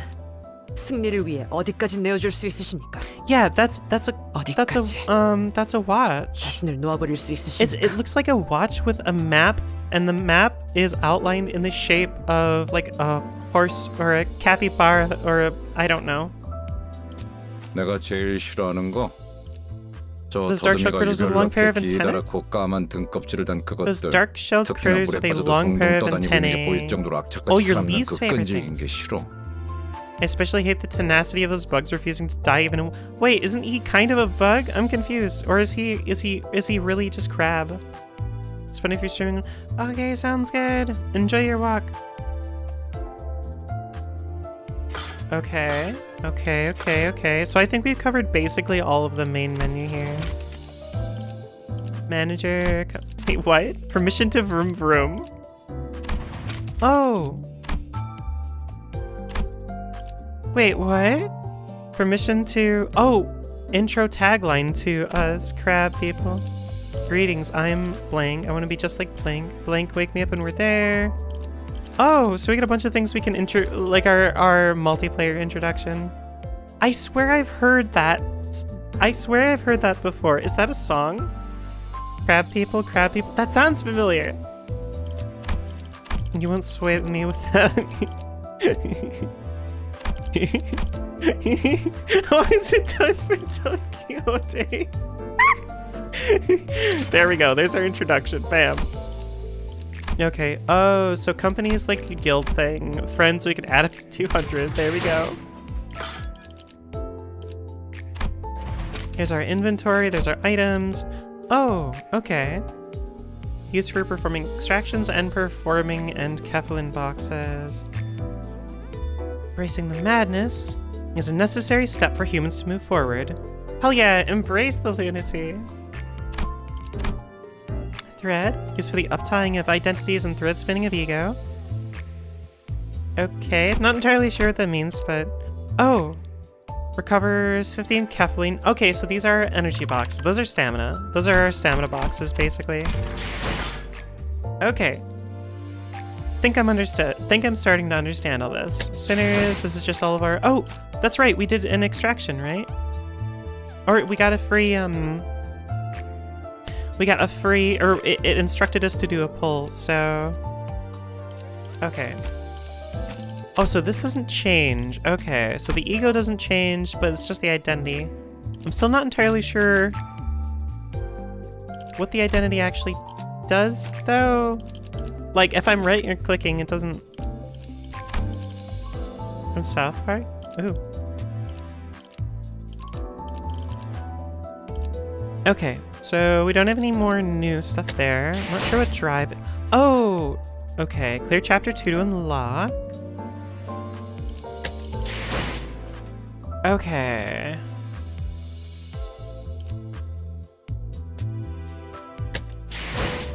승리를 위해 어디까지 내어줄 수 있으십니까? Yeah, that's a watch. 자신을 놓아버릴 수 있으십니까? It looks like a watch with a map, and the map is outlined in the shape of like a horse or a capybara or a, I don't know. 내가 제일 싫어하는 거. 저 Those dark-shelled 더듬이가 critters with a long pair of 이별롭게 antennae? 기다랗고 까만 등껍질을 단 Those 그것들. dark-shelled 특히나 critters 물에 with a 빠져도 long pair of 둥둥 떠다니고 있는 게 보일 antennae. 정도로 악착같이 Oh, your 사람이란 least favorite 끈질긴 things. 게 싫어. I especially hate the tenacity of those bugs refusing to die even. Wait, isn't he kind of a bug? I'm confused. Or is he really just crab? It's funny if you're streaming. Okay, sounds good. Enjoy your walk. Okay. So I think we've covered basically all of the main menu here. Manager. Wait, what? Permission to vroom vroom. Oh. Wait, what? Permission to... Oh! Intro tagline to us, crab people. Greetings, I'm Blank. I want to be just like Blank. Blank, wake me up when we're there. Oh, so we get a bunch of things we can like our multiplayer introduction. I swear I've heard that. I swear I've heard that before. Is that a song? Crab people, crab people. That sounds familiar. You won't sway me with that. Oh, is it time for Don Quixote? There we go. There's our introduction. Bam. Okay. Oh, so company is like a guild thing. Friends, we can add up to 200. There we go. Here's our inventory. There's our items. Oh, okay. Used for performing extractions and performing and Keflin boxes. Embracing the madness is a necessary step for humans to move forward. Hell yeah, embrace the lunacy. Thread, used for the uptying of identities and thread spinning of ego. Okay, not entirely sure what that means, but... Oh! Recovers 15 caffeine. Okay, so these are energy boxes. Those are stamina. Those are our stamina boxes, basically. Okay. Think I'm starting to understand all this. Sinners, this is just all of our... Oh! That's right, we did an extraction, right? Or we got a free, or it instructed us to do a pull, so... Okay. Oh, so this doesn't change. Okay, so the ego doesn't change, but it's just the identity. I'm still not entirely sure what the identity actually does, though. Like, if I'm right and clicking, it doesn't... From South Park? Ooh. Okay, so we don't have any more new stuff there. I'm not sure what drive... Oh! Okay, clear chapter 2 to unlock. Okay.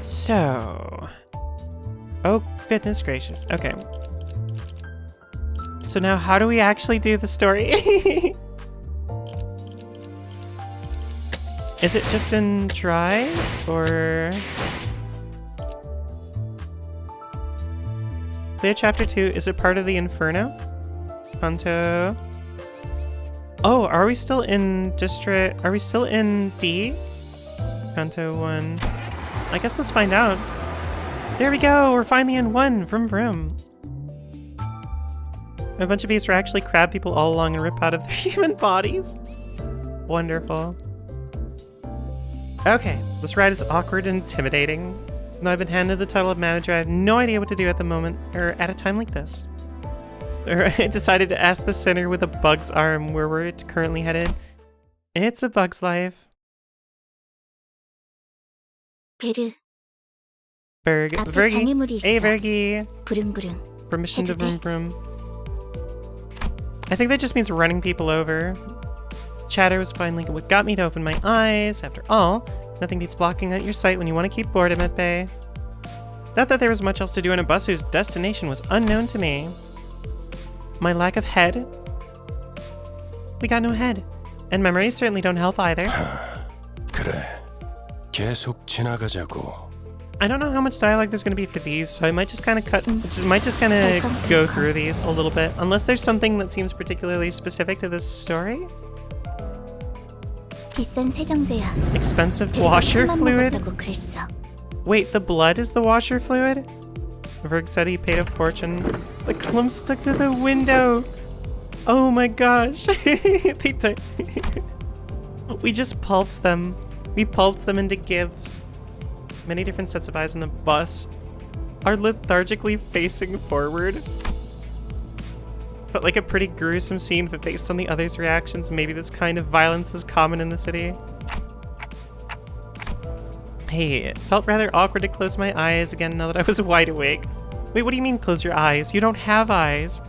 So... Oh, goodness gracious. Okay. So now how do we actually do the story? Is it just in Drive, or... Clear chapter 2, is it part of the Inferno? Kanto... Oh, are we still in District... Are we still in D? Kanto 1... I guess let's find out. There we go! We're finally in 1! Vroom vroom. A bunch of beasts are actually crab people all along and rip out of their human bodies. Wonderful. Okay, this ride is awkward and intimidating. Now I've been handed the title of manager, I have no idea what to do at the moment, or at a time like this. I decided to ask the sinner with a bug's arm where we're currently headed. It's a bug's life. Vergie. Hey, Vergie. Permission to vroom vroom. I think that just means running people over. Chatter was finally what got me to open my eyes. After all, nothing beats blocking out your sight when you want to keep boredom at bay. Not that there was much else to do in a bus whose destination was unknown to me. My lack of head? We got no head. And memories certainly don't help either. 그래. 계속 지나가자고. I don't know how much dialogue there's going to be for these, so I might just kind of go through these a little bit, unless there's something that seems particularly specific to this story. Expensive washer fluid? Wait, the blood is the washer fluid? Verg said he paid a fortune. The clump stuck to the window! Oh my gosh! We just pulped them. We pulped them into gibs. Many different sets of eyes in the bus are lethargically facing forward. But like a pretty gruesome scene, but based on the others' reactions, maybe this kind of violence is common in the city. Hey, it felt rather awkward to close my eyes again now that I was wide awake. Wait, what do you mean close your eyes? You don't have eyes.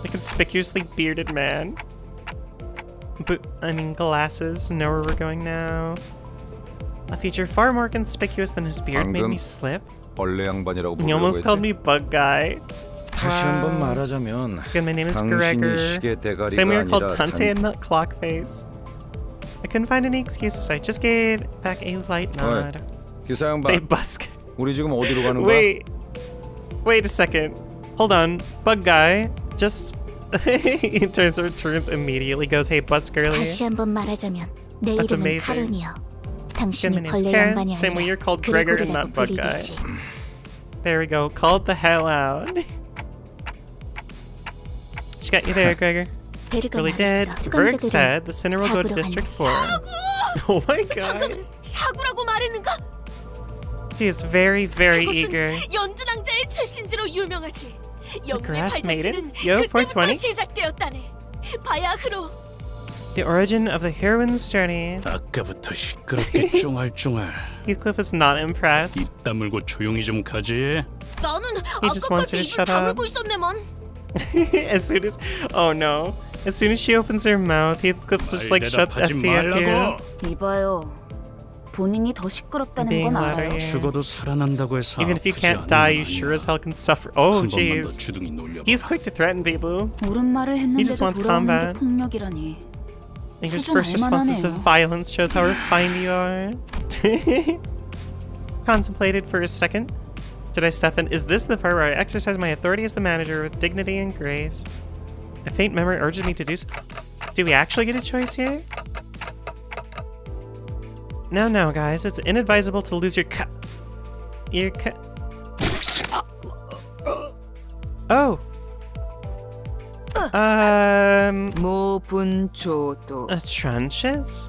A conspicuously bearded man. Glasses. Know where we're going now. A feature far more conspicuous than his beard made me slip. He almost called me bug guy. Wow. Again, my name is Gregor. Same way you're called Tante and Nut Clock Face. I couldn't find any excuses, so I just gave back a light nod. Say busk. Wait a second. Hold on. Bug guy. Just... he turns immediately, goes, hey, bus girly. That's amazing. Again, my name's Karen. Same way you're called Gregor and not bug guy. There we go. Called the hell out. She got you there, Gregor. Really did. Verg said the sinner will go to District 4. Oh my god. He is very, very eager. The grass maiden? Yo, 420? The origin of the heroine's journey. 아까부터 시끄럽게 쫑알쫑알. Heathcliff is not impressed. 입 다물고 조용히 좀 가지. He just wants her to shut up. As soon as... Oh no. As soon as she opens her mouth, Heathcliff's just like, shut SCFU. 이봐요. 본인이 더 시끄럽다는 Being 건 louder, 알아요. yeah. 죽어도 살아난다고 해서 Even if you 아프지 can't die, you 않은 건 sure as 아니야. hell can suffer. Oh, 한 번만 더 jeez. 주둥이 놀려봐. He's quick to threaten people. 옳은 말을 He just 했는데도 wants 돌아오는 게 combat. 폭력이라니. I think his 수준 first responses to 알만하네요. violence shows how refined you are. Contemplated for a second. Should I step in? Is this the part where I exercise my authority as the manager with dignity and grace? A faint memory urges me to do so. Do we actually get a choice here? No, guys. It's inadvisable to lose your Oh. 모분초도 Trenches?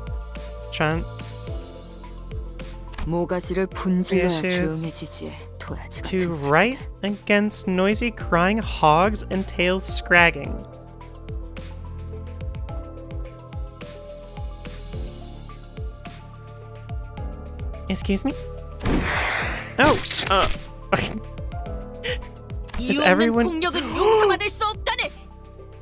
모가지를 분질러야 Yes, yes. 조용해지지. 도야지 To 같은 새끼들. right against noisy crying hogs and tails scragging. Excuse me? Oh! 이유 없는 everyone- 폭력은 용서받을 수 없다네.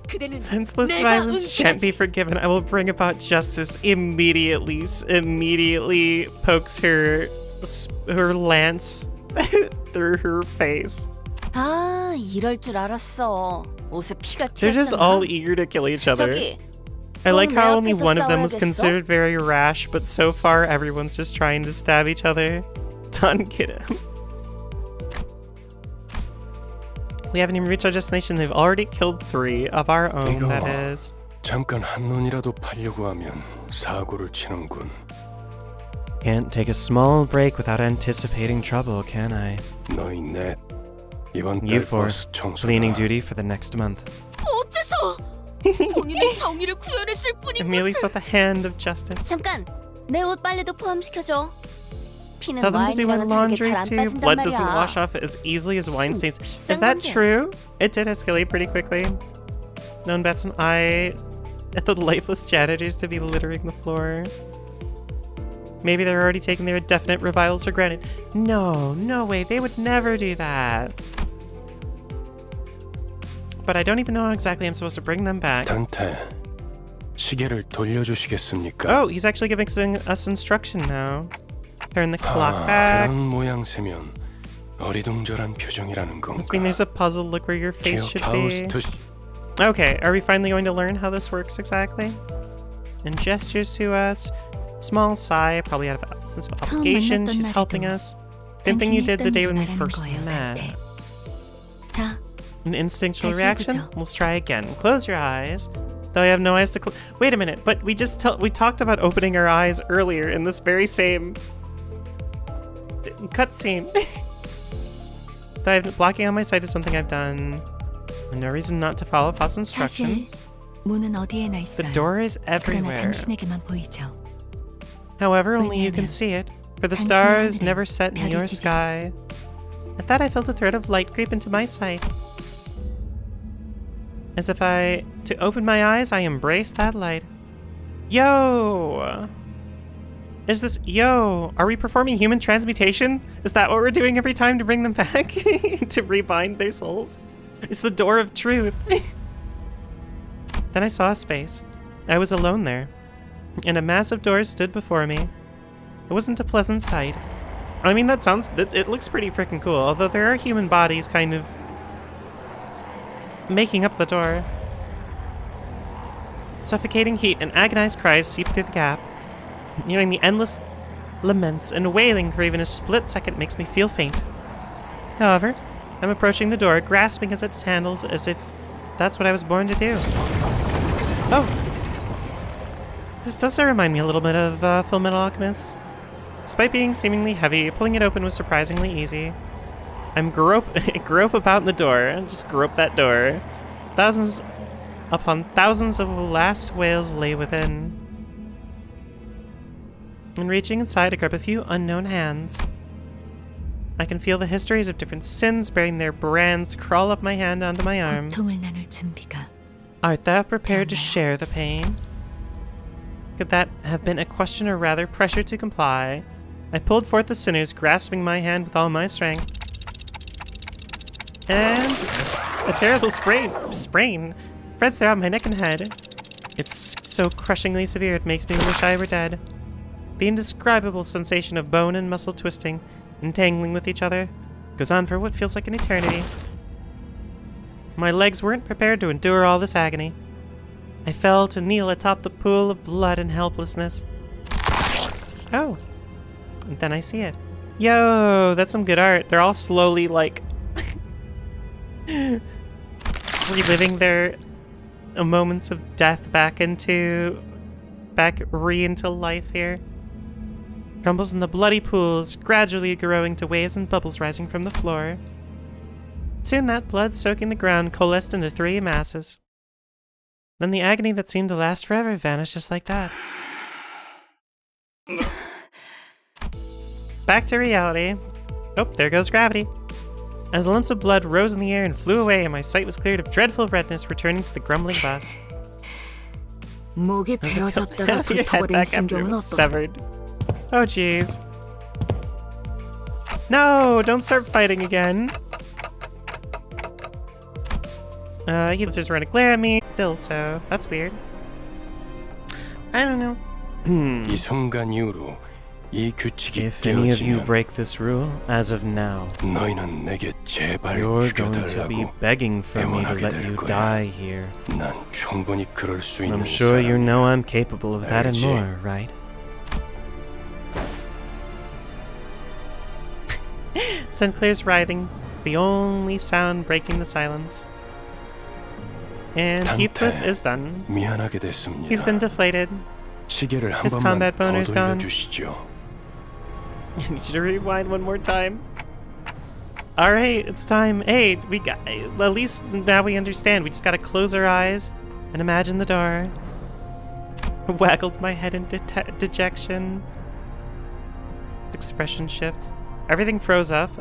그대는 Senseless 내가 violence shan't be 응징하지. forgiven. I will bring about justice immediately. Immediately pokes her lance through her face. 아, 이럴 줄 알았어. 옷에 피가 They're just all 튀었잖아. eager to kill each other. 저기, I like 내 how only 앞에서 one of them was 싸워야겠어? considered very rash, but so far everyone's just trying to stab each other. Don Quixote. We haven't even reached our destination. They've already killed 3 of our own, 이거 that is. 잠깐 한눈이라도 팔려고 하면 사고를 치는군. Can't take a small break without anticipating trouble, can I? 너희 넷 이번 You 달 four, 버스 청소다. cleaning duty for the next month. 어째서 본인의 정의를 구현했을 I 뿐인 merely 것을. sought the hand of justice. 잠깐, 내 옷 빨래도 포함시켜줘. 피는 Tell them to do my 와인이랑은 다르게 laundry 잘 안 too. 빠진단 Blood doesn't 말이야. wash off as easily as wine stains. 비싼 Is that 건데. true? It did escalate pretty quickly. Known bats an eye at the lifeless janitors to be littering the floor. Maybe they're already taking their definite reviles for granted. No way. They would never do that. But I don't even know how exactly I'm supposed to bring them back. 단테 시계를 돌려주시겠습니까? Oh, he's actually giving us instruction now. Turn the clock back. 그런 모양새면 어리둥절한 표정이라는 건가? Must mean there's a puzzle look where your face should be. 기억하우스터 Okay, are we finally going to learn how this works exactly? And gestures to us. Small sigh, probably out of a sense of obligation. She's helping us. Same thing you did the day when we first met. 자, An instinctual 다시 reaction? 해보죠. Let's try again. Close your eyes. Though I have no eyes to close. Wait a minute, but we talked about opening our eyes earlier in this very same cutscene. Blocking on my sight is something I've done. No reason not to follow Foss 사실 instructions. 문은 어디에나 The 있어요. door is 그러나 everywhere. 당신에게만 보이죠. However, only you can see it, for the stars never set in your sky. At that, I felt a thread of light creep into my sight. As if to open my eyes, I embraced that light. Yo! Are we performing human transmutation? Is that what we're doing every time to bring them back? To rebind their souls? It's the door of truth. Then I saw a space. I was alone there, and a massive door stood before me. It wasn't a pleasant sight. I mean, it looks pretty freaking cool, although there are human bodies kind of making up the door. Suffocating heat and agonized cries seep through the gap. Hearing the endless laments and wailing for even a split second makes me feel faint. However, I'm approaching the door, grasping at its handles as if that's what I was born to do. Oh! This does remind me a little bit of Fullmetal Alchemist. Despite being seemingly heavy, pulling it open was surprisingly easy. I'm grope about in the door, just grope that door. Thousands upon thousands of last whales lay within. And reaching inside, I grab a few unknown hands. I can feel the histories of different sins bearing their brands crawl up my hand onto my arm. 고통을 나눌 준비가 Art thou prepared to share the pain? Could that have been a question or rather pressure to comply? I pulled forth the sinners, grasping my hand with all my strength. And a terrible sprain spreads throughout my neck and head. It's so crushingly severe it makes me wish I were dead. The indescribable sensation of bone and muscle twisting, entangling with each other, goes on for what feels like an eternity. My legs weren't prepared to endure all this agony. I fell to kneel atop the pool of blood and helplessness. Oh. And then I see it. Yo, that's some good art. They're all slowly, like, reliving their moments of death back into life here. Crumbles in the bloody pools, gradually growing to waves and bubbles rising from the floor. Soon that blood soaking the ground coalesced into 3 masses. Then the agony that seemed to last forever vanished just like that. Back to reality. Oh, there goes gravity. As lumps of blood rose in the air and flew away, and my sight was cleared of dreadful redness, returning to the grumbling bus. 목이 베어졌다가 Your head 불타버린 back after it 심경은 was 어떤가? severed. Oh jeez. No, don't start fighting again. He was just trying to glare at me. Still so. That's weird. I don't know. 이 순간 이후로 이 규칙이 If any of you 깨어지면 break this rule, as of now, 너희는 내게 제발 you're going to be 죽여달라고 begging for me to 애원하게 let 될 you 거야. die here. 난 충분히 그럴 수 있는 I'm sure you 사람이야. know I'm capable of that and 알지? more, right? Sinclair's writhing, the only sound breaking the silence. And Heathcliff is done. 미안하게 됐습니다. He's been deflated. 시계를 한 His 번만 combat 더 boner's gone. 돌려주시죠. I need you to rewind one more time. Alright, it's time. Hey, we got, at least now we understand. We just gotta close our eyes and imagine the door. Waggled my head in dejection. Expression shifts. Everything froze up.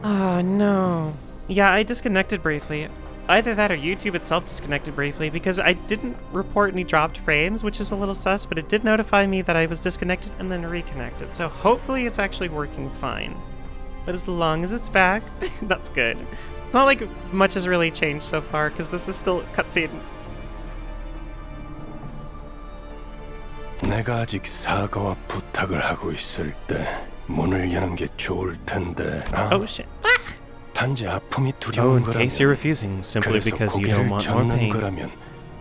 Oh no. Yeah, I disconnected briefly. Either that or YouTube itself disconnected briefly, because I didn't report any dropped frames, which is a little sus, but it did notify me that I was disconnected and then reconnected. So hopefully it's actually working fine. But as long as it's back, that's good. It's not like much has really changed so far, because this is still a cutscene. 내가 아직 사과와 부탁을 하고 있을 때 문을 여는 게 좋을 텐데. Oh shit. 단지 아픔이 Oh, 두려운 in case you're 거라면. refusing simply 그래서 because you don't 고개를 want more 젓는 pain, 거라면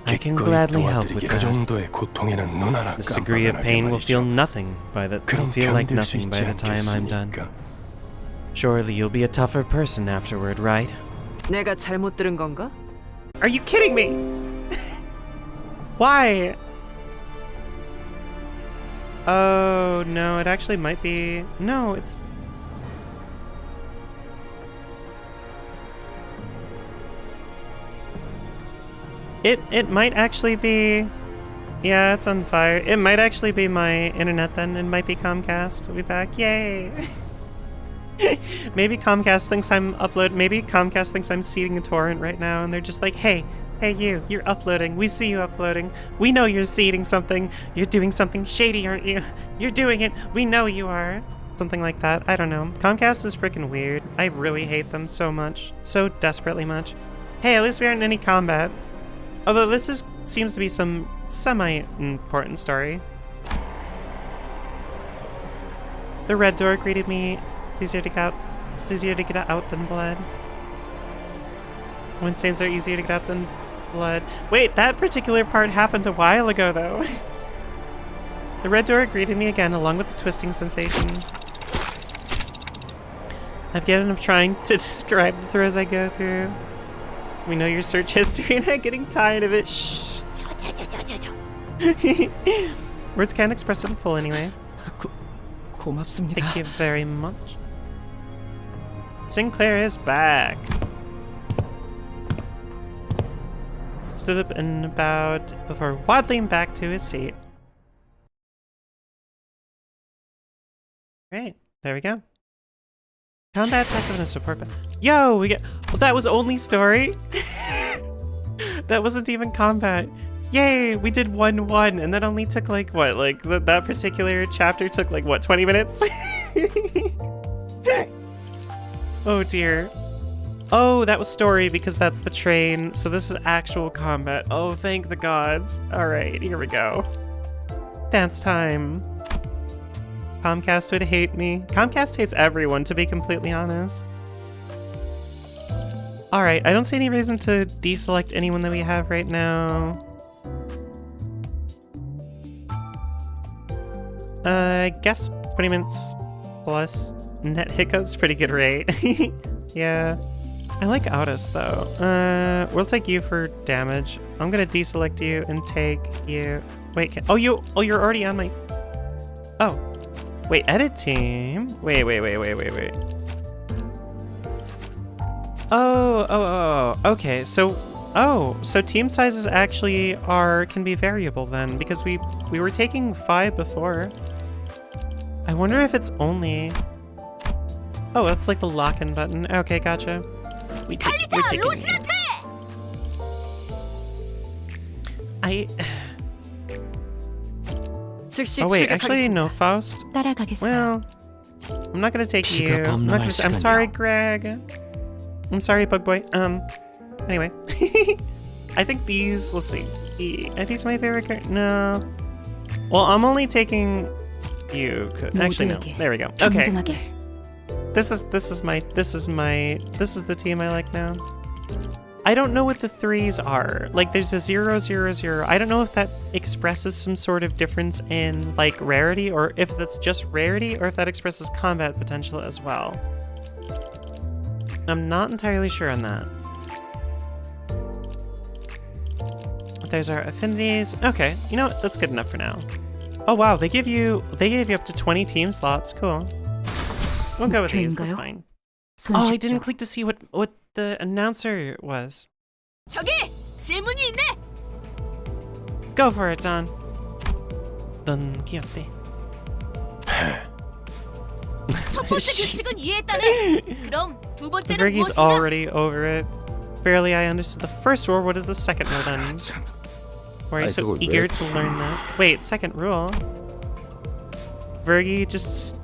I can 기꺼이 gladly help with 도와드리게. 그 that. 정도의 고통에는 눈 하나 This degree of 깜빡하게 pain will feel 말이죠. nothing by the 그럼 feel like 견딜 수 nothing by 있지 the time I'm done. 않겠습니까? Surely you'll be a tougher person afterward, right? 내가 잘못 들은 건가? Are you kidding me? Why? Oh no, it actually might be. No, it's. It might actually be. Yeah, it's on fire. It might actually be my internet then. It might be Comcast. We'll be back. Yay! Maybe Comcast thinks I'm Maybe Comcast thinks I'm seeding a torrent right now, and they're just like, hey, you're uploading. We see you uploading. We know you're seeding something. You're doing something shady, aren't you? You're doing it. We know you are. Something like that. I don't know. Comcast is freaking weird. I really hate them so much. So desperately much. Hey, at least we aren't in any combat. Although this seems to be some semi-important story. The red door greeted me. It's easier to get out than blood. When stains are easier to get out than blood. Wait, that particular part happened a while ago, though. The red door greeted me again, along with the twisting sensation. I've given up trying to describe the throes I go through. We know your search history, and I'm getting tired of it. Shh. Words can't express it in full anyway. 고맙습니다. Thank you very much. Sinclair is back. Stood up and about before waddling back to his seat. Great, there we go. Combat passiveness support. Yo, we get. Well, that was only story. That wasn't even combat. Yay, we did 1-1, and that only took like what? Like that particular chapter took like what? 20 minutes. Oh dear. Oh, that was story because that's the train. So this is actual combat. Oh, thank the gods. All right, here we go. Dance time. Comcast would hate me. Comcast hates everyone, to be completely honest. Alright, I don't see any reason to deselect anyone that we have right now. I guess 20 minutes plus net hiccups, pretty good rate. Yeah. I like Autos though. We'll take you for damage. I'm gonna deselect you and take you. Wait, oh you're already on my. Oh, wait, edit team. Wait. Oh, okay. So team sizes actually can be variable then, because we were taking 5 before. I wonder if it's only. Oh, that's like the lock-in button. Okay, gotcha. We're taking. Oh wait, actually no, Faust. Well, I'm not gonna take you. I'm sorry, Greg. I'm sorry, Bug Boy. Anyway. I think these, let's see. Are these my favorite character? No. Well, I'm only taking you. Actually, no. There we go. Okay. This is the team I like now. I don't know what the 3s are. Like, there's a 0, 0, 0. I don't know if that expresses some sort of difference in, like, rarity, or if that's just rarity, or if that expresses combat potential as well. I'm not entirely sure on that. There's our affinities. Okay, you know what? That's good enough for now. Oh wow, they gave you up to 20 team slots. Cool. We'll go with these. That's fine. Oh, I didn't click to see what the announcer was. Go for it, Don. Don Quixote. Vergie's already over it. Barely I understood the first rule. What is the second rule then? Why are you so eager to learn that? Wait, second rule? Vergie just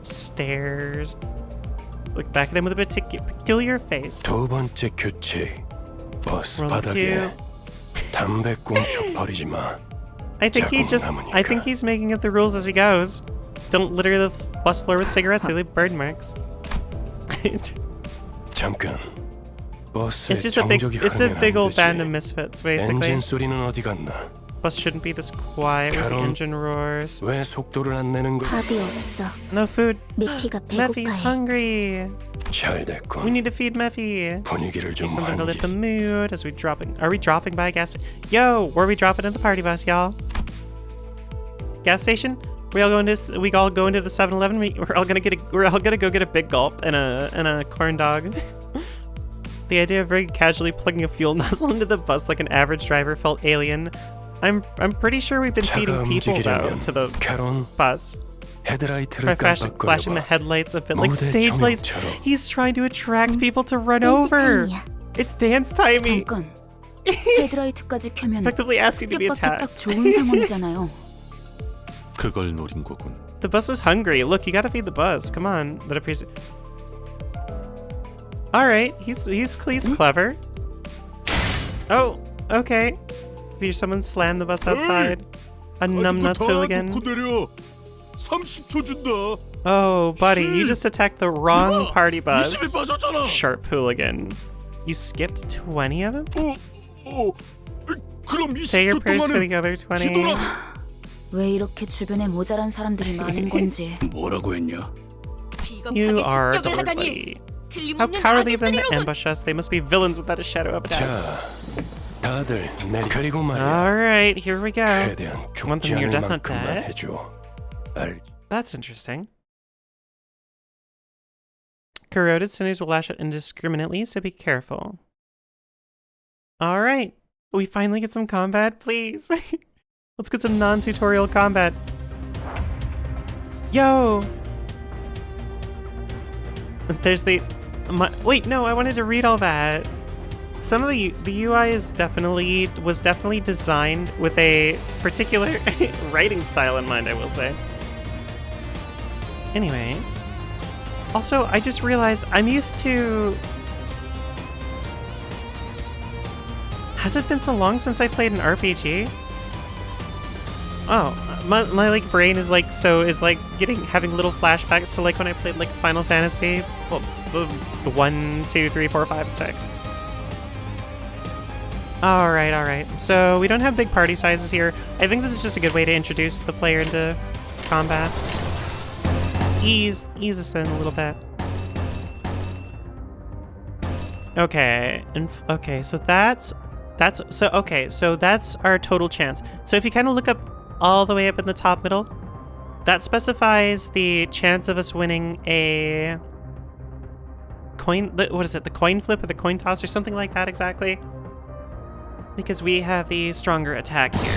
stares. Look back at him with a peculiar face. 두 번째 규칙. 버스 바닥에 담배 꽁초 버리지 마. I think he's making up the rules as he goes. Don't litter the bus floor with cigarettes, they leave bird marks. 잠깐. It's just a big old band of misfits, basically. 엔진 소리는 어디 갔나? Bus shouldn't be this quiet as the engine roars. 왜 속도를 안 내는 거야? No food. Mephi's hungry. 잘 됐군. We need to feed Mephi. 분위기를 좀 Something to lift the 환기. mood as we dropping. Are we dropping by a gas station? Yo, where are we dropping in the party bus, y'all? Gas station? We all go into the 7-Eleven. We're all gonna go get a big gulp and a corn dog. The idea of very casually plugging a fuel nozzle into the bus like an average driver felt alien. I'm pretty sure we've been feeding people though to the bus. By flashing the headlights a bit like stage lights. He's trying to attract people to run over. It's dance timing. Effectively asking to be attacked. 그걸 노린 거군. The bus is hungry. Look, you gotta feed the bus. Come on. Alright, he's clever. Oh, okay. Did someone slam the bus outside? A numbnuts hooligan. 30초 준다. Oh, buddy, you just attacked the wrong party bus. Sharp hooligan. You skipped 20 of them? Say your prayers for the other 20. 왜 이렇게 주변에 모자란 사람들이 많은 건지. 뭐라고 했냐? You are cowardly. How cowardly of them to ambush us. They must be villains without a shadow of a doubt. Alright, here we go. Want them near death not dead? That's interesting. Corroded sinners will lash out indiscriminately, so be careful. Alright, we finally get some combat, please. Let's get some non-tutorial combat. Yo! There's the... wait, no, I wanted to read all that. Some of the UI was definitely designed with a particular writing style in mind, I will say. Anyway. Also, I just realized I'm used to... Has it been so long since I played an RPG? Oh, my like brain is like having little flashbacks to like when I played like Final Fantasy, well, the 1, 2, 3, 4, 5, and 6. All right. So we don't have big party sizes here. I think this is just a good way to introduce the player into combat. Ease us in a little bit. Okay, so that's our total chance. So if you kind of look up all the way up in the top middle, that specifies the chance of us winning a coin. What is it? The coin flip or the coin toss or something like that exactly? Because we have the stronger attack here.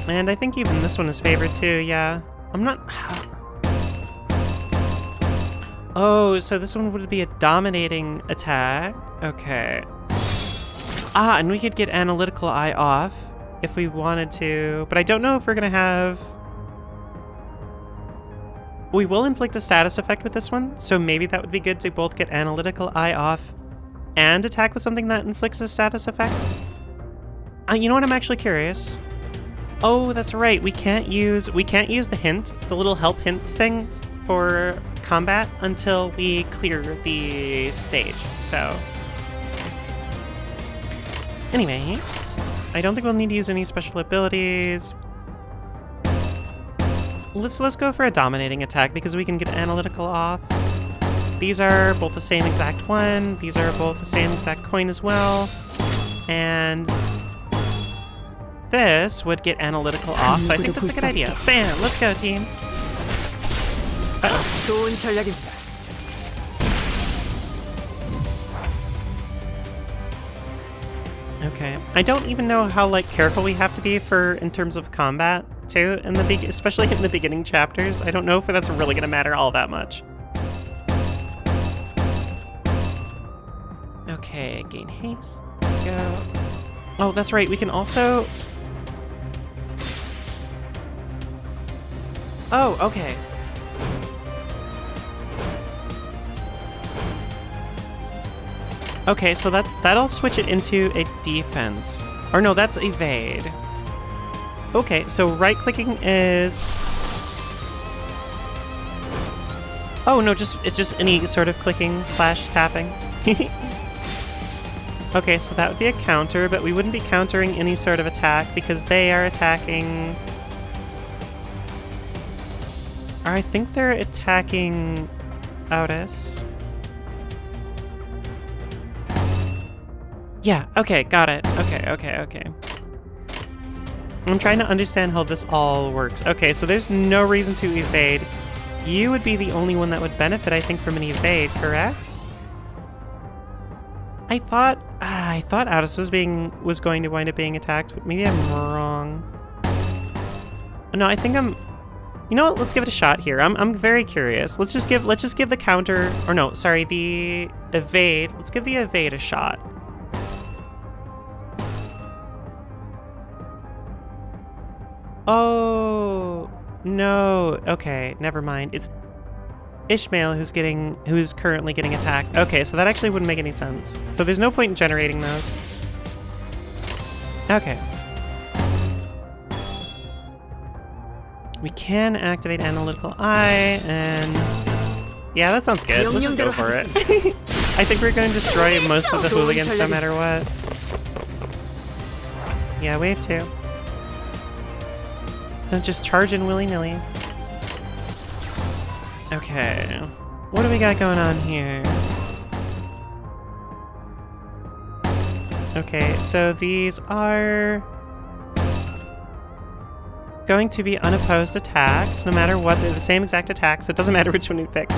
And I think even this one is favored too, yeah. I'm not... Oh, so this one would be a dominating attack. Okay. And we could get Analytical Eye off if we wanted to, but I don't know if we're gonna have... We will inflict a status effect with this one, so maybe that would be good to both get Analytical Eye off and attack with something that inflicts a status effect. You know what? I'm actually curious. Oh, that's right. We can't use the hint, the little help hint thing for combat until we clear the stage. So anyway, I don't think we'll need to use any special abilities. Let's go for a dominating attack because we can get Analytical off. These are both the same exact one. These are both the same exact coin as well. And this would get Analytical off, so I think that's a good idea. Bam! Let's go, team. 좋은 전략입니다. Okay. I don't even know how like careful we have to be in terms of combat too, especially in the beginning chapters. I don't know if that's really gonna matter all that much. Okay, gain haste. Go. Oh, that's right. We can also... Oh, okay. Okay, so that'll switch it into a defense. Or no, that's evade. Okay, so right-clicking is... Oh no, it's just any sort of clicking / tapping. Okay, so that would be a counter, but we wouldn't be countering any sort of attack because they are attacking... Or I think they're attacking Otis. Yeah, okay, got it. Okay. I'm trying to understand how this all works. Okay, so there's no reason to evade. You would be the only one that would benefit, I think, from an evade, correct? I thought Otis was going to wind up being attacked, but maybe I'm wrong. No, I think I'm... You know what? Let's give it a shot here. I'm very curious. Let's just give the counter, or no, sorry, the evade. Let's give the evade a shot. Oh no. Okay, never mind. It's Ishmael who's currently getting attacked. Okay, so that actually wouldn't make any sense. So there's no point in generating those. Okay. We can activate Analytical Eye, and yeah, that sounds good. Let's just go for it. I think we're going to destroy most of the hooligans no matter what. Yeah, wave 2. Don't just charge in willy-nilly. Okay, what do we got going on here? Okay, so these are going to be unopposed attacks, no matter what. They're the same exact attack, so it doesn't matter which one we pick.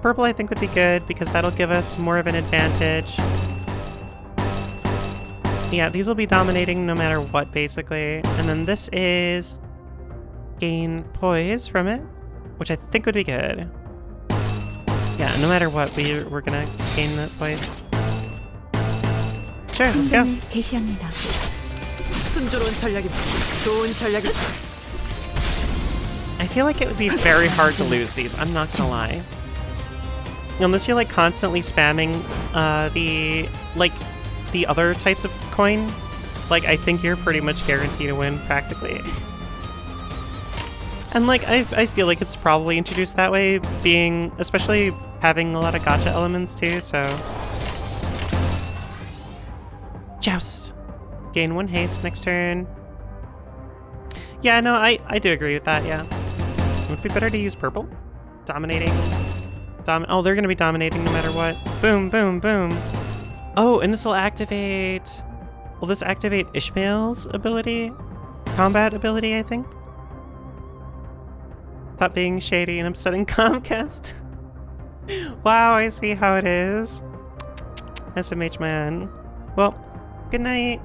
Purple, I think, would be good, because that'll give us more of an advantage. Yeah, these will be dominating no matter what, basically. And then this is gain poise from it, which I think would be good. Yeah, no matter what, we're gonna gain that poise. Sure, let's go. 개시합니다. 순조로운 전략입니다. 좋은 전략입니다. I feel like it would be very hard to lose these, I'm not gonna lie. Unless you're like constantly spamming the other types of coin. Like, I think you're pretty much guaranteed to win, practically. And like, I feel like it's probably introduced that way, being, especially having a lot of gacha elements too, so. Joust! Gain 1 haste next turn. Yeah, no, I do agree with that, yeah. Would it be better to use purple? Dominating. Oh, they're gonna be dominating no matter what. Boom, boom, boom. Oh, and this will activate... Will this activate Ishmael's ability? Combat ability, I think? Stop being shady and upsetting Comcast. Wow, I see how it is. SMH man. Well, good night.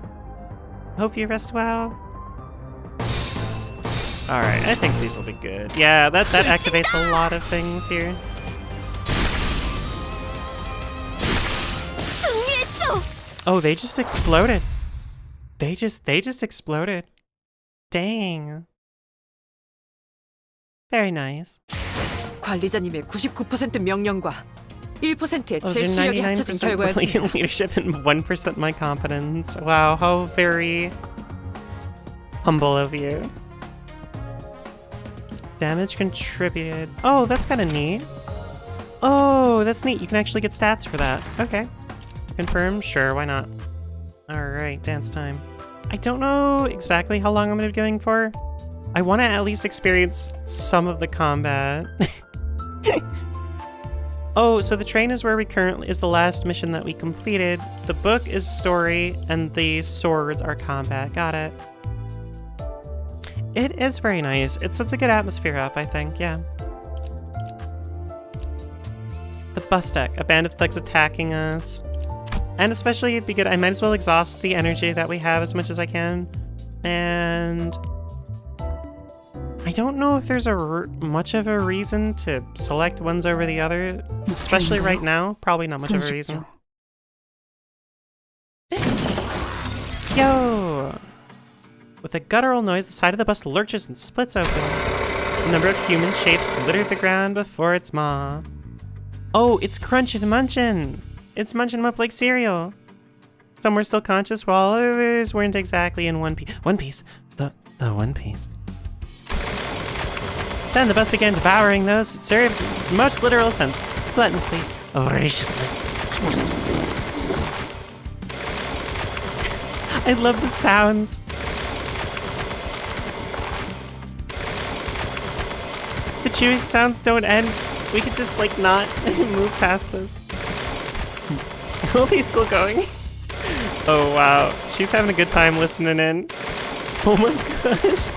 Hope you rest well. Alright, I think these will be good. Yeah, that activates a lot of things here. Oh, they just exploded. They just exploded. Dang. Very nice. 관리자님의 99% 명령과 1%의 Oh, 제 so 실력이 합쳐진 99% 결과였습니다. leadership and 1% my competence. Wow, how very humble of you. Damage contributed. Oh, that's kind of neat. Oh, that's neat. You can actually get stats for that. Okay. Confirm? Sure, why not? Alright, dance time. I don't know exactly how long I'm going to be going for. I want to at least experience some of the combat. Oh, so the train is where we currently is the last mission that we completed. The book is story, and the swords are combat. Got it. It is very nice. It sets a good atmosphere up, I think, yeah. The bus deck. A band of thugs attacking us. And especially it'd be good. I might as well exhaust the energy that we have as much as I can. And I don't know if there's much of a reason to select ones over the other, especially right now. Probably not much of a reason. Yo! With a guttural noise, the side of the bus lurches and splits open. A number of human shapes littered the ground before its maw. Oh, it's Crunchin' Munchin'! It's munching them up like cereal. Some were still conscious, while others weren't exactly in one piece. The One Piece. Then the bus began devouring those served in most literal sense, gluttonously, voraciously. I love the sounds. The chewing sounds don't end. We could just like not move past this. Will he still going? Oh wow, she's having a good time listening in. Oh my gosh.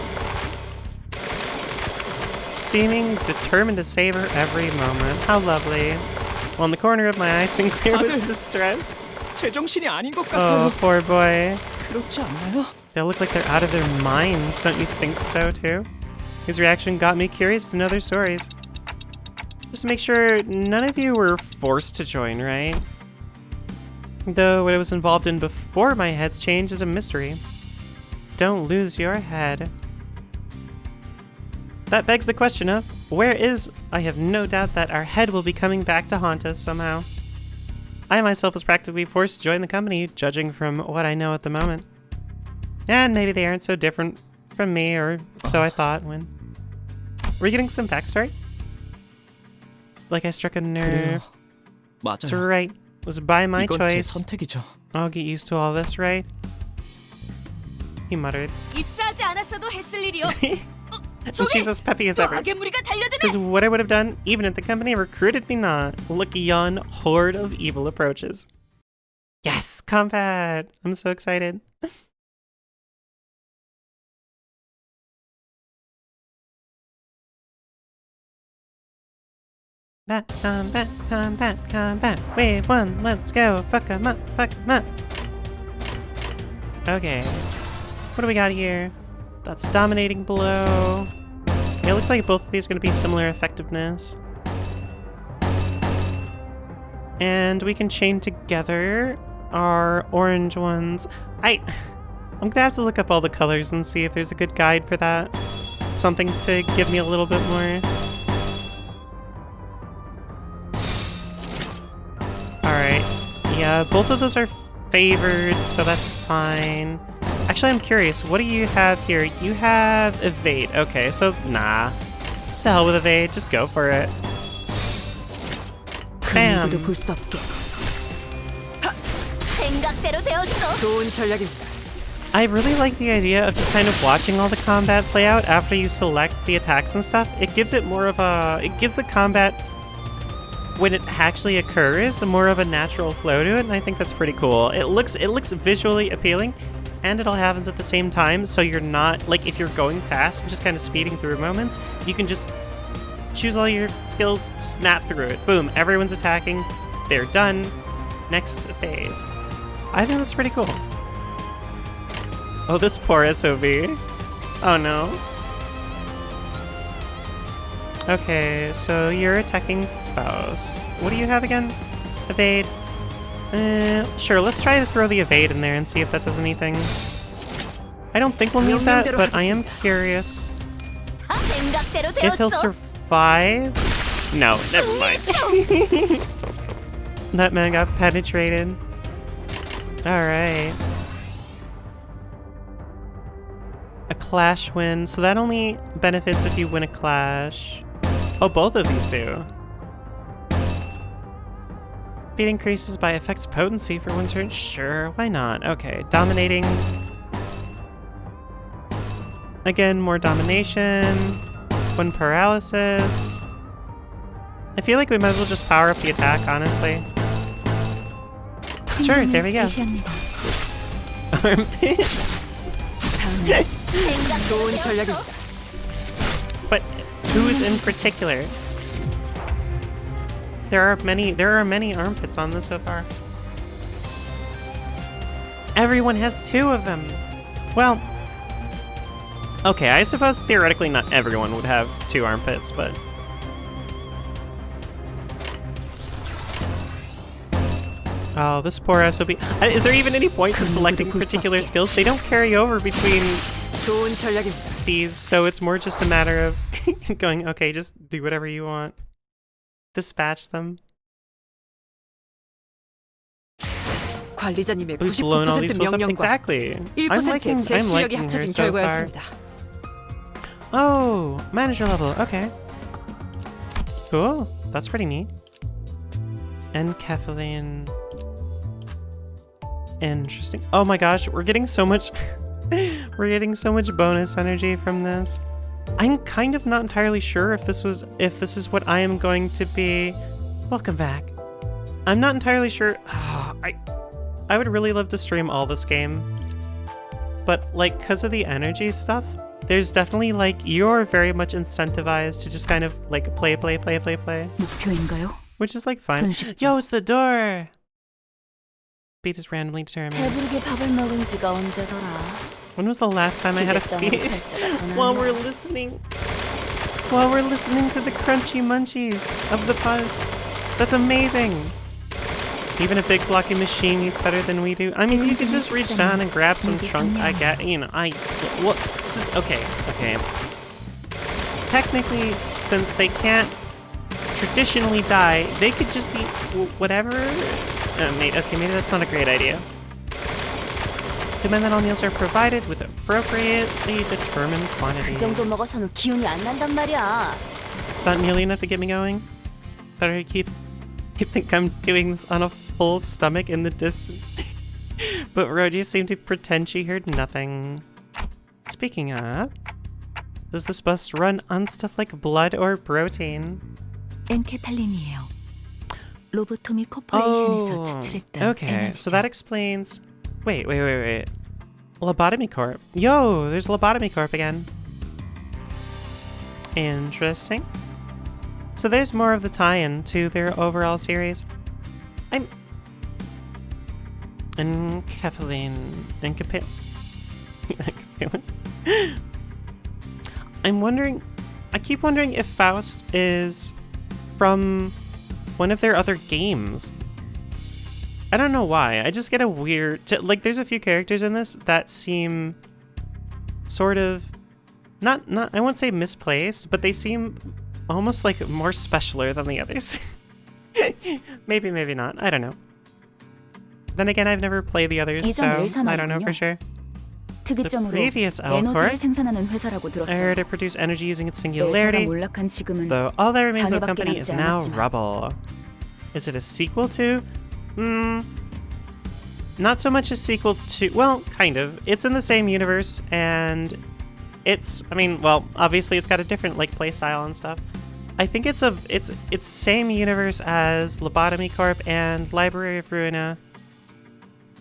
Seeming determined to savor every moment. How lovely. Well, in the corner of my eye, Sinclair was distressed. 제정신이 아닌 것 같아요. Oh, poor boy. 그렇지 않나요? They look like they're out of their minds. Don't you think so, too? His reaction got me curious to know their stories. Just to make sure none of you were forced to join, right? Though what I was involved in before my head's change is a mystery. Don't lose your head. That begs the question of, where is... I have no doubt that our head will be coming back to haunt us somehow. I myself was practically forced to join the company, judging from what I know at the moment. And maybe they aren't so different from me, or so I thought when... Were you getting some backstory? Like I struck a nerve. That's right. It was by my choice. I'll get used to all this, right? He muttered. 입사하지 않았어도 했을 일이요. And she's as peppy as ever. Because what I would have done, even if the company recruited me not. Look, yon horde of evil approaches. Yes, combat! I'm so excited. Combat. Wave one, let's go. Fuck 'em up, fuck 'em up. Okay. What do we got here? That's dominating blow. Yeah, it looks like both of these are going to be similar effectiveness. And we can chain together our orange ones. I'm gonna have to look up all the colors and see if there's a good guide for that. Something to give me a little bit more. Alright. Yeah, both of those are favored, so that's fine. Actually, I'm curious. What do you have here? You have evade. Okay, so nah. The hell with evade. Just go for it. Bam. 좋은 전략입니다. I really like the idea of just kind of watching all the combat play out after you select the attacks and stuff. It gives it more of a... It gives the combat, when it actually occurs, more of a natural flow to it, and I think that's pretty cool. It looks visually appealing, and it all happens at the same time, so you're not... Like, if you're going fast and just kind of speeding through moments, you can just choose all your skills, snap through it. Boom, everyone's attacking, they're done. Next phase. I think that's pretty cool. Oh, this poor SOB. Oh no. Okay, so you're attacking Faust. What do you have again? Evade. Sure, let's try to throw the evade in there and see if that does anything. I don't think we'll need that, but I am curious if he'll survive. No, never mind. That man got penetrated. Alright. A clash win. So that only benefits if you win a clash. Oh, both of these do. Speed increases by effect's potency for one turn. Sure, why not? Okay, dominating. Again, more domination. One paralysis. I feel like we might as well just power up the attack, honestly. Sure, there we go. Armpit. But who's in particular? There are many armpits on this so far. Everyone has 2 of them. Well, okay, I suppose theoretically not everyone would have 2 armpits, but oh, this poor SOB. Is there even any point to selecting particular skills? They don't carry over between these, so it's more just a matter of going, okay, just do whatever you want. Dispatch them. 관리자님의 Who's blowing all these 99% up? 명령과 Exactly. 1%의 제 실력이 her 합쳐진 so far. 결과였습니다. Oh, manager level. Okay. Cool. That's pretty neat. And Kathleen. Interesting. Oh my gosh, we're getting so much we're getting so much bonus energy from this. I'm kind of not entirely sure if this is what I am going to be. Welcome back. I'm not entirely sure. I would really love to stream all this game. But like, because of the energy stuff, there's definitely like, you're very much incentivized to just kind of like play. 목표인가요? Which is like fine. Yo, it's the door! Beat is randomly determined. 배부르게 밥을 먹은 지가 언제더라. When was the last time I had a feed? While we're listening to the crunchy munchies of the puzz. That's amazing. Even a big blocky machine eats better than we do. I mean, you could just reach down and grab some chunk. I get, well, this is, okay. Technically, since they can't traditionally die, they could just eat whatever. Okay, maybe that's not a great idea. Demand that all meals are provided with appropriately determined quantities. 그 정도 먹어서는 기운이 안 난단 말이야. Is that nearly enough to get me going? Thought I keep think I'm doing this on a full stomach in the distance. But Vergie seemed to pretend she heard nothing. Speaking of, does this bus run on stuff like blood or protein? 엔케팔린이에요. 로보토미 코퍼레이션에서 추출했던 okay, 에너지죠. so that explains... Wait. Lobotomy Corp. Yo, there's Lobotomy Corp again. Interesting. So there's more of the tie-in to their overall series. And Kathleen... I'm wondering... I keep wondering if Faust is from one of their other games. I don't know why. I just get a weird... Like, there's a few characters in this that seem sort of... Not I won't say misplaced, but they seem almost like more specialer than the others. Maybe not. I don't know. Then again, I've never played the others, so I don't know for sure. 특이점으로 previous L 에너지를 Corp 생산하는 회사라고 are 들었어요. to produce energy using its 회사가 singularity, 몰락한 지금은 though all that remains of the 잔해밖에 company is 남지 now 않았지만. rubble. Is it a sequel to? Not so much a sequel to, well, kind of. It's in the same universe, and it's, I mean, well, obviously it's got a different like play style and stuff. I think it's same universe as Lobotomy Corp and Library of Ruina,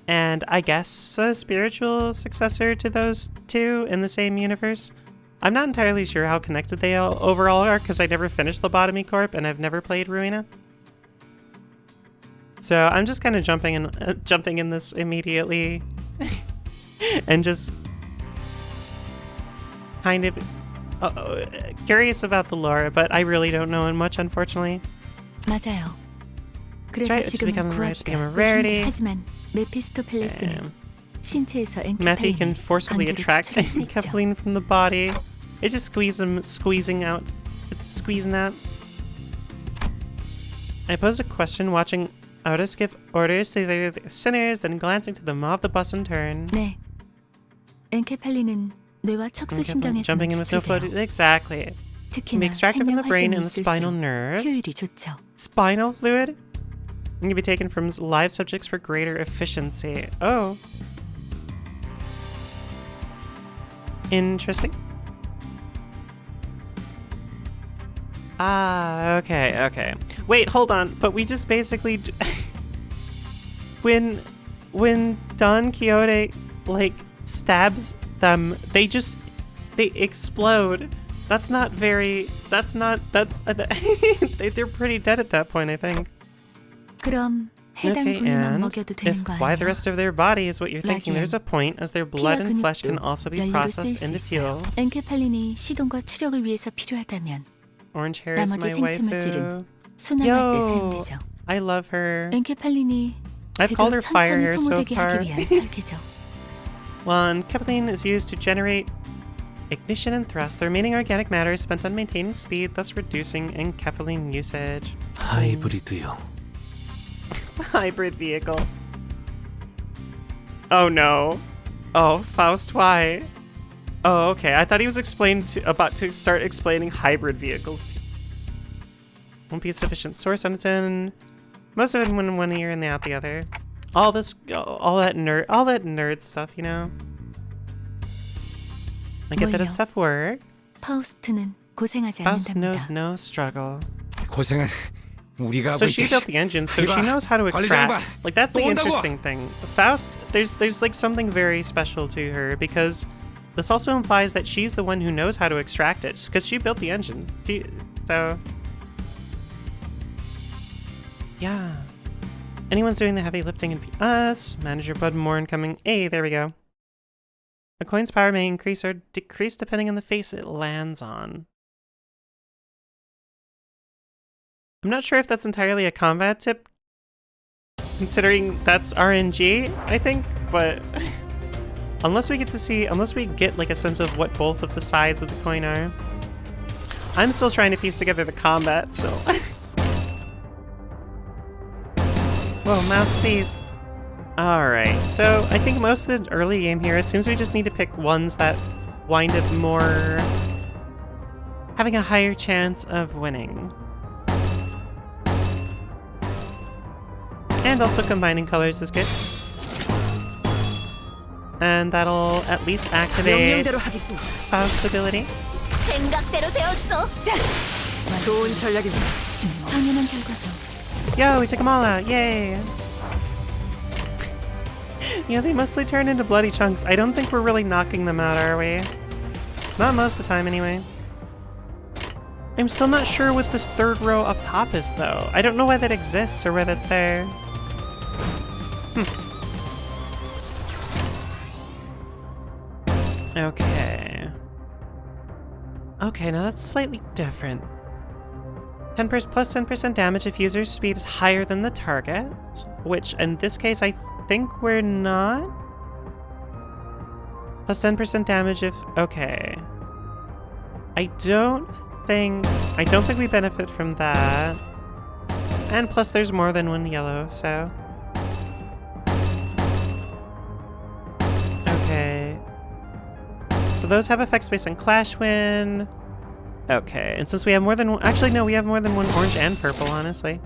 and I guess a spiritual successor to those two in the same universe. I'm not entirely sure how connected they all overall are because I never finished Lobotomy Corp and I've never played Ruina. So I'm just kind of jumping in this immediately and just kind of curious about the lore, but I really don't know much, unfortunately. 맞아요. 그래서 right, it's become a rarity. 하지만 메피스토펠레스는 신체에서 Methy can 엔케팔린이 forcibly 강제로 attract 추출할 수 있죠. Enkephaline from the body. It's just squeezing out. It's squeezing out. I posed a question watching Otis give orders to the sinners, then glancing to the mob, the bus and turn. 네. 엔케팔린은 뇌와 척수신경에서 Jumping in with no flow. 추출돼요. Exactly. Can be 특히나 extracted from the 생명 brain 활동이 and the spinal 있을수록 nerves. 효율이 좋죠. Spinal fluid? It can be taken from live subjects for greater efficiency. Oh. Interesting. Ah, okay. Wait, hold on. But we just basically... when Don Quixote, like, stabs them, they explode. That's not very... That's... they're pretty dead at that point, I think. 그럼 해당 Okay, 부위만 and 먹여도 되는 if 거 why the 아니에요? rest of their body is what you're thinking, 라기엔 there's a point, as their blood 피와 and flesh can 근육도 also be 연료로 쓸 processed 수 into 있어요. fuel. 엔케팔린이 시동과 추력을 위해서 필요하다면 Orange hair is 나머지 my 생체물질은 waifu. 순환할 때 Yo, 사용되죠. I love her. 엔케팔린이 I've called 되도록 her fire 천천히 hair so 소모되게 far. 하기 위한 설계죠. Well, Enkephaline is used to generate ignition and thrust. The remaining organic matter is spent on maintaining speed, thus reducing Enkephaline usage. 하이브리드요. Hybrid vehicle. Oh no. Oh, Faust, why? Oh, okay. I thought he was about to start explaining hybrid vehicles. Won't be a sufficient source on its own. Most of it in one ear and out the other. All that nerd stuff, you know. I get that it's tough work. 파우스트는 고생하지 Faust knows 않는답니다. no struggle. 고생은 우리가 So she built the engine, so she knows how to extract. Like, that's the interesting thing. Faust, there's like something very special to her because this also implies that she's the one who knows how to extract it, just because she built the engine. So yeah. Anyone's doing the heavy lifting in us. Manager Bud Moore coming. Hey, there we go. A coin's power may increase or decrease depending on the face it lands on. I'm not sure if that's entirely a combat tip, considering that's RNG, I think, but unless we get like a sense of what both of the sides of the coin are. I'm still trying to piece together the combat still. Whoa, mouse please. Alright, so I think most of the early game here, it seems we just need to pick ones that wind up more having a higher chance of winning. And also combining colors is good. And that'll at least activate Faust's ability. 생각대로 되었어. 좋은 전략입니다. 당연한 결과죠. Yo, we took them all out, yay! Yeah, they mostly turn into bloody chunks. I don't think we're really knocking them out, are we? Not most of the time, anyway. I'm still not sure what this third row up top is, though. I don't know why that exists or why that's there. Okay. Okay, now that's slightly different. 10% damage if user's speed is higher than the target, which in this case I think we're not. Plus 10% damage if... okay. I don't think we benefit from that. And plus there's more than one yellow, so... okay. So those have effects based on Clash Win. Okay, and since we have more than one, actually no, we have more than one orange and purple, honestly.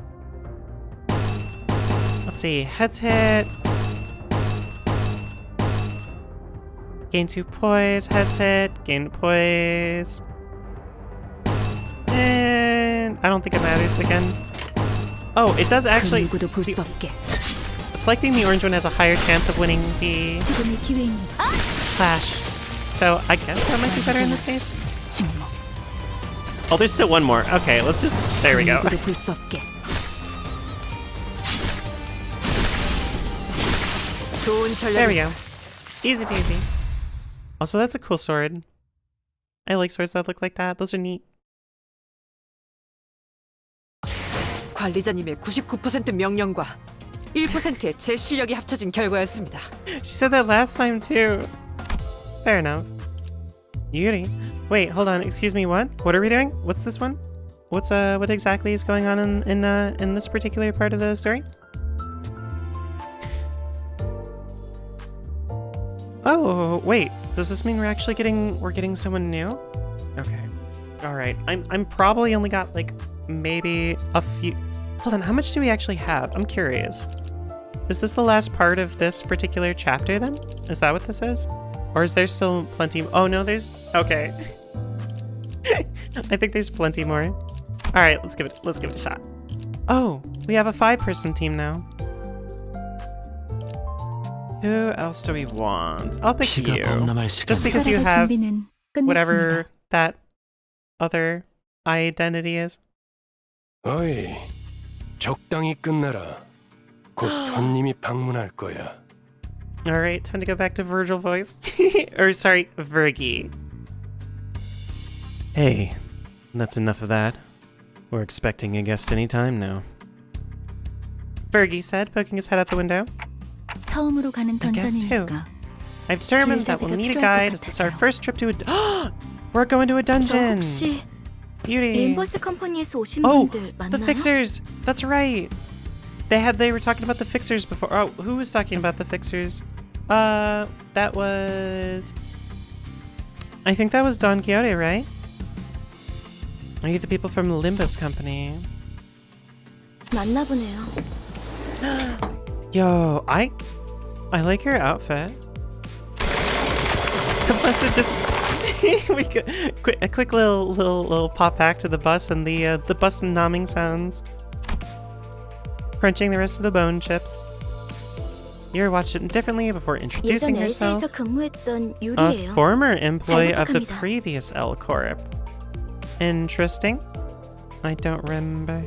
Let's see, heads hit. Gain 2 poise, heads hit, gain poise. And I don't think it matters again. Oh, it does actually. Selecting the orange one has a higher chance of winning the Clash. So I guess that might be better in this case. Oh, there's still one more. Okay, let's just... There we go. There we go. Easy peasy. Also, that's a cool sword. I like swords that look like that. Those are neat. 관리자님의 99% 명령과 1%의 제 실력이 합쳐진 결과였습니다. She said that last time too. Fair enough. Yuri. Wait, hold on. Excuse me. What? What are we doing? What's this one? What exactly is going on in this particular part of the story? Oh, wait. Does this mean we're actually getting someone new? Okay. All right. I'm probably only got like maybe a few. Hold on. How much do we actually have? I'm curious. Is this the last part of this particular chapter then? Is that what this is? Or is there still plenty? Oh no, there's okay. I think there's plenty more. All right, let's give it a shot. Oh, we have a 5-person team now. Who else do we want? I'll pick you. Just because you have whatever that other identity is. 어이, 적당히 끝내라. 곧 손님이 방문할 거야. All right, time to go back to Virgil voice. Or sorry, Vergie. Hey, that's enough of that. We're expecting a guest any time now. Vergie said, poking his head out the window. 처음으로 가는 던전이니까. I've determined that we'll need a guide as this is our first trip to a... We're going to a dungeon! Beauty! 림버스 컴퍼니에서 오신 Oh, 분들 맞나요? the fixers! That's right! They were talking about the fixers before. Oh, who was talking about the fixers? That was... I think that was Don Quixote, right? Are you the people from Limbus Company? 맞나 보네요. Yo, I like your outfit. The bus is just... we got a quick little pop back to the bus and the bus numbing sounds. Crunching the rest of the bone chips. Yuri watched it differently before introducing herself. A former employee of the previous L Corp. Interesting. I don't remember.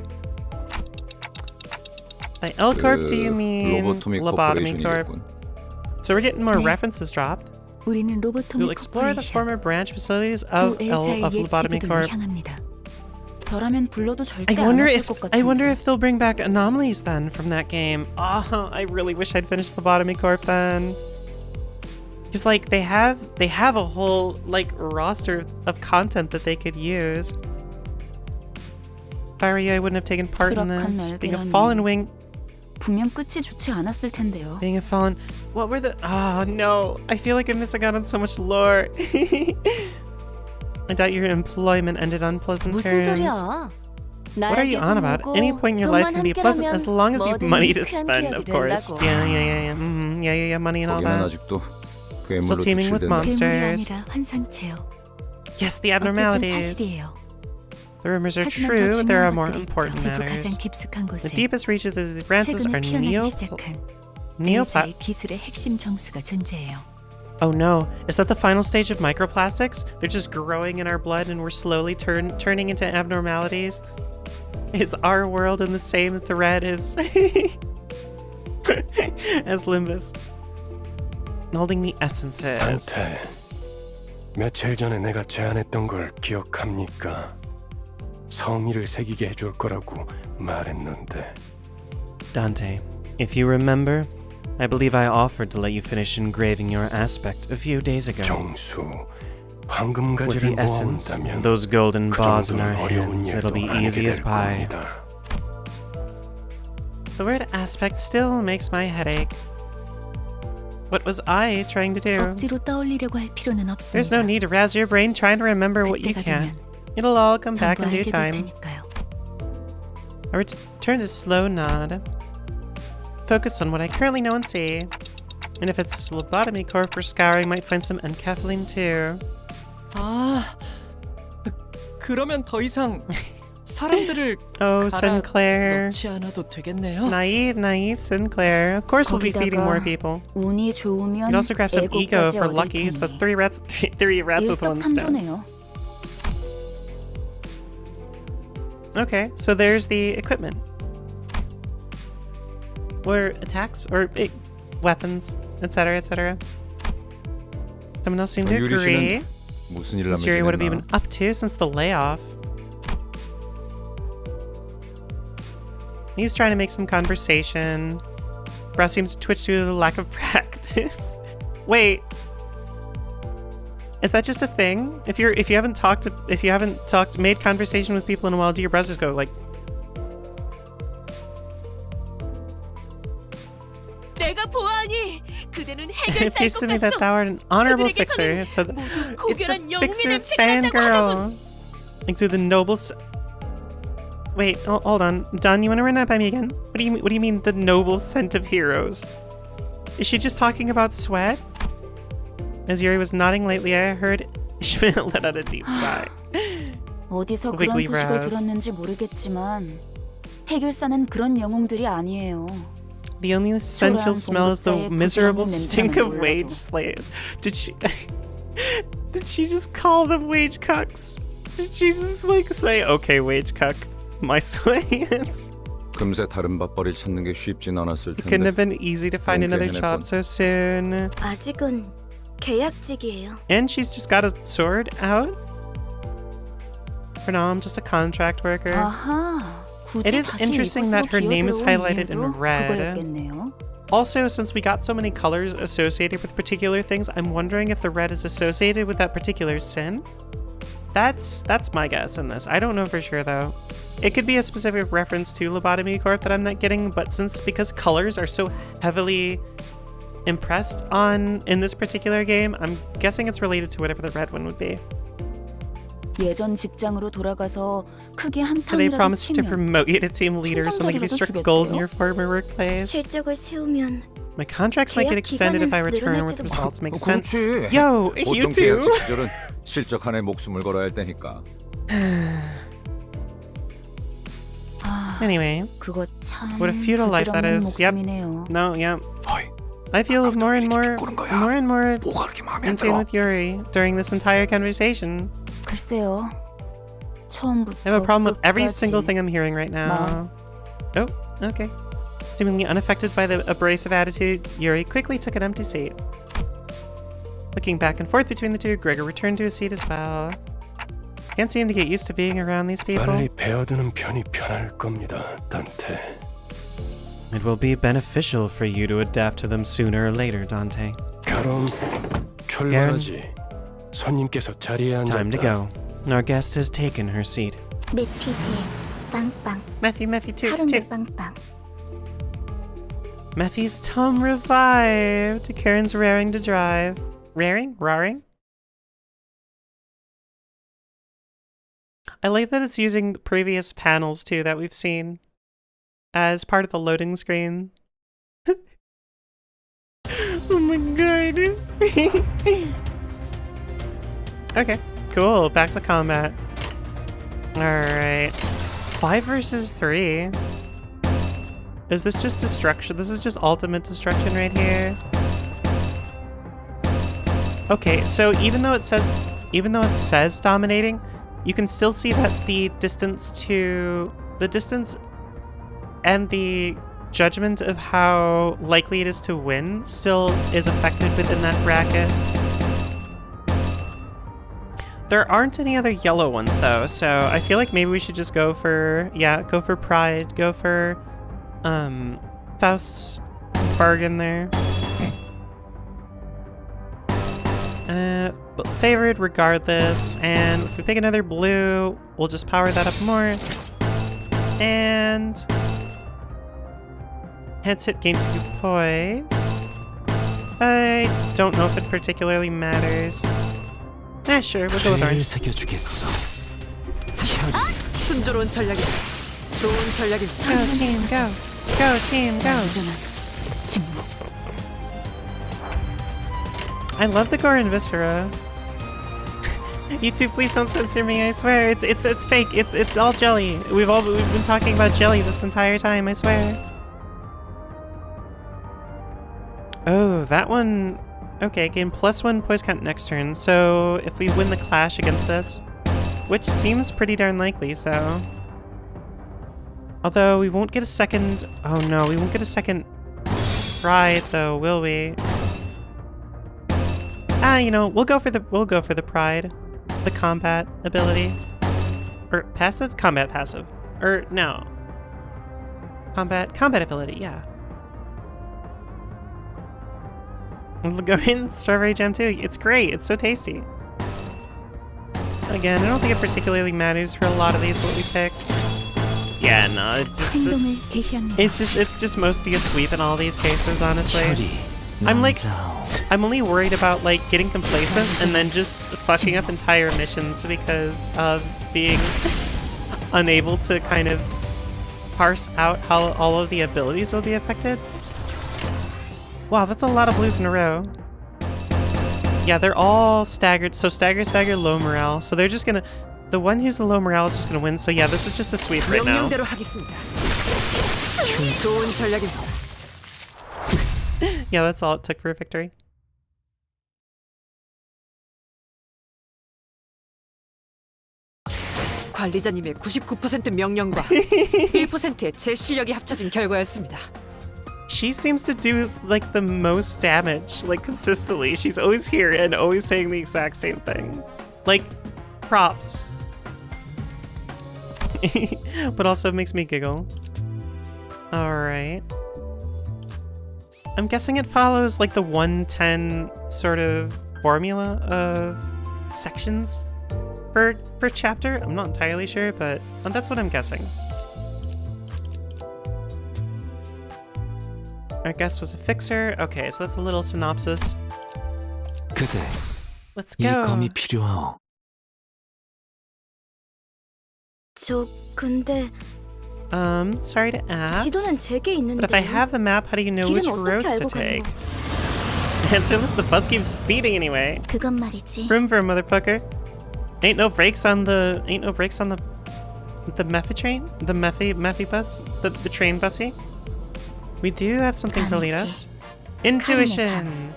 By L Corp, do you mean Lobotomy Corp? So we're getting more references dropped. We'll explore the former branch facilities of Lobotomy Corp. I wonder if they'll bring back anomalies then from that game. Oh, I really wish I'd finished Lobotomy Corp then. Because like they have a whole like roster of content that they could use. If I were you, I wouldn't have taken part in this. Being a fallen wing. 분명 끝이 좋지 않았을 텐데요. Being a fallen. What were the? Oh no! I feel like I'm missing out on so much lore. I doubt your employment ended on pleasant terms. What are you on about? Any point in your life can be pleasant as long as you have money to spend, of course. Yeah, money and all that. Still teeming with monsters. Yes, the abnormalities. The rumors are true, there are more important matters. The deepest reaches of these branches are Oh no, is that the final stage of microplastics? They're just growing in our blood and we're slowly turning into abnormalities? Is our world in the same thread as as Limbus? Holding the essences. 단테, 며칠 전에 내가 제안했던 걸 기억합니까? 성의를 새기게 해줄 거라고 말했는데. Dante, if you remember, I believe I offered to let you finish engraving your aspect a few days ago. 정수, With 황금가지를 the essence, 모아온다면 those golden 그 balls in our 정도는 어려운 hands, it'll 일도 be 아니게 easy as 될 pie. 겁니다. The word aspect still makes my head ache. What was I trying to do? 억지로 떠올리려고 할 필요는 없습니다. There's no need to razz your brain trying to remember what you can. It'll all come back in due time. I return to slow nod. Focus on what I currently know and see. And if it's lobotomy corp or scouring, might find some encapsulating too. 아, 그러면 더 이상 사람들을 Oh, Sinclair. 넣지 않아도 되겠네요. Naive Sinclair. Of course we'll be feeding more people. 운이 좋으면 You'd also grab some ego 에고까지 for 얻을 lucky, so that's 테니. three rats with one stone. 일석삼조네요. Okay, so there's the equipment. Or attacks, or weapons, etc., etc. Someone else seemed to agree. 무슨 일 What's Yuri, what have you been up to since the layoff? He's trying to make some conversation. Russ seems to twitch due to the lack of practice. Wait, is that just a thing? If you haven't made conversation with people in a while, do your brows just go like? 내가 보아하니 그대는 It 해결사일 appears 것 to me that 같소. thou art an honorable fixer. So it's the 고결한 영웅의 fixer 냄새가 난다고 fangirl. Like to the noble. Wait, hold on, Don. You want to run that by me again? What do you mean the noble scent of heroes? Is she just talking about sweat? As Yuri was nodding lately, I heard Ishmael let out a deep sigh. 어디서 그런 Wiggly 소식을 brows. 들었는지 모르겠지만 해결사는 그런 영웅들이 아니에요. The only essential smell is the 공급자의 miserable 부정인 stink 냄새만 of 몰라도. wage slaves. Did she just call them wage cucks? Did she just like say, okay, wage cuck, my slaves? 금세 다른 밥벌이 찾는 게 쉽진 않았을 It couldn't 텐데. have been easy to find another job so soon. 아직은 계약직이에요. And she's just got a sword out? For now, I'm just a contract worker. 아하. It is interesting that her name is highlighted in red. 그거였겠네요. Also, since we got so many colors associated with particular things, I'm wondering if the red is associated with that particular sin? That's my guess in this. I don't know for sure though. It could be a specific reference to Lobotomy Corp that I'm not getting, but because colors are so heavily impressed on in this particular game, I'm guessing it's related to whatever the red one would be. 예전 직장으로 돌아가서 크게 한 So they 탕이라도 promised to 치면 promote you to team leader, so they'll give you strict gold in your former workplace. 실적을 세우면 My contracts might get extended if I return with results. Makes sense. 그렇지. Yo, you 보통 too. 계약직 시절은 실적 하나에 목숨을 걸어야 할 때니까. Anyway, 그거 참 what a feudal life that is. Yep. 목숨이네요. No, yep. I feel more and more 뭐가 그렇게 마음에 안 in tune 들어? with Yuri during this entire conversation. 글쎄요. 처음부터 I have a problem with every 끝까지. single thing I'm hearing right now. Oh, okay. Seemingly unaffected by the abrasive attitude, Yuri quickly took an empty seat. Looking back and forth between the two, Gregor returned to his seat as well. Can't seem to get used to being around these people. 빨리 배어드는 편이 편할 겁니다, 단테. It will be beneficial for you to adapt to them sooner or later, Dante. 그럼 출발하지. 손님께서 자리에 앉았다. Time to go. Our guest has taken her seat. 매피비 빵빵 Mephi, toot, 하루는 toot. 빵빵 Mephi's tum revived. Karen's raring to drive. Raring? Roaring? I like that it's using the previous panels too that we've seen as part of the loading screen. Oh my god. Okay, cool. Back to combat. Alright. 5 versus 3. Is this just destruction? This is just ultimate destruction right here. Okay, so even though it says dominating, you can still see that the distance and the judgment of how likely it is to win still is affected within that bracket. There aren't any other yellow ones though, so I feel like maybe we should just go for Pride, go for Faust's bargain there. But favored regardless, and if we pick another blue, we'll just power that up more. And headset game to poise. I don't know if it particularly matters. Sure, we'll go with orange. 새겨주겠어. 순조로운 전략이다. 좋은 전략이다. Go team, go. Go team, go. I love the gore and viscera. You two, please don't censor me. I swear, it's fake. It's all jelly. We've been talking about jelly this entire time. I swear. Oh, that one. Okay, gain +1 poise count next turn. So if we win the clash against this, which seems pretty darn likely, so. Although we won't get a second. Oh no, we won't get a second pride though, will we? You know, we'll go for the pride. The combat ability. Or passive? Combat passive. Or no. Combat ability, yeah. We'll go in Strawberry Jam too. It's great, it's so tasty. Again, I don't think it particularly matters for a lot of these what we pick. Yeah, no, it's just mostly a sweep in all these cases, honestly. I'm only worried about like getting complacent and then just fucking up entire missions because of being unable to kind of parse out how all of the abilities will be affected. Wow, that's a lot of blues in a row. Yeah, they're all staggered. So stagger, low morale. So they're just gonna... The one who's the low morale is just gonna win. So yeah, this is just a sweep right now. Yeah, that's all it took for a victory. 관리자님의 99% 명령과 1%의 제 실력이 합쳐진 결과였습니다. She seems to do like the most damage, like consistently. She's always here and always saying the exact same thing. Like, props. But also makes me giggle. Alright. I'm guessing it follows like the 110 sort of formula of sections per chapter. I'm not entirely sure, but that's what I'm guessing. Our guest was a fixer. Okay, so that's a little synopsis. 그대, Let's 이 go. 검이 필요하오. 저 근데 sorry to ask. 지도는 제게 있는데. But if I have the map, how do you know which roads to take? Answerless, the bus keeps speeding anyway. 그건 말이지. Vroom vroom, motherfucker. Ain't no brakes on the Mephi train? The Mephi bus? The train bussy? We do have something to lead us. Intuition!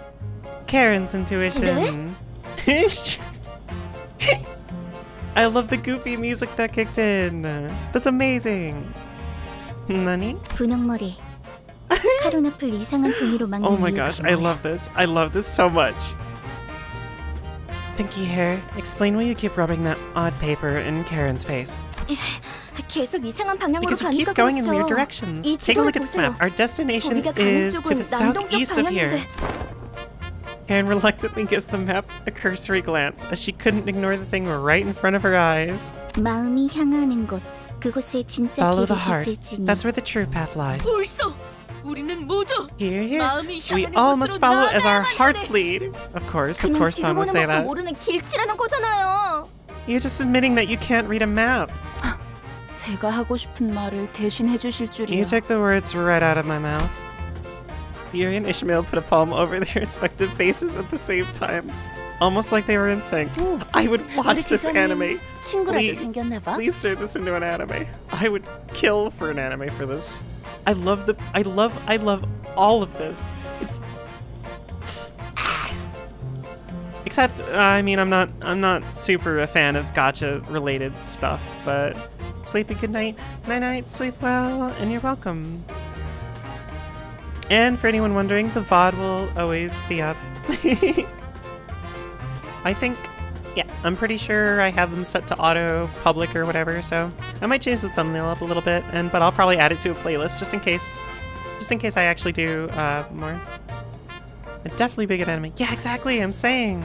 Charon's intuition. I love the goofy music that kicked in. That's amazing. Nani? 분홍머리. 카론 앞을 이상한 종이로 막는 Oh my gosh, I love this. I love this so much. Pinky hair, explain why you keep rubbing that odd paper in Charon's face. 계속 이상한 방향으로 Because you 가니까 keep going in 그렇죠. weird directions. 이 Take a 지도를 look at this 보세요. map. Our destination 거기가 가는 is to 쪽은 the 남동쪽 southeast of here. 방향인데. Karen reluctantly gives the map a cursory glance, as she couldn't ignore the thing right in front of her eyes. 마음이 향하는 곳, 그곳에 진짜 Follow 길이 the heart. 있을지니. That's where the true path lies. 벌써 우리는 모두 Here, here. 마음이 We 향하는 all must 곳으로 follow as our 나아가야만 hearts 하네. lead. Of course, 그냥 Tom would 지도 say 보는 것도 that. 모르는 길치라는 거잖아요. You're just admitting that you can't read a map. 제가 하고 싶은 말을 대신 해주실 줄이야. You took the words right out of my mouth. Yuri and Ishmael put a palm over their respective faces at the same time, almost like they were in sync. I would watch this anime. 친구라도 생겼나 봐. Please turn this into an anime. I would kill for an anime for this. I love all of this. It's except I mean I'm not super a fan of gacha related stuff, but sleep a good night. Night night, sleep well, and you're welcome. And for anyone wondering, the VOD will always be up. I think, yeah, I'm pretty sure I have them set to auto public or whatever, so I might change the thumbnail up a little bit, but I'll probably add it to a playlist just in case I actually do more. I'd definitely be a good anime. Yeah, exactly, I'm saying.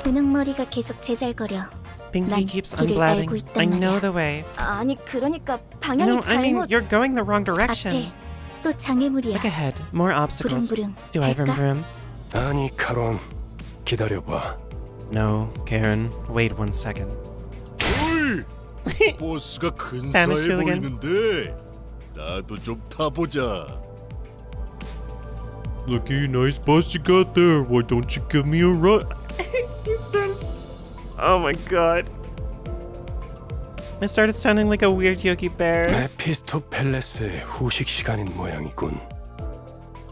분홍머리가 계속 제잘거려. Pinky keeps unblabbing. I know the way. 아니 그러니까 No, 방향이 I mean, 잘못. you're going the wrong direction. 앞에 또 장애물이야. Look ahead. More obstacles. 부릉부릉. Do I 갈까? vroom? 아니, 카론. 기다려봐. No, Charon. Wait 1 second. 버스가 근사해 Spanish hooligan. 보이는데 나도 좀 타보자. Lucky nice bus you got there. Why don't you give me a ride? Oh my god. I started sounding like a weird Yogi Bear. 메피스토펠레스의 후식 시간인 모양이군.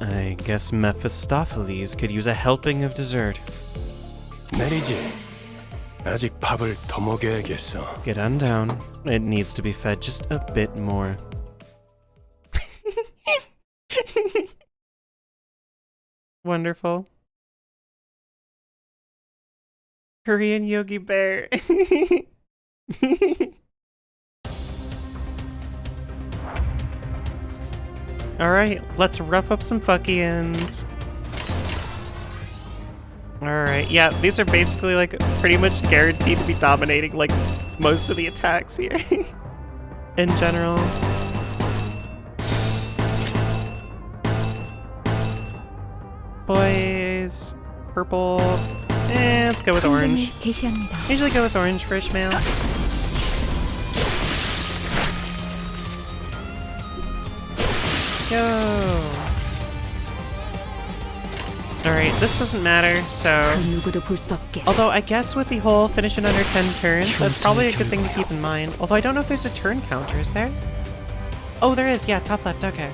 I guess Mephistopheles could use a helping of dessert. 내리지. 아직 밥을 더 먹여야겠어. Get on down. It needs to be fed just a bit more. Wonderful. Korean Yogi Bear. Alright, let's rough up some fuckians. Alright, yeah, these are basically like pretty much guaranteed to be dominating like most of the attacks here. In general. Boys, purple, let's go with orange. 게시합니다. Usually go with orange for Ishmael. Go. Alright, this doesn't matter, so... 누구도 볼 수 없게. Although I guess with the whole finish in under 10 turns, that's probably a good thing to keep in mind. Although I don't know if there's a turn counter, is there? Oh, there is, yeah, top left, okay.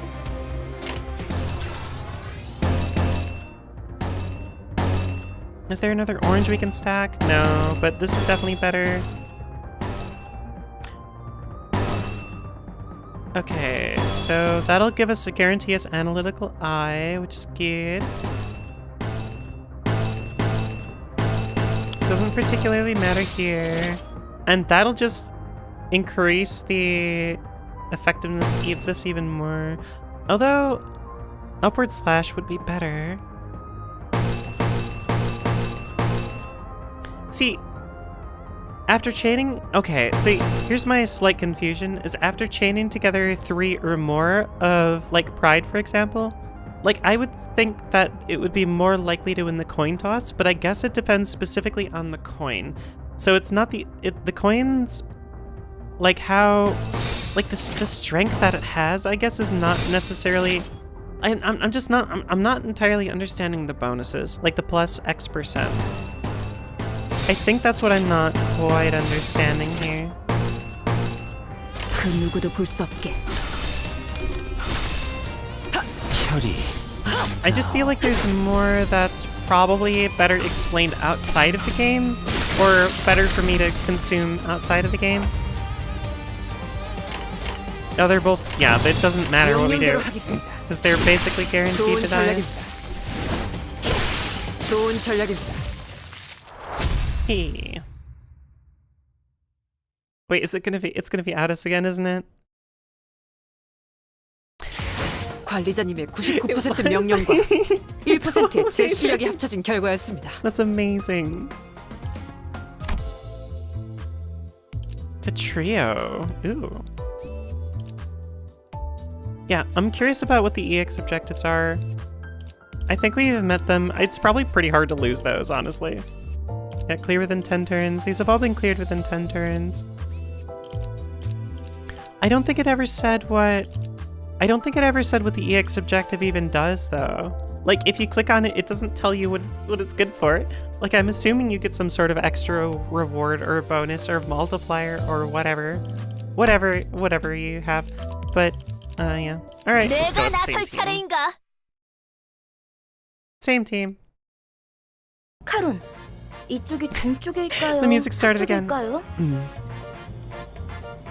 Is there another orange we can stack? No, but this is definitely better. Okay, so that'll give us a guarantee as analytical eye, which is good. Doesn't particularly matter here. And that'll just increase the effectiveness of this even more. Although, upward slash would be better. See, after chaining... Okay, see, here's my slight confusion, is after chaining together 3 or more of, like, Pride, for example, like, I would think that it would be more likely to win the coin toss, but I guess it depends specifically on the coin. So it's not the coins, like how, like the strength that it has, I guess, is not necessarily. I'm not entirely understanding the bonuses, like the plus X%. I think that's what I'm not quite understanding here. 그 누구도 볼 수 없게. I just feel like there's more that's probably better explained outside of the game, or better for me to consume outside of the game. Oh, they're both, yeah, it doesn't matter what we do, because they're basically guaranteed to die. 좋은 전략입니다. Hey. Wait, is it gonna be, it's gonna be Addis again, isn't it? 관리자님의 99% 명령과 1%의 제 실력이 합쳐진 결과였습니다. That's amazing. The trio. Ooh. Yeah, I'm curious about what the EX objectives are. I think we have met them. It's probably pretty hard to lose those, honestly. Yeah, clear within 10 turns. These have all been cleared within 10 turns. I don't think it ever said what the EX objective even does, though. Like, if you click on it, it doesn't tell you what it's good for. Like, I'm assuming you get some sort of extra reward or bonus or multiplier or whatever. Whatever you have. But, yeah. Alright, let's go with the same team. Same team. 카론, 이쪽이 동쪽일까요? The music started again. 서쪽일까요?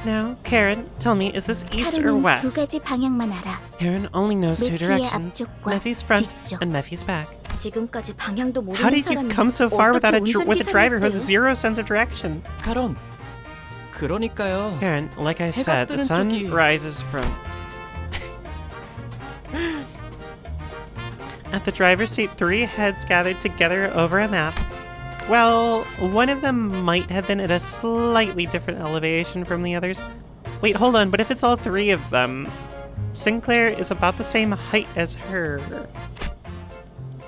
Now, Charon, tell me, is this east or 카론은 두 west? 가지 방향만 알아. Charon only knows 2 메피의 directions. 앞쪽과 Mephie's front 뒤쪽. and Mephie's back. 지금까지 방향도 모르는 How did you 사람이 come so far without 어떻게 with a driver who has 운전기사를 zero sense of direction? 카론. 그러니까요. Charon, like I said, the 뜨는 sun 쪽이- rises from... At the driver's seat, 3 heads gathered together over a map. Well, one of them might have been at a slightly different elevation from the others. Wait, hold on, but if it's all 3 of them, Sinclair is about the same height as her.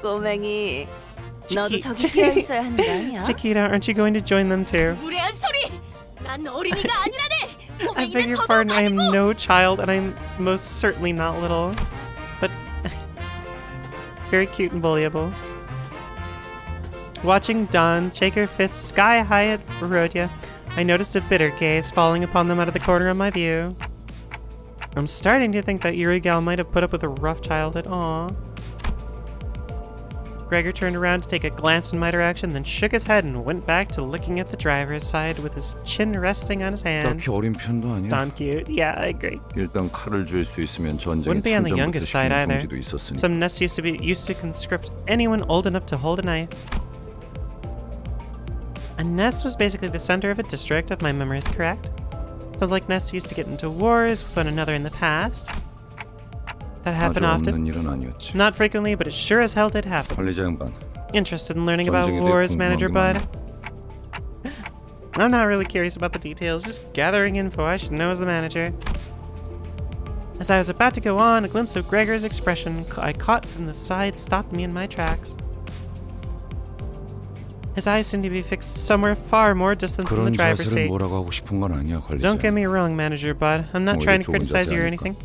꼬맹이, 너도 저기 끼어 있어야 하는 거 아니야? Chiquita, aren't you going to join them too? 무례한 소리! 난 어린이가 아니라네! I beg your pardon, I am no child, and I'm most certainly not little. But very cute and bullyable. Watching Don shake her fist sky high at Vergie, I noticed a bitter gaze falling upon them out of the corner of my view. I'm starting to think that Eerie Gal might have put up with a rough childhood. Aww. Gregor turned around to take a glance in my direction, then shook his head and went back to looking at the driver's side with his chin resting on his hand. 딱히 어린 편도 아니야. Don cute. Yeah, I agree. 일단 칼을 줄 수 있으면 전쟁에 Wouldn't be on the 참전부터 youngest side 시키는 either. 공지도 있었으니. Some nests used to conscript anyone old enough to hold a knife. A nest was basically the center of a district, if my memory is correct. Sounds like nests used to get into wars with one another in the past. That happened 아주 often. 없는 일은 아니었지. Not frequently, but it sure as hell did happen. 관리자 양반. Interested in learning about 전쟁에 대해 wars, 궁금한 Manager 게 Bud? 많아. I'm not really curious about the details, just gathering info I should know as the manager. As I was about to go on, a glimpse of Gregor's expression I caught from the side stopped me in my tracks. His eyes seemed to be fixed somewhere far more distant from the 그런 driver's 자세를 seat. 뭐라고 하고 싶은 건 아니야, 관리자. Don't get me wrong, Manager Bud. I'm not 오히려 trying to 좋은 criticize you or 자세 anything.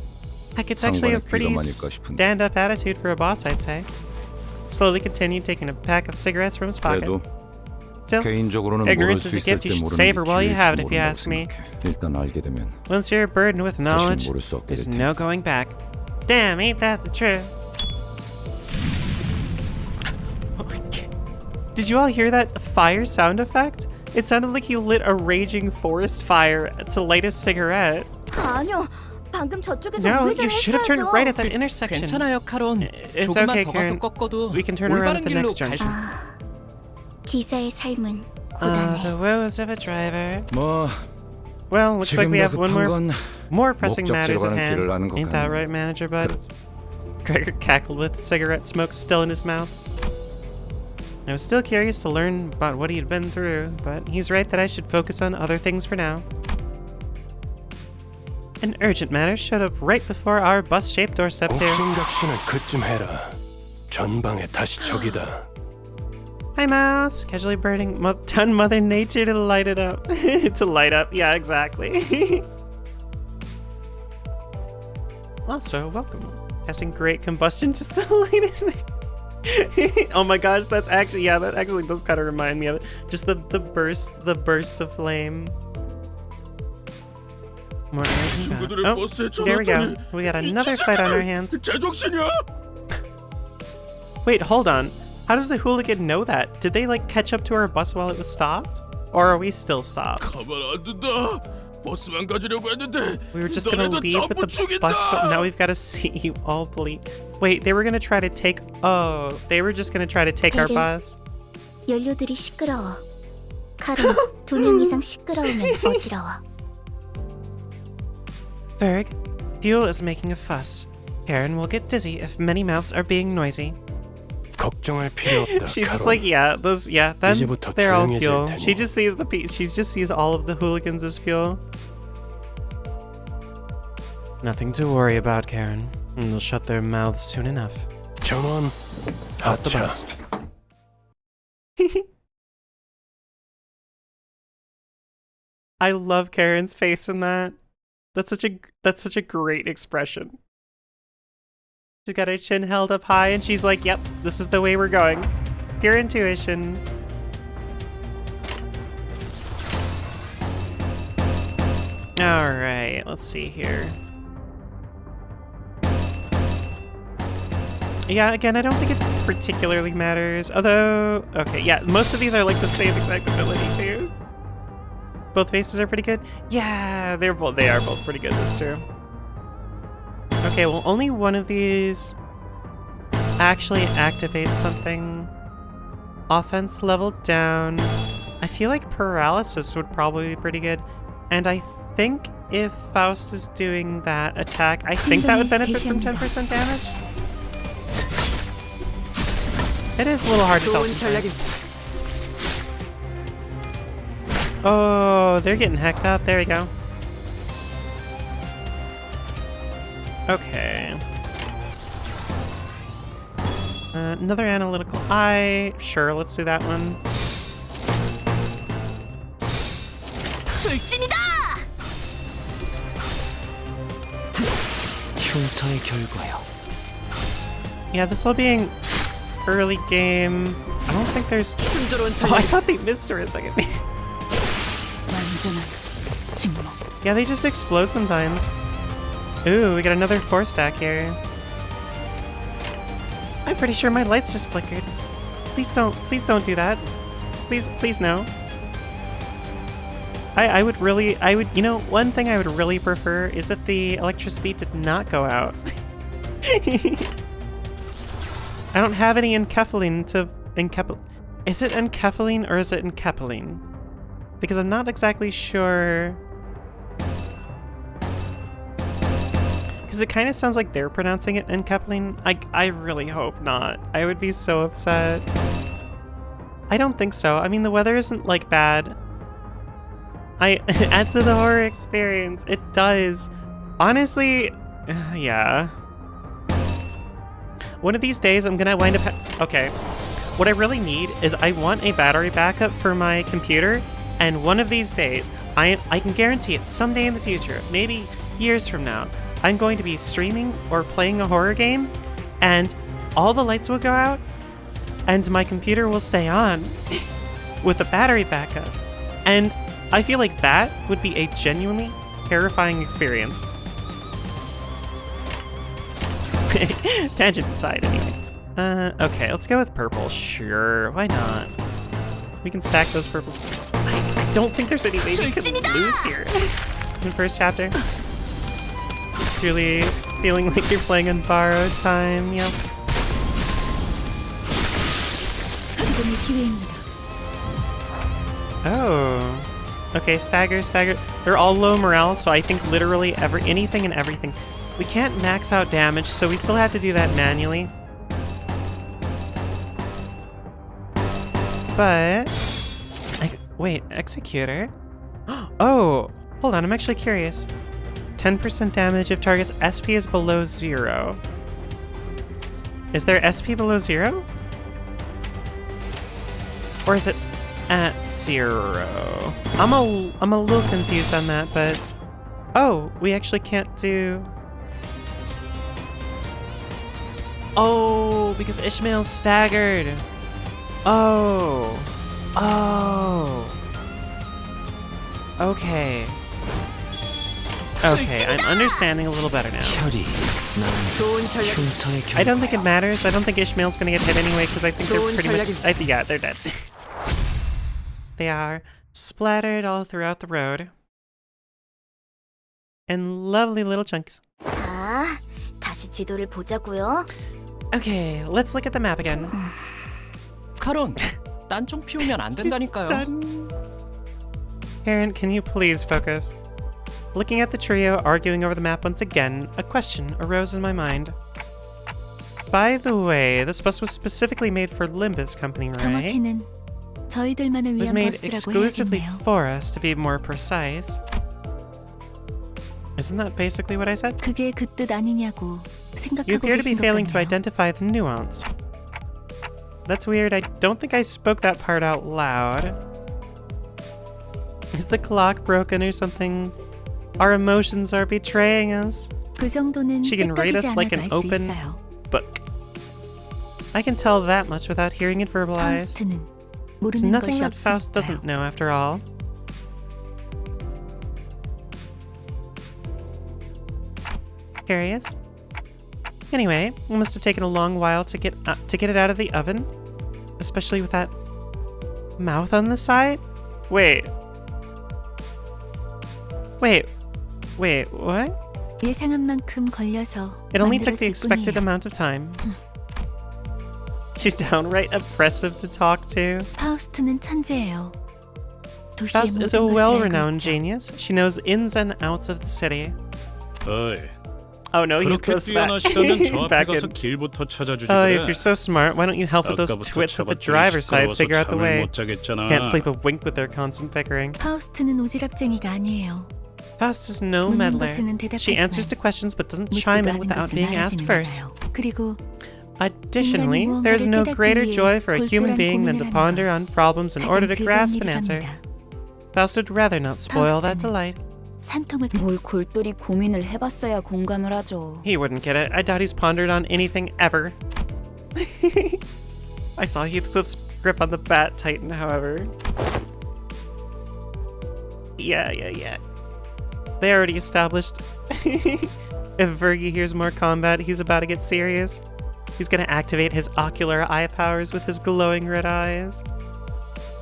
Heck, it's actually a 상관의 pretty 귀가 많을까 싶은데. stand-up attitude for a boss, I'd say. Slowly continued, taking a pack of cigarettes from his pocket. 그래도 Still, 개인적으로는 모를 ignorance 수 is a 있을 gift 때 you should 모르는 savor 게 while you have it, 기회일지도 if you 모른다고 ask me. 생각해. 일단 알게 되면 Once you're burdened with knowledge, 모를 수 없게 there's 될 테니. no going back. Damn, ain't that the truth? Did you all hear that fire sound effect? It sounded like he lit a raging forest fire to light a cigarette. 아니요. 방금 저쪽에서 No, 우회전을 you should have turned 했어야죠. right at that intersection. 괜찮아요, 카론. It's 조금만 okay, 더 가서 Karen. 꺾어도 We can turn around 올바른 at the 길로 next 갈 수. junction. 기사의 삶은 The 고단해. woes of a driver. 뭐 Well, looks like 지금 we 더 have one 급한 more 건 pressing 목적지로 matters at 가는 hand. 길을 아는 것 Ain't that 같네. right, Manager Bud? Gregor cackled with cigarette smoke still in his mouth. I was still curious to learn about what he had been through, but he's right that I should focus on other things for now. An urgent matter showed up right before our bus-shaped doorstep too. 옥신각신을 그쯤 해라. 전방에 다시 적이다. Hi, Mouse! Casually burning ton Mother Nature to light it up. To light up, yeah, exactly. Also, welcome. Passing great combustion just to light it. Oh my gosh, that's actually, yeah, that actually does kind of remind me of it. Just the burst of flame. More oh, there we go. We got another fight on our hands. 제정신이야? Wait, hold on. How does the hooligan know that? Did they like catch up to our bus while it was stopped? Or are we still stopped? 가만 안 둔다. 버스만 가지려고 했는데 We were just gonna 너네들 leave with the 전부 bus, but 죽인다. now we've got to see you all bleed. Wait, they were gonna try to take. Oh, they were just gonna try to take our bus. 연료들이 시끄러워. 카론, 2명 이상 시끄러우면 어지러워. Berg, fuel is making a fuss. Charon will get dizzy if many mouths are being noisy. 걱정할 필요 없다. She's just 카론. like, yeah, those, yeah, then 이제부터 they're all 조용해질 fuel. 테니. She just sees she just sees all of the hooligans as fuel. Nothing to worry about, Charon. They'll shut their mouths soon enough. 전원 Out the 하차. bus. I love Charon's face in that. That's such a great expression. She's got her chin held up high and she's like, yep, this is the way we're going. Pure intuition. Alright, let's see here. Yeah, again, I don't think it particularly matters. Although, okay, yeah, most of these are like the same exact ability too. Both faces are pretty good. Yeah, they are both pretty good, that's true. Okay, well, only one of these actually activates something. Offense level down. I feel like paralysis would probably be pretty good. And I think if Faust is doing that attack, I think that would benefit from 10% damage. It is a little hard to tell sometimes. Oh, they're getting hecked up. There we go. Okay. Another analytical eye. Sure, let's do that one. 출진이다! 흉터의 결과요. Yeah, this all being early game. I don't think there's. Oh, I thought they missed her a second. 완전한 침묵. Yeah, they just explode sometimes. Ooh, we got another 4-stack here. I'm pretty sure my lights just flickered. Please don't do that. Please no. I would, you know, one thing I would really prefer is if the electricity did not go out. I don't have any enkephaline to Is it enkephaline or is it enkephaline? Because I'm not exactly sure. Because it kind of sounds like they're pronouncing it enkephaline. I really hope not. I would be so upset. I don't think so. I mean, the weather isn't like bad. It adds to the horror experience. It does. Honestly, yeah. One of these days I'm gonna wind up okay. What I really need is I want a battery backup for my computer, and one of these days, I can guarantee it someday in the future, maybe years from now, I'm going to be streaming or playing a horror game, and all the lights will go out, and my computer will stay on with a battery backup. And I feel like that would be a genuinely terrifying experience. Tangent aside, anyway. Okay, let's go with purple. Sure, why not? We can stack those purples. I don't think there's any way we could lose here. In the first chapter. Truly feeling like you're playing on borrowed time, yep. Oh. Okay, stagger. They're all low morale, so I think literally anything and everything. We can't max out damage, so we still have to do that manually. But... wait, Executor? Oh! Hold on, I'm actually curious. 10% damage if target's SP is below 0. Is there SP below 0? Or is it at 0? I'm a little confused on that, but... Oh, we actually can't do... Oh, because Ishmael's staggered. Oh. Okay. Okay, I'm understanding a little better now. I don't think it matters. I don't think Ishmael's gonna get hit anyway, because I think they're pretty much... yeah, they're dead. They are splattered all throughout the road. In lovely little chunks. 자, 다시 지도를 보자고요. Okay, let's look at the map again. 카론, 딴청 피우면 안 된다니까요. Charon, can you please focus? Looking at the trio arguing over the map once again, a question arose in my mind. By the way, this bus was specifically made for Limbus Company, right? It was made exclusively for us, to be more precise. Isn't that basically what I said? You appear to be failing to identify the nuance. That's weird. I don't think I spoke that part out loud. Is the clock broken or something? Our emotions are betraying us. She can read us like an open book. I can tell that much without hearing it verbalized. There's nothing that Faust doesn't know, after all. Curious. Anyway, it must have taken a long while to get it out of the oven, especially with that mouth on the side. Wait, what? It only took the expected amount of time. She's downright oppressive to talk to. Faust is a well-renowned genius. She knows ins and outs of the city. Oh no, he's close back. Back in. If you're so smart, why don't you help with those twits at the driver's side figure out the way? Can't sleep a wink with their constant bickering. Faust is no meddler. She answers to questions but doesn't chime in without being asked first. Additionally, there is no greater joy for a human being than to ponder on problems in order to grasp an answer. Faust would rather not spoil that delight. 뭘 골똘히 고민을 해봤어야 공감을 하죠. He wouldn't get it. I doubt he's pondered on anything ever. I saw Heathcliff's grip on the Bat tighten, however. Yeah. They already established. If Vergie hears more combat, he's about to get serious. He's gonna activate his ocular eye powers with his glowing red eyes.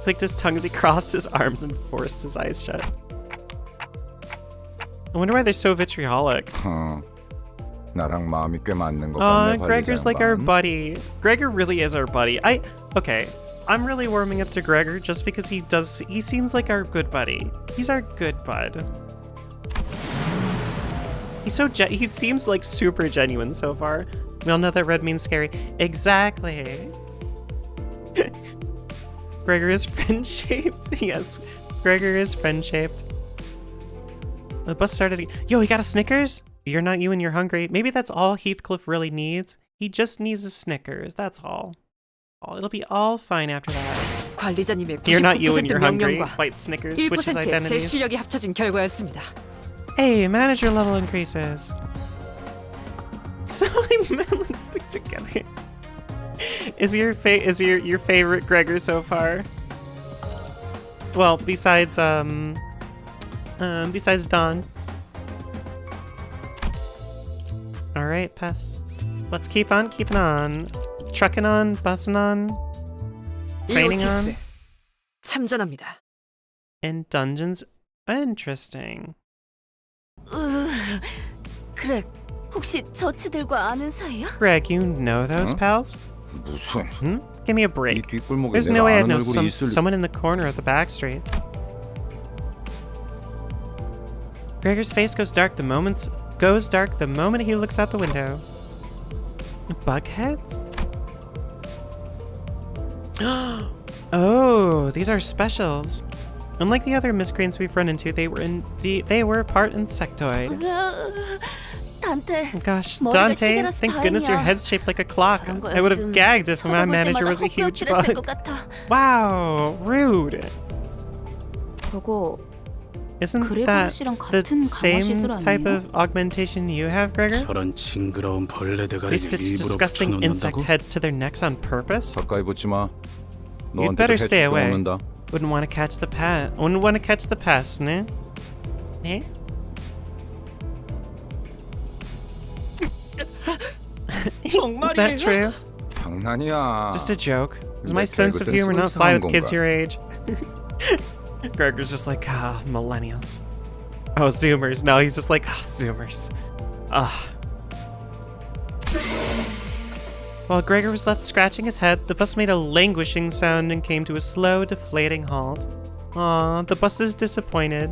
Clicked his tongue as he crossed his arms and forced his eyes shut. I wonder why they're so vitriolic. 나랑 마음이 꽤 맞는 것 같네. Gregor's like our buddy. Gregor really is our buddy. Okay. I'm really warming up to Gregor just because he seems like our good buddy. He's our good bud. He seems like super genuine so far. We all know that red means scary. Exactly. Gregor is friend-shaped. Yes, Gregor is friend-shaped. The bus started. Yo, he got a Snickers? You're not you and you're hungry. Maybe that's all Heathcliff really needs. He just needs a Snickers. That's all. It'll be all fine after that. 관리자님의 You're not you and 99% you're hungry. 명령과 White Snickers switches 1%의 제 identities. 실력이 합쳐진 결과였습니다. Hey, manager level increases. So let's stick together. Is your favorite Gregor so far? Well, besides Don. All right, pass. Let's keep on keeping on. Trucking on, bussing on, training on. 참전합니다. In dungeons. Interesting. 그렉, 혹시 저치들과 아는 사이야? Greg, you know those pals? 무슨? Give me a break. 이 뒷골목에 There's 내가 no way I'd 아는 know 얼굴이 있을 someone in the corner of the back streets. Gregor's face goes dark the moment he looks out the window. Bugheads? Oh, these are specials. Unlike the other miscreants we've run into, they were part insectoid. Gosh, Dante, thank goodness your head's shaped like a clock. I would have gagged if my manager was a huge bug. Wow, rude. Isn't that the same type of augmentation you have, Gregor? 저런 징그러운 벌레 They 대가리를 stitch 일부러 disgusting insect 붙여놓는다고? heads to their necks on purpose? 가까이 붙지 마. You'd 너한테도 better stay 해치고 away. 먹는다. Wouldn't want to catch the pest, ne? Ne? Is that true? 장난이야. Just a joke. Does my 내 sense of 개그센스가 humor not fly 이상한 with kids 건가? your age? Gregor's just like, millennials. Oh, Zoomers. No, he's just like, Zoomers. While Gregor was left scratching his head, the bus made a languishing sound and came to a slow, deflating halt. Aw, the bus is disappointed.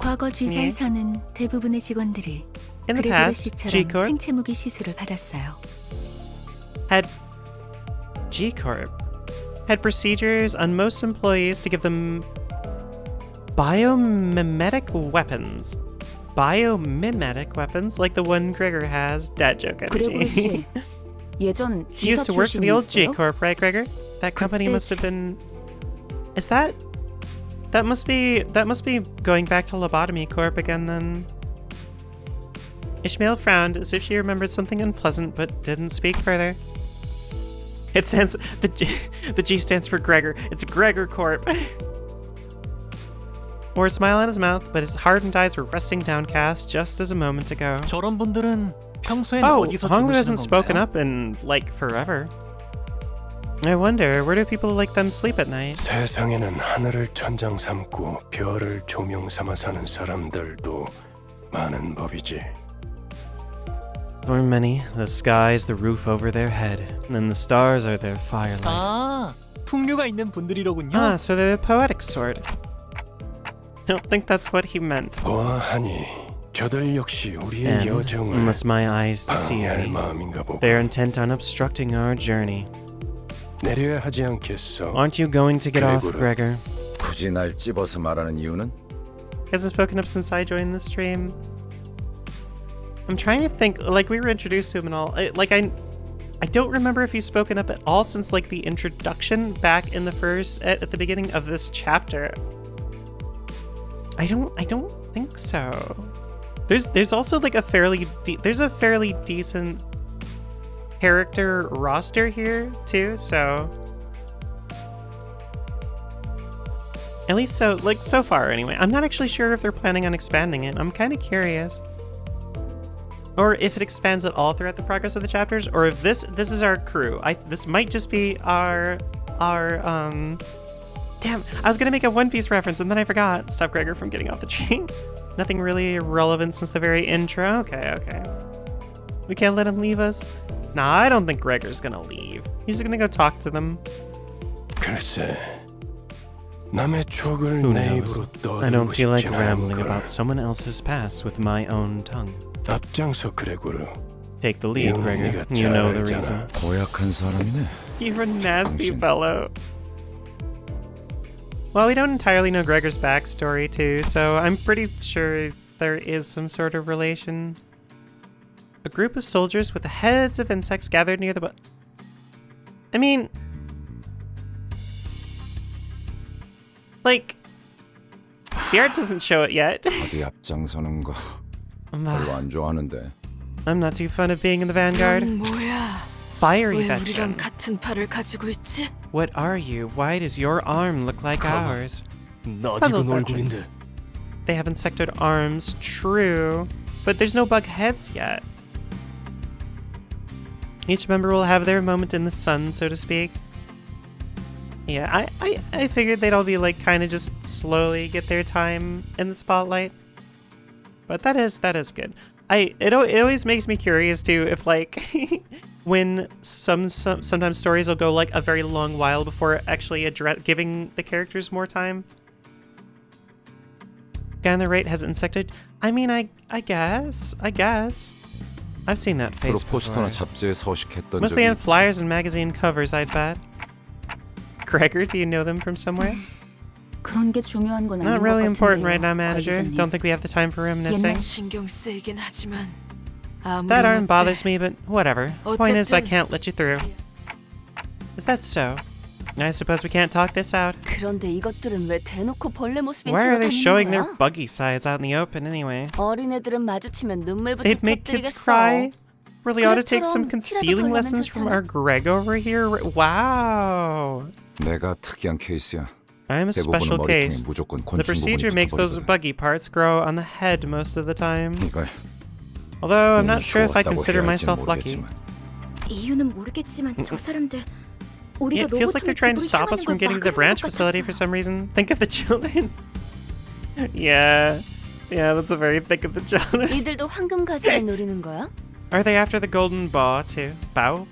과거 G사에서는 대부분의 직원들이 In the 그레고르 past, 씨처럼 G-Corp 생체무기 시술을 받았어요. had procedures on most employees to give them biomimetic weapons. Biomimetic weapons like the one Gregor has. Dad joke 그레고르 energy. 씨, 예전 He used G사 to work for the old 출신이었어요? G-Corp, right, Gregor? That company 그때 must have been... Is that... That must be going back to Lobotomy Corp again, then. Ishmael frowned as if she remembered something unpleasant, but didn't speak further. It stands... The G stands for Gregor. It's Gregor Corp. Or a smile on his mouth, but his hardened eyes were resting downcast just as a moment ago. 저런 분들은 평소엔 Oh, 어디서 Honglu 주무시는 hasn't spoken 건가요? up in, like, forever. I wonder, where do people like them sleep at night? 세상에는 하늘을 천장 삼고 별을 조명 삼아 사는 사람들도 많은 법이지. For many, the sky is the roof over their head, and the stars are their firelight. 아, 풍류가 있는 분들이로군요. Ah, so they're the poetic sort. I don't think that's what he meant. 보아하니 저들 역시 우리의 And 여정을 unless my eyes deceive 방해할 me, 마음인가 보고. they're intent on obstructing our journey. 내려야 하지 않겠어. Aren't you going to get off, Gregor. Gregor? 굳이 날 찝어서 말하는 이유는? Hasn't spoken up since I joined the stream. I'm trying to think, like, we were introduced to him and all. I don't remember if he's spoken up at all since, like, the introduction back in the first, at the beginning of this chapter. I don't think so. There's also, like, a fairly decent character roster here, too, so... At least so far, anyway. I'm not actually sure if they're planning on expanding it. I'm kind of curious. Or if it expands at all throughout the progress of the chapters, or if this is our crew. This might just be our damn, I was gonna make a One Piece reference and then I forgot. Stop Gregor from getting off the train. Nothing really relevant since the very intro. Okay. We can't let him leave us. Nah, I don't think Gregor's gonna leave. He's just gonna go talk to them. 글쎄, 남의 추억을 Who 내 knows? 입으로 I don't 떠들고 feel like 싶진 않은 rambling 걸. about someone else's past with my own tongue. 앞장서 그레고르. Take the lead, 이유는 Gregor. 네가 You 잘 know the 알잖아. reason. 고약한 사람이네. You're a nasty fellow. Well, we don't entirely know Gregor's backstory, too, so I'm pretty sure there is some sort of relation. A group of soldiers with the heads of insects gathered near the I mean... Like... The art doesn't show it yet. 어디 앞장서는 거 별로 안 좋아하는데. I'm not too fond of being in the vanguard. 뭐야? Fiery 왜 veteran. 우리랑 같은 팔을 가지고 있지? What are you? Why does your arm look like ours? Puzzled veteran. They have insectoid arms, true, but there's no bug heads yet. Each member will have their moment in the sun, so to speak. Yeah, I figured they'd all be like kind of just slowly get their time in the spotlight. But that is good. It always makes me curious too if like when sometimes stories will go like a very long while before actually giving the characters more time. Guy on the right has insected. I mean, I guess. I've seen that face before. Mostly on flyers and magazine covers, I'd bet. Gregor, do you know them from somewhere? 그런 게 중요한 건 아닌 Not 것 really important 같은데요, right now, manager. 관리자님. Don't think we have the time for reminiscing. 신경 쓰이긴 하지만 That arm bothers me, but whatever. Point is, I 어쨌든- can't let you through. Is that so? I suppose we can't talk this out. 그런데 이것들은 왜 대놓고 벌레 모습인 Why are 채로 they 다니는 showing 거야? their buggy sides out in the open anyway? 어린애들은 마주치면 눈물부터 They'd make kids 터뜨리겠어. cry? Really ought to take some 그릇처럼 concealing 키라도 lessons from 돌려면 our Greg over here. Wow. 내가 특이한 케이스야. I'm a 대부분은 special 머리통에 case. 무조건 The 곤충 procedure 부분이 makes those 붙어버리거든. buggy parts grow on the head most of the time. 이걸 Although I'm not 운이 sure if I 좋았다고 consider 해야 할지는 myself lucky. 모르겠지만. 이유는 모르겠지만 저 사람들 우리가 It feels like they're trying to stop us from getting to the branch facility for some reason. Think of the children. Yeah, that's a very think of the children. 이들도 황금 가지를 노리는 거야? Are they after the golden bow too? Bow?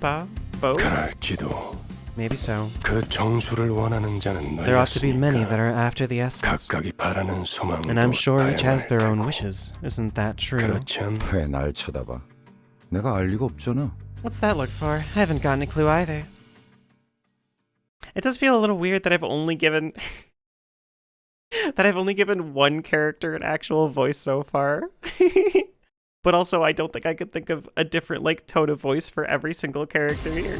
그럴지도. Maybe so. 그 정수를 원하는 자는 There ought to be many that 널렸으니까 are after the essence. 각각이 바라는 소망도 And I'm sure each has their own 다양할 테고. wishes. Isn't that true? 그렇지 않? 왜 날 쳐다봐? 내가 알 리가 없잖아. What's that look for? I haven't gotten a clue either. It does feel a little weird that I've only given one character an actual voice so far. But also I don't think I could think of a different like tone of voice for every single character here.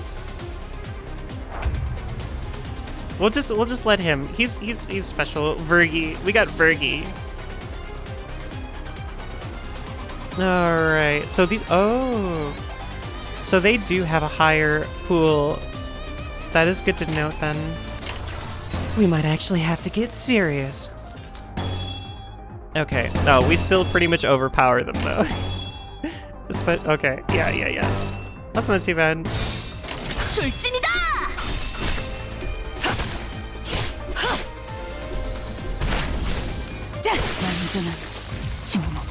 We'll just let him. He's special. Vergie. We got Vergie. Alright. So these so they do have a higher pool. That is good to note then. We might actually have to get serious. Okay. Oh, we still pretty much overpower them though. Okay. Yeah. That's not too bad. 출진이다! 완전한 침묵.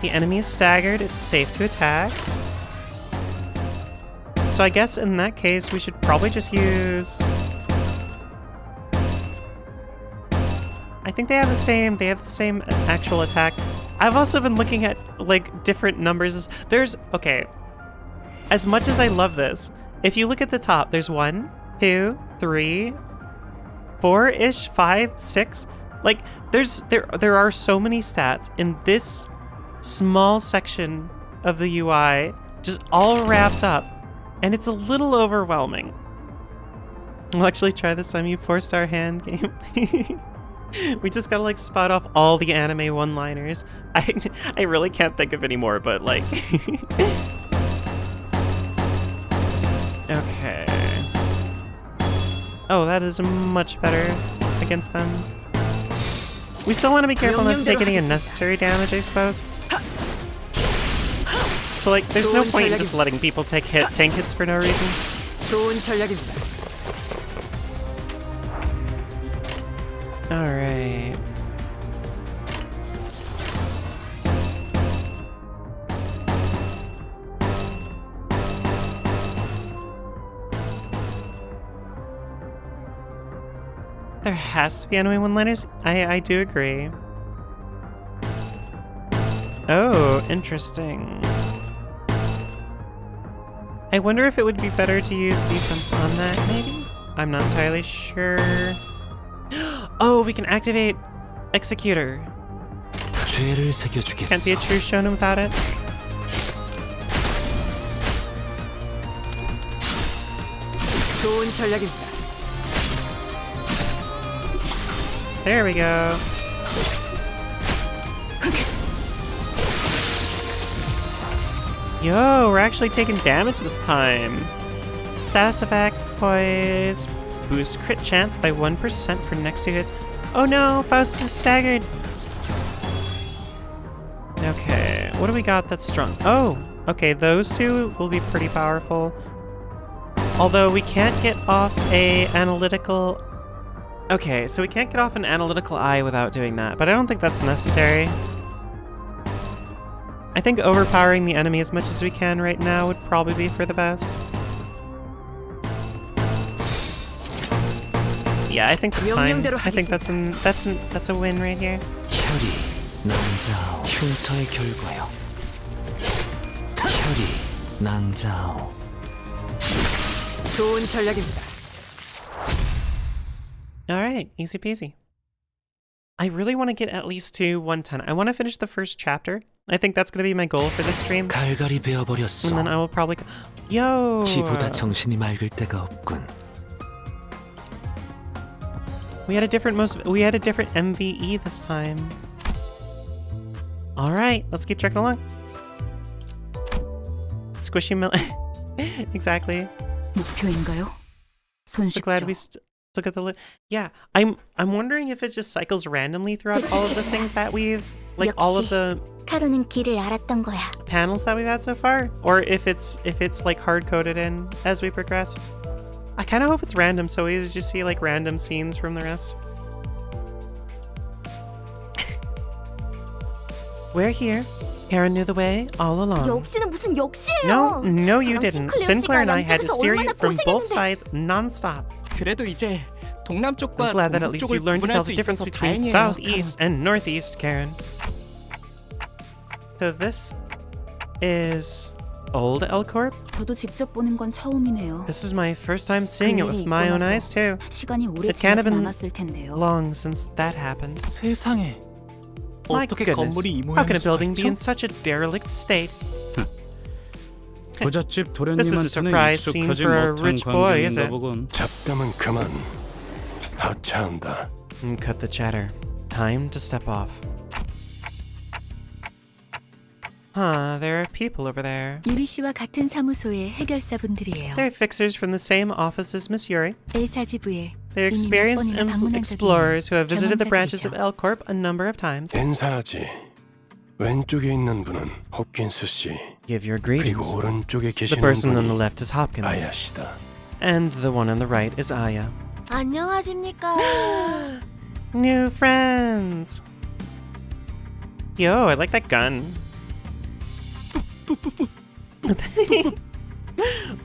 The enemy is staggered. It's safe to attack. So I guess in that case, we should probably just use... I think they have the same actual attack. I've also been looking at like different numbers. Okay. As much as I love this, if you look at the top, there's 1, 2, 3, 4-ish, 5, 6. Like, there are so many stats in this small section of the UI, just all wrapped up, and it's a little overwhelming. We'll actually try this time, you 4-star hand game. We just gotta like spot off all the anime one-liners. I really can't think of any more, but like... Okay. Oh, that is much better against them. We still want to be careful not to take any unnecessary damage, I suppose. So like, there's no point in just letting people take tank hits for no reason. 좋은 전략입니다. Alright. There has to be anime one-liners? I do agree. Oh, interesting. I wonder if it would be better to use defense on that, maybe? I'm not entirely sure. Oh, we can activate Executor. Can't be a true shonen without it. 좋은 전략입니다. There we go. Yo, we're actually taking damage this time. Status effect, poise, boost crit chance by 1% for next 2 hits. Oh no, Faust is staggered. Okay, what do we got that's strong? Oh, okay, those two will be pretty powerful. Although we can't get off a analytical... Okay, so we can't get off an analytical eye without doing that, but I don't think that's necessary. I think overpowering the enemy as much as we can right now would probably be for the best. Yeah, I think that's fine. I think that's a win right here. 혈이 낭자오 흉터의 결과요. 혈이 낭자오. 좋은 전략입니다. Alright, easy peasy. I really want to get at least to 110. I want to finish the first chapter. I think that's going to be my goal for this stream. 갈갈이 베어버렸어. And then I will probably... Yo! 피보다 정신이 맑을 때가 없군. We had a different MVE this time. Alright, let's keep checking along. Squishy Exactly. 목표인가요? So glad we look at the yeah, I'm wondering if it just cycles randomly throughout all of the things that we've all of the 카로는 길을 알았던 거야. panels that we've had so far, or if it's like hard coded in as we progress. I kind of hope it's random, so we just see like random scenes from the rest. We're here. Charon knew the way all along. 역시는 무슨 역시예요. No, you didn't. Sinclair and I had to steer you from both sides non-stop. 그래도 이제 동남쪽과 I'm glad that at least you 동쪽을 learned to 구분할 tell 수 the difference 있어서 between 다행이에요. southeast and northeast, Charon. So this is old L Corp. 저도 직접 보는 건 처음이네요. This is my first time seeing it with my own eyes too. 시간이 오래 It can't have 지나진 been 않았을 텐데요. long since that happened. 세상에. My 어떻게 goodness, 건물이 이 how can a 모양일 building 수가 be in 있죠? such a derelict state? 부잣집 This is a 도련님한테는 surprise scene 익숙하지 for a 못한 rich boy, is 광경인가 it? 보군. 잡담은 그만. 하차한다. Cut the chatter. Time to step off. Huh, there are people over there. 유리 씨와 같은 사무소의 해결사분들이에요. They're fixers from the same office as Miss Yuri. 엘사지부에 They're 이미 몇 experienced 번이나 방문한 적이 explorers who have visited the branches of 경험자들이죠. L Corp a number of times. 인사하지. 왼쪽에 있는 분은 홉킨스 씨. Give your 그리고 greetings. 오른쪽에 The 계시는 person on the 분이 left is Hopkins, 아야 씨다. and the one on the right is Aya. 안녕하십니까. New friends! Yo, I like that gun.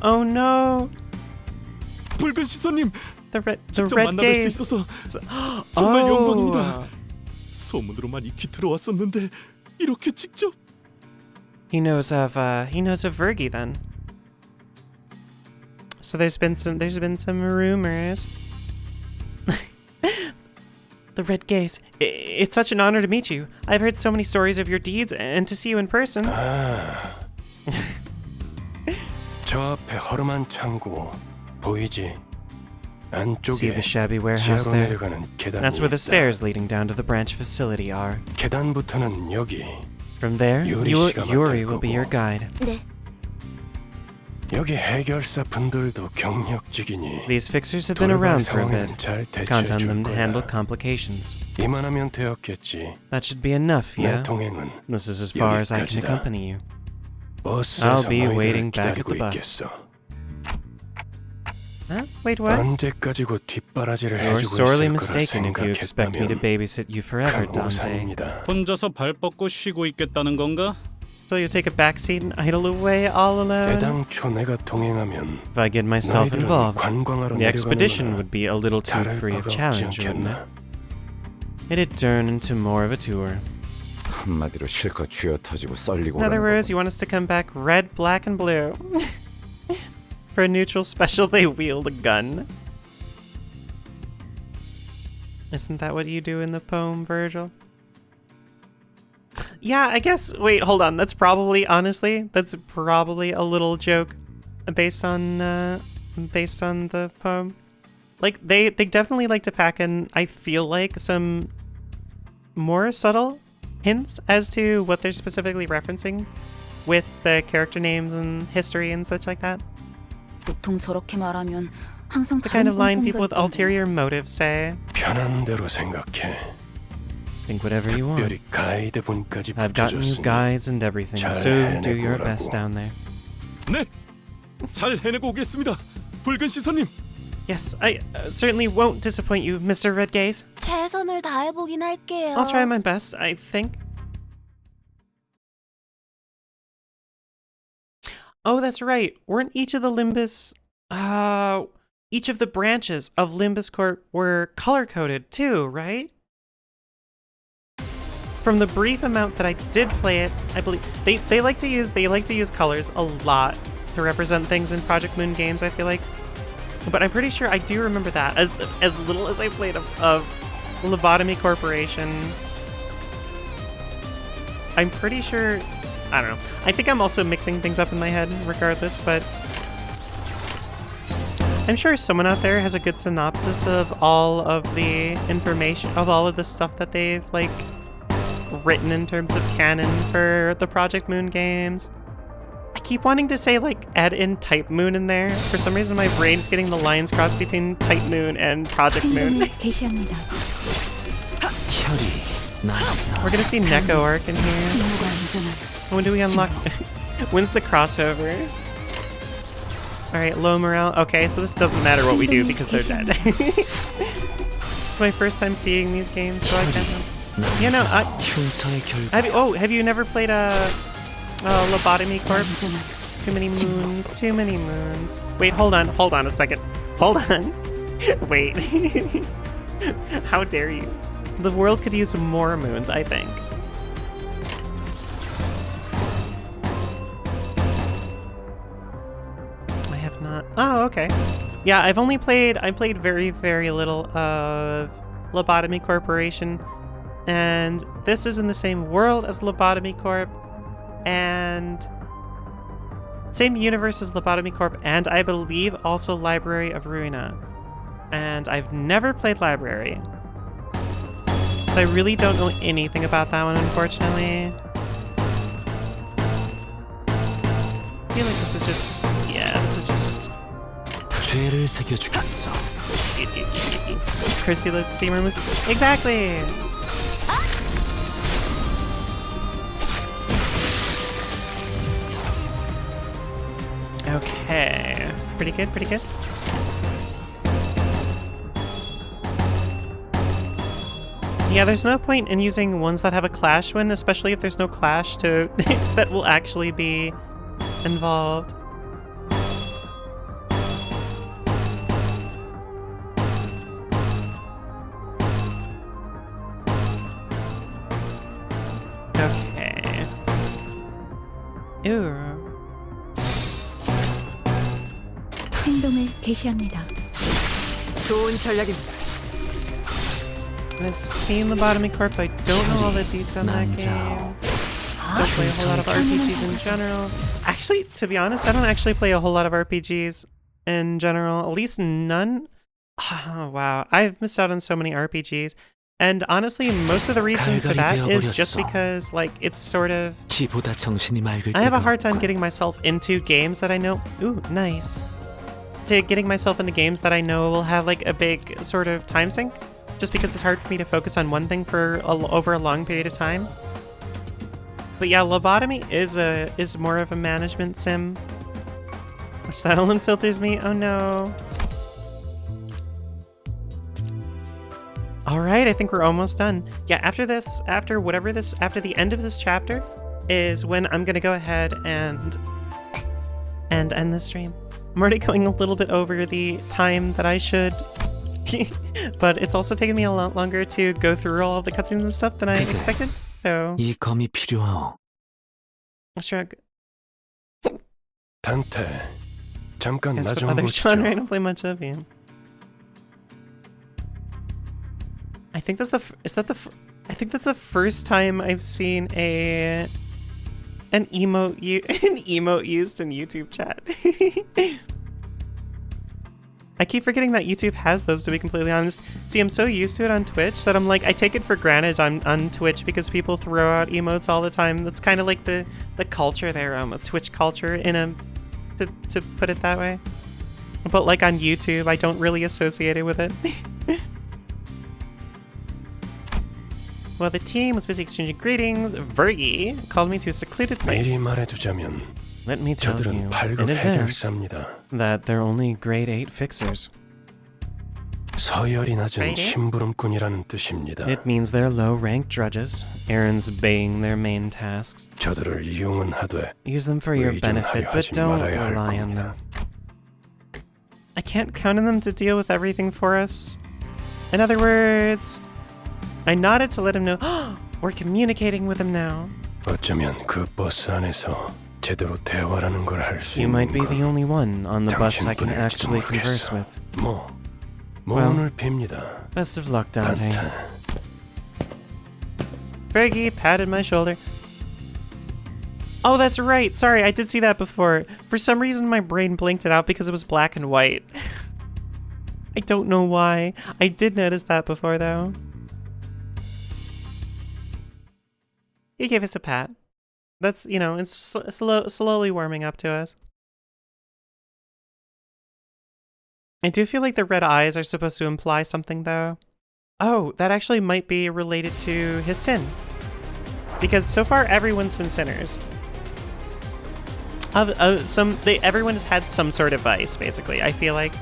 Oh no! 붉은 시선님, The red 직접 만나뵐 수 gaze. 있어서 정말 영광입니다. Oh. 소문으로만 익히 들어왔었는데 이렇게 직접 He knows of Vergie then. So there's been some rumors. The the Red Gaze. It's such an honor to meet you. I've heard so many stories of your deeds, and to see you in person. 저 앞에 허름한 창고 보이지? See the 안쪽에 shabby warehouse 지하로 there? 내려가는 계단이 That's where the 있다. stairs leading down to the branch facility are. 계단부터는 여기. From there, Yuri 씨가 Yuri 맡을 will be 거고. your guide. 네. 여기 해결사 분들도 경력직이니 These fixers have been around for a 상황에는 bit. 잘 Count on 대처해줄 them to handle 거야. complications. 이만하면 되었겠지. That should be enough, 내 yeah? 동행은 This is as far as I can 여기까지다. accompany you. 버스에서 I'll be 너희들을 waiting back at 기다리고 the bus. 있겠어. Huh? Wait, what? 언제까지고 뒷바라지를 You're 해주고 sorely 있을 거라 mistaken if you expect me to 생각했다면 babysit you forever, 큰 Dante. 오산입니다. 혼자서 발 뻗고 쉬고 있겠다는 건가? So you take a backseat and idle away all alone? 애당초 내가 동행하면 If I get myself 너희들은 involved, 관광하러 the expedition 내려가는 would be a little too 다를 free of 바가 없지 challenge, wouldn't it? 않겠나? It'd turn into more of a tour. 한마디로 실컷 쥐어 터지고 썰리고 In other 오라는 words, you want us to come back red, black, and blue. For a neutral special, they wield a gun. Isn't that what you do in the poem, Virgil? Yeah, I guess. Wait, hold on. That's probably, honestly, that's probably a little joke based on the poem. Like they definitely like to pack in, I feel like, some more subtle hints as to what they're specifically referencing with the character names and history and such like that. 보통 저렇게 말하면 항상 The kind 다른 of line 꿍꿍이가 people with 있던데. ulterior motives say. 편한 대로 생각해. Think whatever you want. 특별히 가이드 분까지 I've gotten you 붙여줬으니 guides and everything, 잘 so do your 해내고 best 오라고. down there. 네, 잘 해내고 오겠습니다. 붉은 시선님. Yes, I certainly won't disappoint you, Mr. Red Gaze. 최선을 다해보긴 할게요. I'll try my best, I think. Oh, that's right. Weren't each of the Limbus... each of the branches of Limbus Corp were color-coded too, right? From the brief amount that I did play it, I believe they like to use colors a lot to represent things in Project Moon games, I feel like. But I'm pretty sure I do remember that. As little as I played of Lobotomy Corporation, I'm pretty sure... I don't know. I think I'm also mixing things up in my head regardless, but I'm sure someone out there has a good synopsis of all of the information, of all of the stuff that they've, like, written in terms of canon for the Project Moon games. I keep wanting to say, like, add in Type Moon in there. For some reason, my brain's getting the lines crossed between Type Moon and Project Moon. 행동을 개시합니다. We're gonna see Neko Arc in here. 진모가 안전한 When do we unlock? When's the crossover? Alright, low morale. Okay, so this doesn't matter what we do because they're dead. It's my first time seeing these games, so I can't... You know, have you never played a Lobotomy Corp? Too many moons, too many moons. Wait, hold on a second. Hold on. Wait. How dare you? The world could use more moons, I think. I have not... Oh, okay. Yeah, I played very, very little of Lobotomy Corporation, and this is in the same world as Lobotomy Corp, and same universe as Lobotomy Corp, and I believe also Library of Ruina. And I've never played Library. But I really don't know anything about that one, unfortunately. I feel like this is just... Yeah, this is just... 죄를 새겨주겠어. Chrissy lives Seymour lives... Exactly! Okay. Pretty good, pretty good. Yeah, there's no point in using ones that have a clash win, especially if there's no clash to that will actually be involved. Okay. Ooh. 행동을 개시합니다. 좋은 전략입니다. I've seen Lobotomy Corp, but I don't know all the deets on that game. Don't play a whole lot of RPGs in general. Actually, to be honest, I don't actually play a whole lot of RPGs in general. At least none. Oh, wow, I've missed out on so many RPGs. And honestly, most of the reason for that is just because, like, it's sort of... I have a hard time getting myself into games that I know... Ooh, nice. Getting myself into games that I know will have, like, a big sort of time sink. Just because it's hard for me to focus on one thing for over a long period of time. But yeah, Lobotomy is more of a management sim. Which that only filters me. Oh no. Alright, I think we're almost done. Yeah, after the end of this chapter is when I'm gonna go ahead and end the stream. I'm already going a little bit over the time that I should. But it's also taken me a lot longer to go through all of the cutscenes and stuff than I expected. So 이 검이 필요하오. sure. 단테, 잠깐 나 좀 Other 보시죠. genre I don't play much of you. I think that's I think that's the first time I've seen an emote used in YouTube chat. I keep forgetting that YouTube has those, to be completely honest. See, I'm so used to it on Twitch that I'm like, I take it for granted on Twitch because people throw out emotes all the time. That's kind of like the culture there, Twitch culture to put it that way. But like on YouTube, I don't really associate it with it. While the team was busy exchanging greetings, Vergie called me to a secluded place. 미리 말해두자면 Let me tell you 저들은 in 발급 advance 해결사입니다. that they're only grade 8 fixers. 서열이 낮은 Grade 8? 심부름꾼이라는 뜻입니다. It means they're low-ranked drudges, errands baying their main tasks. 저들을 이용은 하되 Use them for your benefit, 의존하려 but 하지 don't 말아야 할 rely on them. 겁니다. I can't count on them to deal with everything for us. In other words, I nodded to let him know, we're communicating with him now. 어쩌면 그 버스 안에서 제대로 대화라는 걸 할 수 You 있는 might be the 건 only one on the bus I can 당신뿐일지도 actually converse 모르겠어. with. 뭐 오늘 빕니다. Best of luck, Dante. 단테. Vergie patted my shoulder. Oh, that's right. Sorry, I did see that before. For some reason, my brain blinked it out because it was black and white. I don't know why. I did notice that before, though. He gave us a pat. That's, you know, it's slowly warming up to us. I do feel like the red eyes are supposed to imply something, though. Oh, that actually might be related to his sin. Because so far, everyone's been sinners. Everyone has had some sort of vice, basically, I feel like.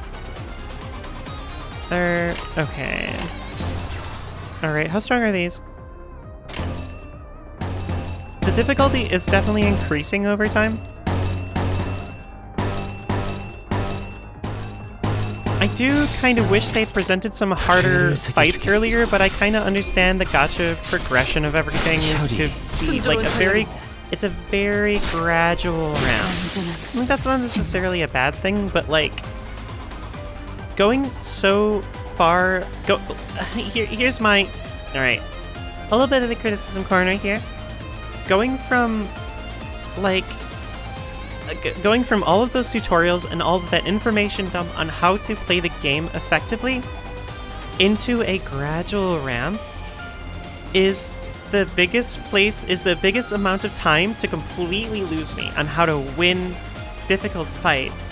Okay. Alright, how strong are these? The difficulty is definitely increasing over time. I do kind of wish they presented some harder fights earlier, but I kind of understand the gacha progression of everything is to be like it's a very gradual round. I mean, that's not necessarily a bad thing, but like going so far, here's my, all right, a little bit of the criticism corner here. Going from all of those tutorials and all of that information dump on how to play the game effectively into a gradual ramp is the biggest amount of time to completely lose me on how to win difficult fights.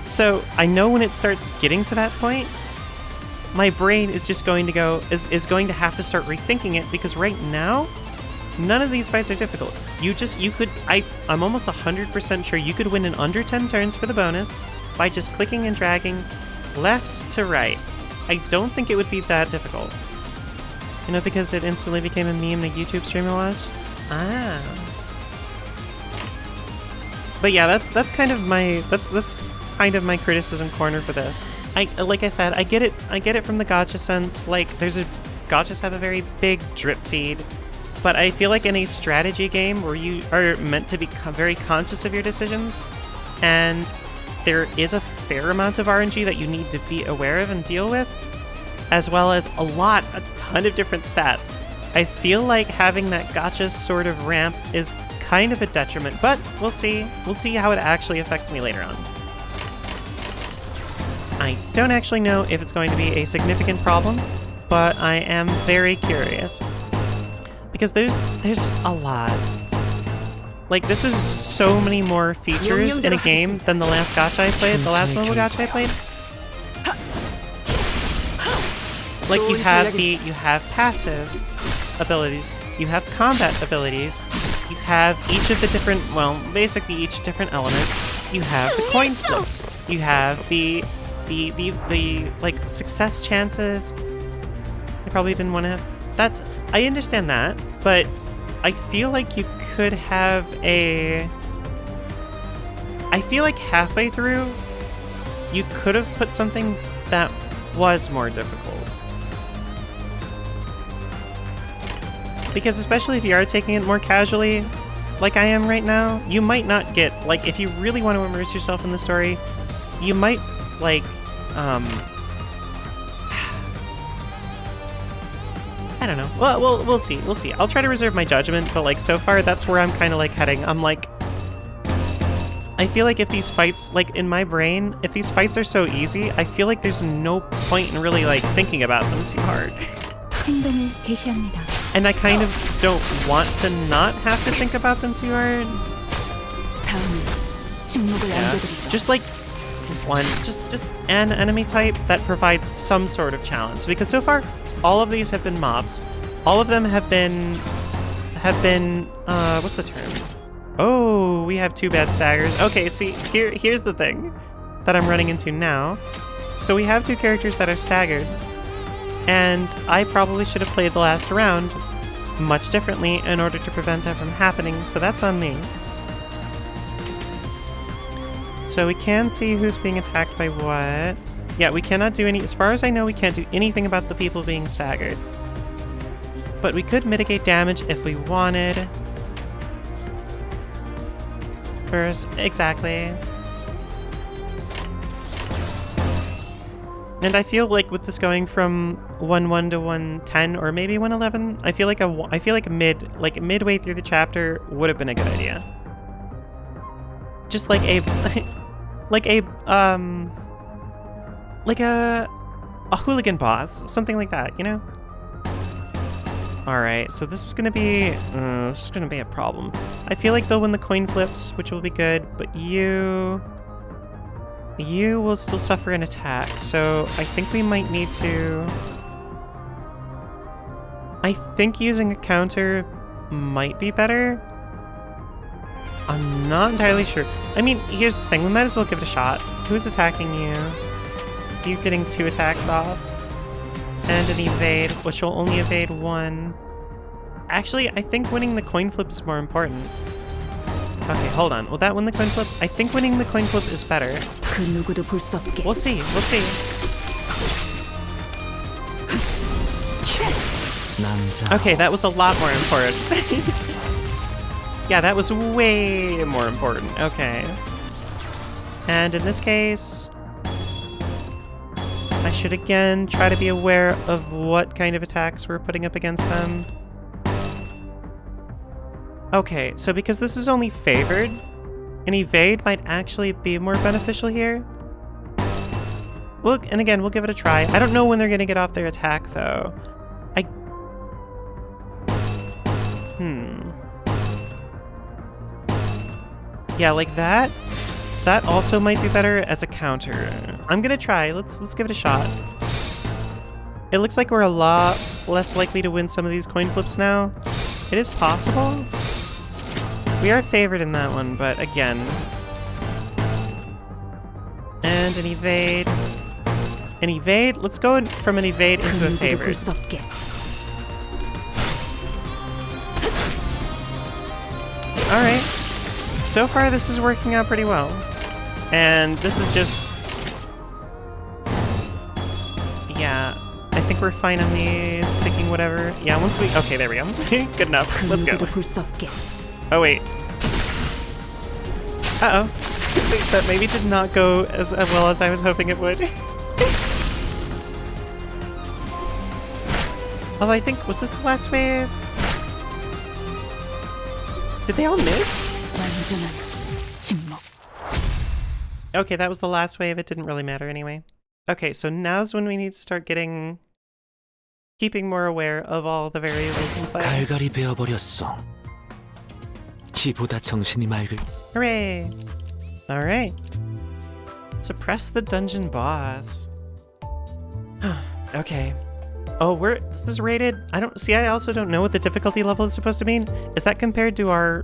So I know when it starts getting to that point, my brain is just going to is going to have to start rethinking it, because right now none of these fights are difficult. I'm almost 100% sure you could win in under 10 turns for the bonus by just clicking and dragging left to right. I don't think it would be that difficult. You know, because it instantly became a meme the YouTube streamer watched? Ah. But yeah, that's kind of my criticism corner for this. Like I said, I get it from the gacha sense. Like gachas have a very big drip feed. But I feel like in a strategy game where you are meant to be very conscious of your decisions, and there is a fair amount of RNG that you need to be aware of and deal with, as well as a ton of different stats. I feel like having that gotcha sort of ramp is kind of a detriment, but we'll see. We'll see how it actually affects me later on. I don't actually know if it's going to be a significant problem, but I am very curious. Because there's a lot. Like, this is so many more features in a game than the last gacha I played, the last mobile gacha I played. Like, you have passive abilities, you have combat abilities, you have each of the different, well, basically each different element. You have the coin flips, you have the like success chances. I probably didn't want to have. I understand that, but I feel like you could have a. I feel like halfway through, you could have put something that was more difficult. Because especially if you are taking it more casually, like I am right now, you might not get, like, if you really want to immerse yourself in the story, you might, like, I don't know. Well, we'll see. We'll see. I'll try to reserve my judgment, but, like, so far, that's where I'm kind of, like, heading. I'm, like, I feel like if these fights, like, in my brain, if these fights are so easy, I feel like there's no point in really, like, thinking about them too hard. 행동을 개시합니다. And I kind of don't want to not have to think about them too hard. Yeah. Just like just an enemy type that provides some sort of challenge. Because so far, all of these have been mobs. All of them have been what's the term? Oh, we have 2 bad staggers. Okay, see, here's the thing that I'm running into now. So we have 2 characters that are staggered. And I probably should have played the last round much differently in order to prevent that from happening, so that's on me. So we can see who's being attacked by what. Yeah, we cannot do any, as far as I know, we can't do anything about the people being staggered. But we could mitigate damage if we wanted. First, exactly. And I feel like with this going from 1-1 to 1-10 or maybe 1-11, I feel like midway through the chapter would have been a good idea. Just like a hooligan boss, something like that, you know? All right, so this is gonna be a problem. I feel like they'll win the coin flips, which will be good, but you will still suffer an attack, so I think we might need to... I think using a counter might be better. I'm not entirely sure. I mean, here's the thing, we might as well give it a shot. Who's attacking you? You getting 2 attacks off. And an evade, which will only evade 1. Actually, I think winning the coin flip is more important. Okay, hold on. Will that win the coin flip? I think winning the coin flip is better. We'll see. We'll see. Okay, that was a lot more important. Yeah, that was way more important. Okay. And in this case, I should again try to be aware of what kind of attacks we're putting up against them. Okay, so because this is only favored, an evade might actually be more beneficial here. Well, and again, we'll give it a try. I don't know when they're gonna get off their attack, though. Yeah, like that. That also might be better as a counter. I'm gonna try. Let's give it a shot. It looks like we're a lot less likely to win some of these coin flips now. It is possible. We are favored in that one, but again. And an evade. An evade? Let's go from an evade into a favored. Alright. So far this is working out pretty well. And this is just... Yeah, I think we're fine on these, picking whatever. Yeah, once we... Okay, there we go. Good enough. Let's go. Oh, wait. Uh-oh. That maybe did not go as well as I was hoping it would. Although I think, was this the last wave? Did they all miss? 완전한 침묵. Okay, that was the last wave. It didn't really matter anyway. Okay, so now's when we need to start keeping more aware of all the variables in play. 갈갈이 베어버렸어. 이보다 정신이 맑을. Hooray! Alright. Suppress the dungeon boss. Okay. Oh, this is rated. I also don't know what the difficulty level is supposed to mean. Is that compared to our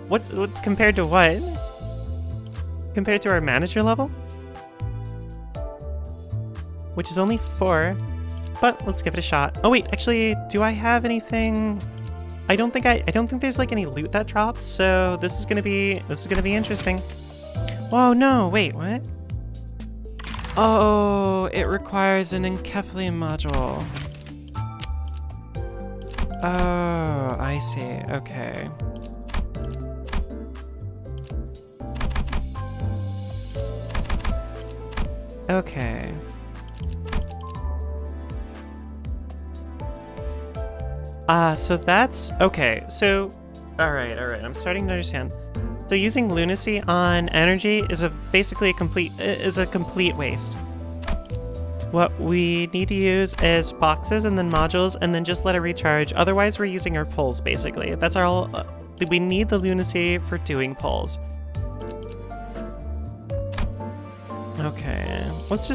what's compared to what? Compared to our manager level? Which is only 4. But let's give it a shot. Oh wait, actually, do I have anything? I don't think there's like any loot that drops, so this is gonna be interesting. Whoa, no, wait, what? Oh, it requires an enkephalene module. Oh, I see. Okay. Okay. So that's okay. So, all right. I'm starting to understand. So using lunacy on energy is basically a complete waste. What we need to use is boxes and then modules and then just let it recharge. Otherwise, we're using our pulls basically. That's all. We need the lunacy for doing pulls. Okay. Let's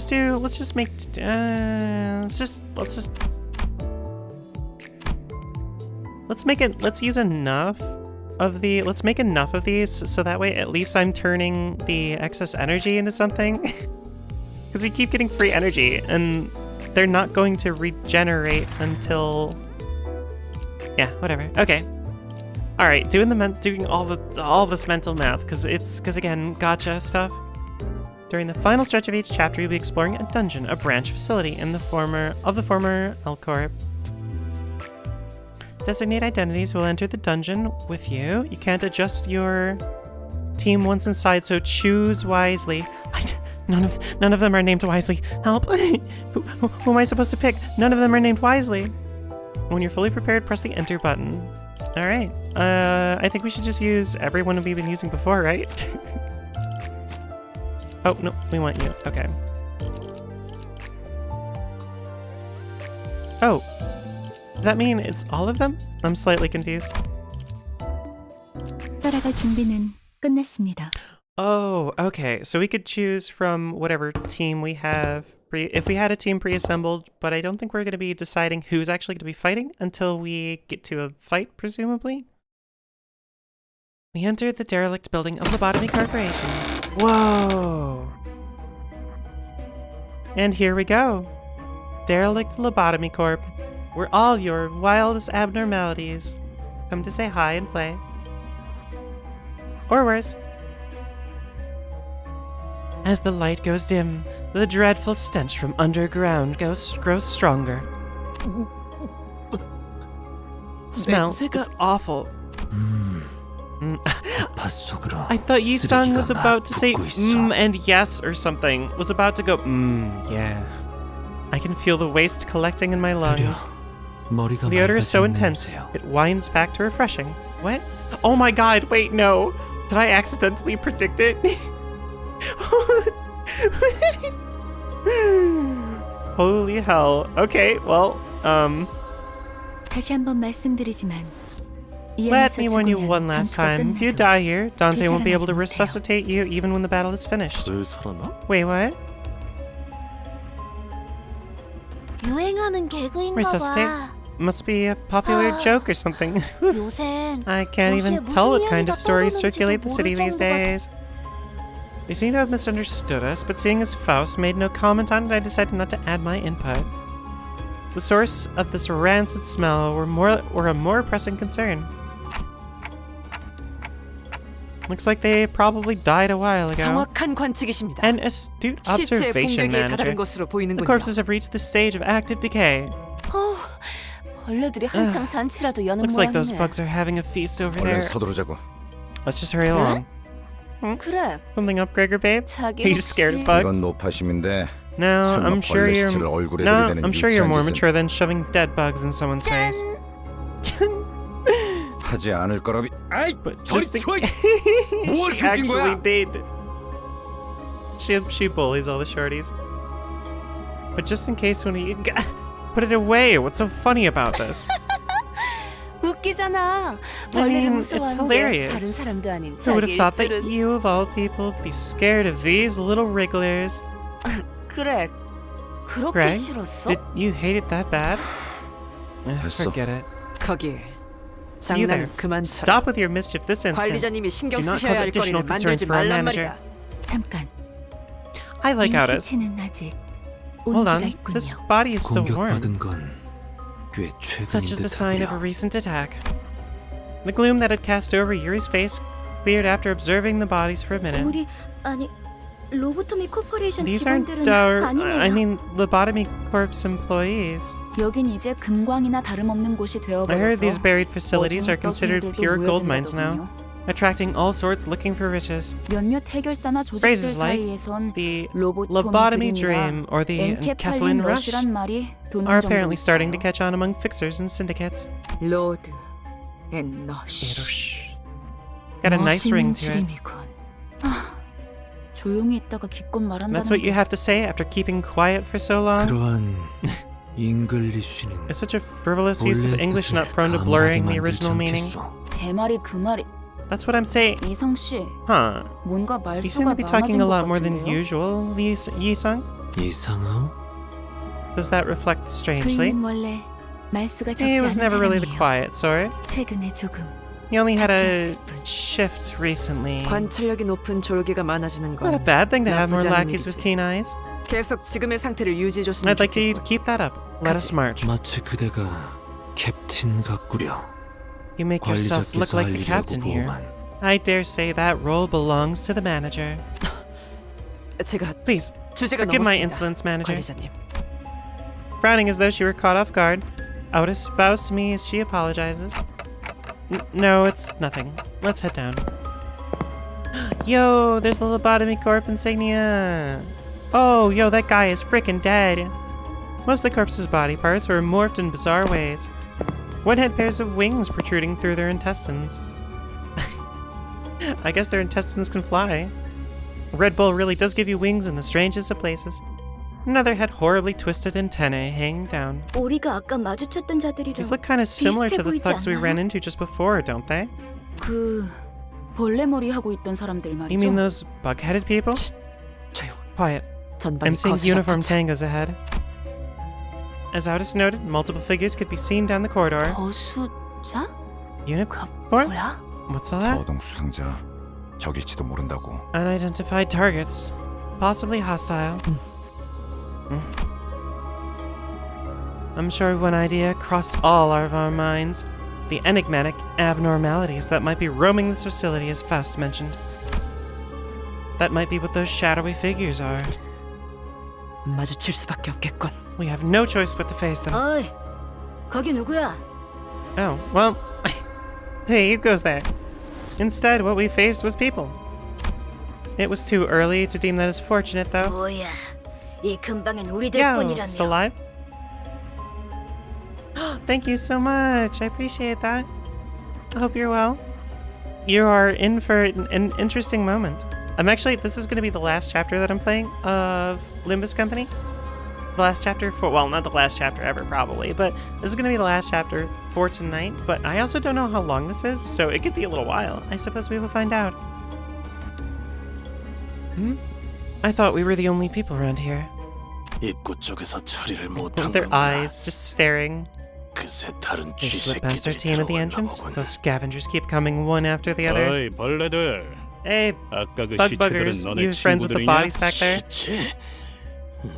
make enough of these so that way at least I'm turning the excess energy into something. Because you keep getting free energy and they're not going to regenerate until... Yeah, whatever. Okay. Alright, doing all this mental math because again, gotcha stuff. During the final stretch of each chapter, you'll be exploring a dungeon, a branch facility of the former L Corp. Designate identities will enter the dungeon with you. You can't adjust your team once inside, so choose wisely. None of them are named wisely. Help! who am I supposed to pick? None of them are named wisely. When you're fully prepared, press the enter button. All right. I think we should just use everyone we've been using before, right? Oh no, we want you. Okay. Oh. Does that mean it's all of them? I'm slightly confused. 따라갈 준비는 끝났습니다. Oh, okay. So we could choose from whatever team we have. If we had a team pre-assembled, but I don't think we're going to be deciding who's actually going to be fighting until we get to a fight, presumably. We entered the derelict building of Lobotomy Corporation. Whoa! And here we go. Derelict Lobotomy Corp. We're all your wildest abnormalities. Come to say hi and play. Or worse. As the light goes dim, the dreadful stench from underground grows stronger. Smell, it's awful. I thought Yi-sung was about to say and yes or something. Was about to go yeah. I can feel the waste collecting in my lungs. The odor is so intense, it winds back to refreshing. What? Oh my god, wait, no. Did I accidentally predict it? Holy hell. Okay, well, 다시 한번 말씀드리지만 let me warn you one last time. If you die here, Dante won't be able to resuscitate you even when the battle is finished. Wait, what? 유행하는 개그인가 Resuscitate? 봐. Must be a popular joke or something. I can't even tell what kind of stories circulate the city these days. They seem to have misunderstood us, but seeing as Faust made no comment on it, I decided not to add my input. The source of this rancid smell were a more pressing concern. Looks like they probably died a while ago. 정확한 관측이십니다. An astute 시체의 observation, 붕괴기에 다다른 manager. 것으로 The 보이는군요. corpses have reached the stage of active decay. 벌레들이 한창 잔치라도 여는 Looks like those 모양이네. bugs are having a feast over 얼른 there. 서두르자고. Let's just hurry along. 그래. Something up, Gregor, babe? 자기 Are you scared of 혹시 bugs? 이건 노파심인데 No, 설마 I'm sure 벌레 you're. 시체를 얼굴에 No, 들이대는 I'm sure you're 유치한 more 짓은 mature than shoving dead bugs in someone's face. 하지 않을 거라비. 아이, But 저리 just in 뭐 she 이렇게 웃긴 actually 거야? did. She bullies all the shorties. But just in case when he put it away. What's so funny about this? 웃기잖아. I 벌레를 mean, it's 무서워하는 게 hilarious. 다른 사람도 아닌 Who would have 자기일 thought that 줄은. you, of all people, would be scared of these little wrigglers? 그래. 그렇게 Greg, 싫었어? did you hate it that bad? 됐어. Forget it. 거기 You there. 장난 그만 쳐라. Stop with your mischief this instant. 관리자님이 신경 Do not 쓰셔야 cause 할 additional 거리를 concerns 만들지 for our 말란 manager. 말이야. 잠깐. I like 이 Otis. 시체는 아직 Hold 온기가 on, this 있군요. body is still warm. 공격받은 건 꽤 최근인 Such is the sign of a 듯하구려. recent attack. The gloom that had cast over Yuri's face cleared after observing the bodies for a minute. 우리 아니 로보토미 코퍼레이션 These 직원들은 aren't our, 아니네요. I mean, Lobotomy Corp's employees. 여긴 이제 금광이나 다름없는 곳이 I heard these 되어버려서 buried facilities are 어중이 considered 떠신 pure 애들도 gold mines now, 모여든다더군요. attracting all sorts looking for riches. 몇몇 해결사나 조직들 Phrases like 사이에선 the 로보토미 lobotomy 그림이나 dream or the 엔케팔린 Enkephalin rush 러시란 말이 도는 are apparently 정도니까요. starting to catch on among fixers and syndicates. 로드 앤 러쉬. Got a nice ring 멋있는 to it. 줄임이군. 조용히 있다가 기껏 말한다는 That's what you 게 have to say after keeping quiet for so long? 그러한 잉글리쉬는 Is such a frivolous use of 본래 English not 뜻을 prone to 가물하게 blurring the 만들지 original meaning? 않겠소. 제 말이 그 말이. That's what I'm saying. 이성 씨, Huh. 뭔가 You seem 말수가 to be talking 많아진 a 것 lot more than 같은데요? usual, Yi-sung. 이상하오? Does that reflect strangely? 그이는 원래 말수가 적지 He 않은 was never really the 사람이에요. quiet sort. 최근에 조금 He only had a 바뀌었을 뿐. shift recently. 관찰력이 높은 졸개가 많아지는 Not a 건 bad thing to have more 나쁘지 않은 lackeys with 일이지. keen eyes. 계속 지금의 상태를 유지해줬으면 I'd like you to 좋겠군. keep that up. Let us march. 마치 그대가 캡틴 같구려. You make yourself look 관리자께서 like 할 the 일이라고 captain here. 보고만. I dare say that role belongs to the manager. 제가 Please, 주제가 forgive my 넘었습니다. insolence, manager. 관리자님. Frowning as though she were caught off guard, Otis bows to me as she apologizes. No, it's nothing. Let's head down. Yo, there's the Lobotomy Corp insignia. Oh, yo, that guy is freaking dead. Most of the corpse's body parts were morphed in bizarre ways. One had pairs of wings protruding through their intestines. I guess their intestines can fly. Red Bull really does give you wings in the strangest of places. Another had horribly twisted antennae hanging down. 우리가 아까 마주쳤던 자들이랑 These look kind of similar to the 비슷해 보이지 thugs we 않아요? ran into just before, don't they? 그 벌레머리 하고 있던 사람들 말이죠. You mean those bug-headed people? 조용. Quiet. 전방에 I'm seeing 거수자 uniform 포착. tangos ahead. As Otis noted, multiple figures could be seen down the corridor. 거수자? Uniform? 뭐야? What's all that? 거동 수상자 적일지도 모른다고. Unidentified targets. Possibly hostile. I'm sure one idea crossed all of our minds. The enigmatic abnormalities that might be roaming this facility, as Faust mentioned. That might be what those shadowy figures are. 마주칠 수밖에 없겠군. We have no choice but to face them. 어이, 거기 누구야? Oh, well, hey, who goes there? Instead, what we faced was people. It was too early to deem that as fortunate, though. 뭐야? 이 근방엔 우리들 Yo, 뿐이라며. still alive? Thank you so much. I appreciate that. I hope you're well. You are in for an interesting moment. This is going to be the last chapter that I'm playing of Limbus Company. The last chapter for, well, not the last chapter ever, probably, but this is going to be the last chapter for tonight. But I also don't know how long this is, so it could be a little while. I suppose we will find out. I thought we were the only people around here. 입구 쪽에서 처리를 With 못한 their 건가? eyes just staring. 그새 다른 They slip past our 쥐새끼들이 team at the 들어왔나 entrance. 보군. Those scavengers keep coming one after the other. 어이 벌레들. Hey, 아까 그 bug 시체들은 buggers, 너네 you friends with the 친구들이냐? bodies back there? 시체?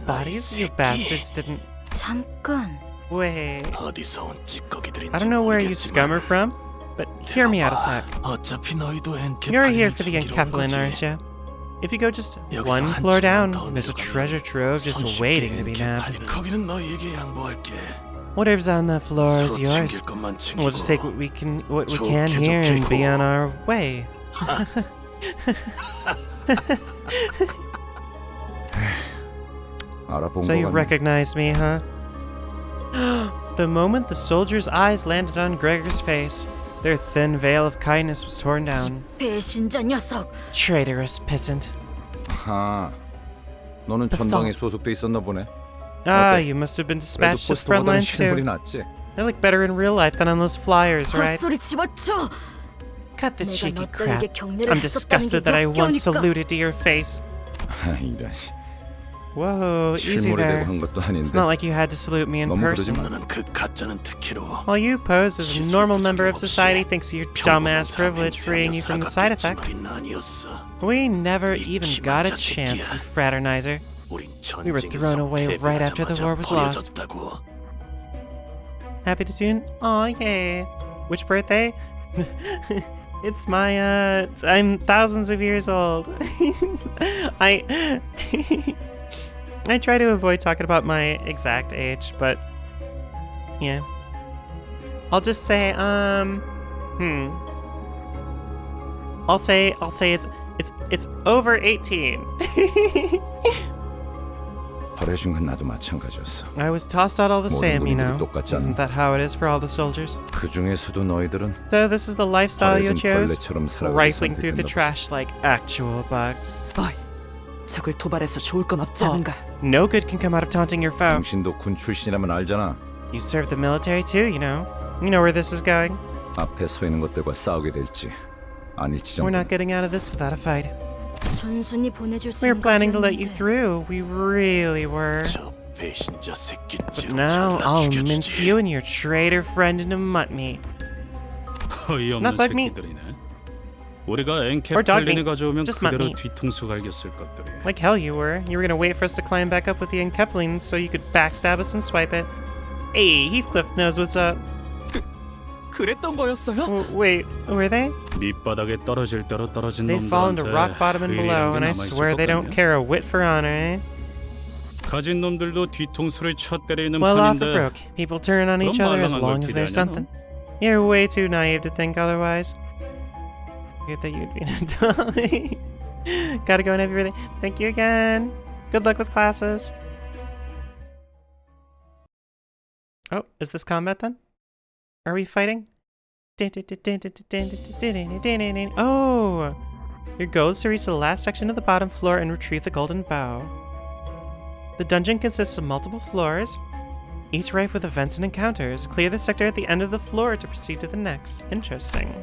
Bodies? You 새끼. bastards didn't. 잠깐. Wait. 어디서 온 찌꺼기들인지 I don't know where you 모르겠지만 scum are from, but hear me out a sec. 어차피 너희도 You're here for the 엔케팔린을 즐기러 온 Enkephalin, 거지. aren't you? If you go just 여기서 one 한 floor 층만 down, 더 there's a 내려가면 treasure trove just 손쉽게 waiting to be nabbed. 엔케팔린. 거기는 너희에게 양보할게. Whatever's on that floor is 서로 yours. 챙길 것만 챙기고 We'll just take what we can 좋게 here and 좋게 be 고. on our way. So you recognized me, huh? The moment the soldier's eyes landed on Gregor's face, their thin veil of kindness was torn down. 배신자 녀석. Traitorous peasant. 아, 너는 전방에 소속돼 있었나 보네. Ah, you must have been dispatched to the front lines 실물이 too. 낫지. They look better in real life than on those flyers, right? 헛소리 집어쳐. Cut the 내가 cheeky 너 crap. 너에게 경례를 I'm 했었다는 disgusted 게 that I once 역겨우니까. saluted to your face. 이런. Whoa, easy 실물이 there. 되고 한 것도 It's 아닌데. not like you had to salute me in 너무 그러지 person. 마. 나는 그 가짜는 특혜로 While you pose as a normal member of society thanks to your dumbass privilege freeing you from the side effects, we never even got a chance, you fraternizer. We were thrown away right after the war was lost. Happy to tune? Aw, yay. Which birthday? It's my, I'm thousands of years old. I try to avoid talking about my exact age, but yeah. I'll just say, I'll say it's over 18. 버려준 건 나도 마찬가지였어. I was tossed out all the same, you know. 똑같지 않아? Isn't that how it is for all the soldiers? 그 중에서도 너희들은 So this is the lifestyle you 버려진 chose? 벌레처럼 살아가는 Rifling through the 선택했나 보지. trash like actual bugs. 어이, 적을 도발해서 좋을 건 없지 않은가? No good can come out of taunting your foe. 당신도 군 출신이라면 알잖아. You served the military too, you know. You know where this is going. 앞에 서 있는 것들과 싸우게 될지 아닐지 We're 정도. not getting out of this without a fight. 순순히 보내줄 We were planning to let you 생각이었는데. through. We really were. 저 배신자 But 새끼처럼 now 잘라 I'll mince 죽여주지. you and your traitor friend into mud meat. 어이없는 Not bug meat. 새끼들이네. 우리가 Or 엔캡 dog 팔린이 meat. 가져오면 Just mud 그대로 meat. 뒤통수 갈겼을 것들이. Like hell you were. You were gonna wait for us to climb back up with the Enkeplings so you could backstab us and swipe it. Hey, Heathcliff knows what's up. 그랬던 거였어요? Wait, were they? 밑바닥에 떨어질 대로 떨어진 They fall into 놈들한테 rock bottom and below, and I swear they don't care a whit for honor, eh? 가진 놈들도 뒤통수를 쳐 때리는 Well off it 판인데 broke. People turn on each 그럼 other as 말랑한 걸 long as there's 기대하냐, something. You're way too naive to think otherwise. Good that you'd be an adult. Gotta go and have your birthday. Thank you again. Good luck with classes. Oh, is this combat then? Are we fighting? Oh! Your goal is to reach the last section of the bottom floor and retrieve the golden bow. The dungeon consists of multiple floors, each rife with events and encounters. Clear the sector at the end of the floor to proceed to the next. Interesting.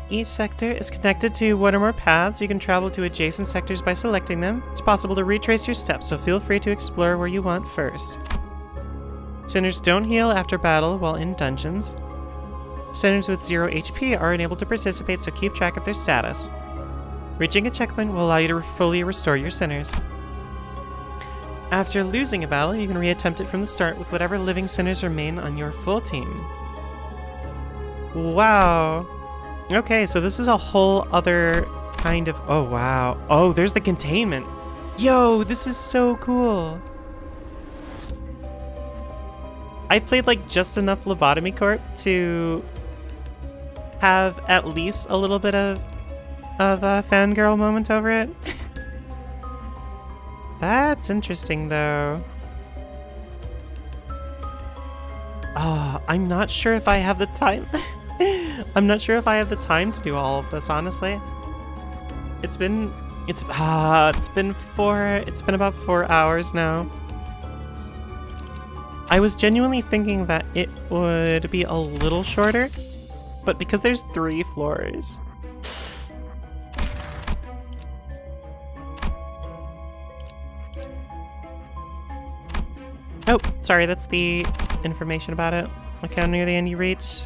Each sector is connected to one or more paths. You can travel to adjacent sectors by selecting them. It's possible to retrace your steps, so feel free to explore where you want first. Sinners don't heal after battle while in dungeons. Sinners with 0 HP are unable to participate, so keep track of their status. Reaching a checkpoint will allow you to fully restore your sinners. After losing a battle, you can reattempt it from the start with whatever living sinners remain on your full team. Wow. Okay, so this is a whole other kind of... Oh, wow. Oh, there's the containment. Yo, this is so cool. I played like just enough Lobotomy Corp to have at least a little bit of a fangirl moment over it. That's interesting, though. Oh, I'm not sure if I have the time. I'm not sure if I have the time to do all of this, honestly. It's been about 4 hours now. I was genuinely thinking that it would be a little shorter, but because there's 3 floors. Oh, sorry, that's the information about it. Look how near the end you reach.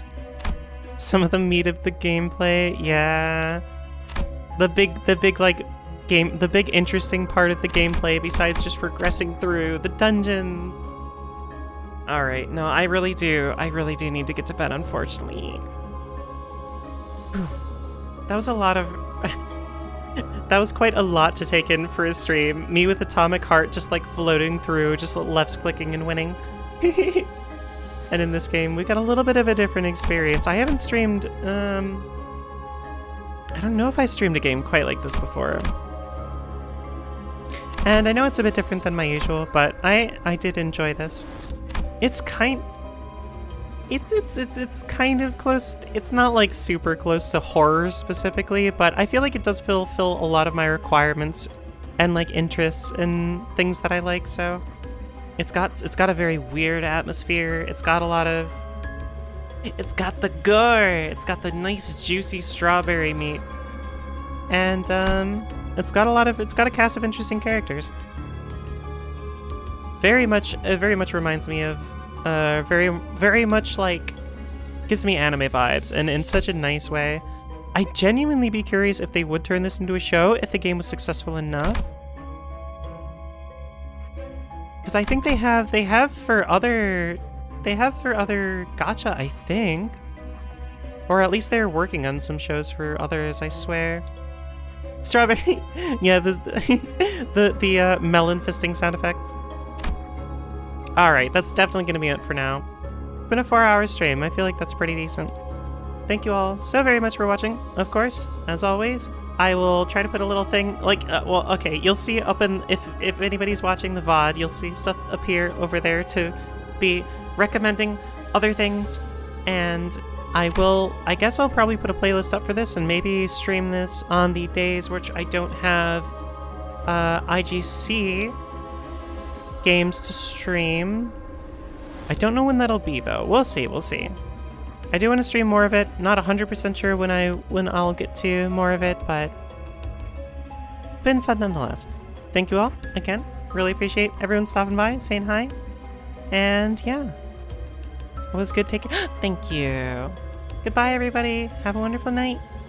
Some of the meat of the gameplay, yeah. The big interesting part of the gameplay besides just progressing through the dungeons. Alright, no, I really do need to get to bed, unfortunately. That was a lot of... That was quite a lot to take in for a stream. Me with Atomic Heart just like floating through, just left clicking and winning. And in this game, we got a little bit of a different experience. I haven't streamed don't know if I streamed a game quite like this before. And I know it's a bit different than my usual, but I did enjoy this. It's kind of close. It's not like super close to horror specifically, but I feel like it does fulfill a lot of my requirements and like interests and things that I like. So it's got a very weird atmosphere. It's got the gore. It's got the nice juicy strawberry meat, and it's got a cast of interesting characters. It very much reminds me of very much like gives me anime vibes, and in such a nice way. I'd genuinely be curious if they would turn this into a show if the game was successful enough. Because I think they have for other gacha, I think. Or at least they're working on some shows for others, I swear. Strawberry. Yeah, the melon fisting sound effects. Alright, that's definitely going to be it for now. It's been a 4-hour stream. I feel like that's pretty decent. Thank you all so very much for watching. Of course, as always, I will try to put a little thing, like, well, okay, you'll see up in, if anybody's watching the VOD, you'll see stuff appear over there to be recommending other things, and I guess I'll probably put a playlist up for this and maybe stream this on the days which I don't have IGC games to stream. I don't know when that'll be though. We'll see. I do want to stream more of it. Not 100% sure when I'll get to more of it, but been fun nonetheless. Thank you all again. Really appreciate everyone stopping by, saying hi, and yeah, it was good taking. Thank you. Goodbye, everybody. Have a wonderful night.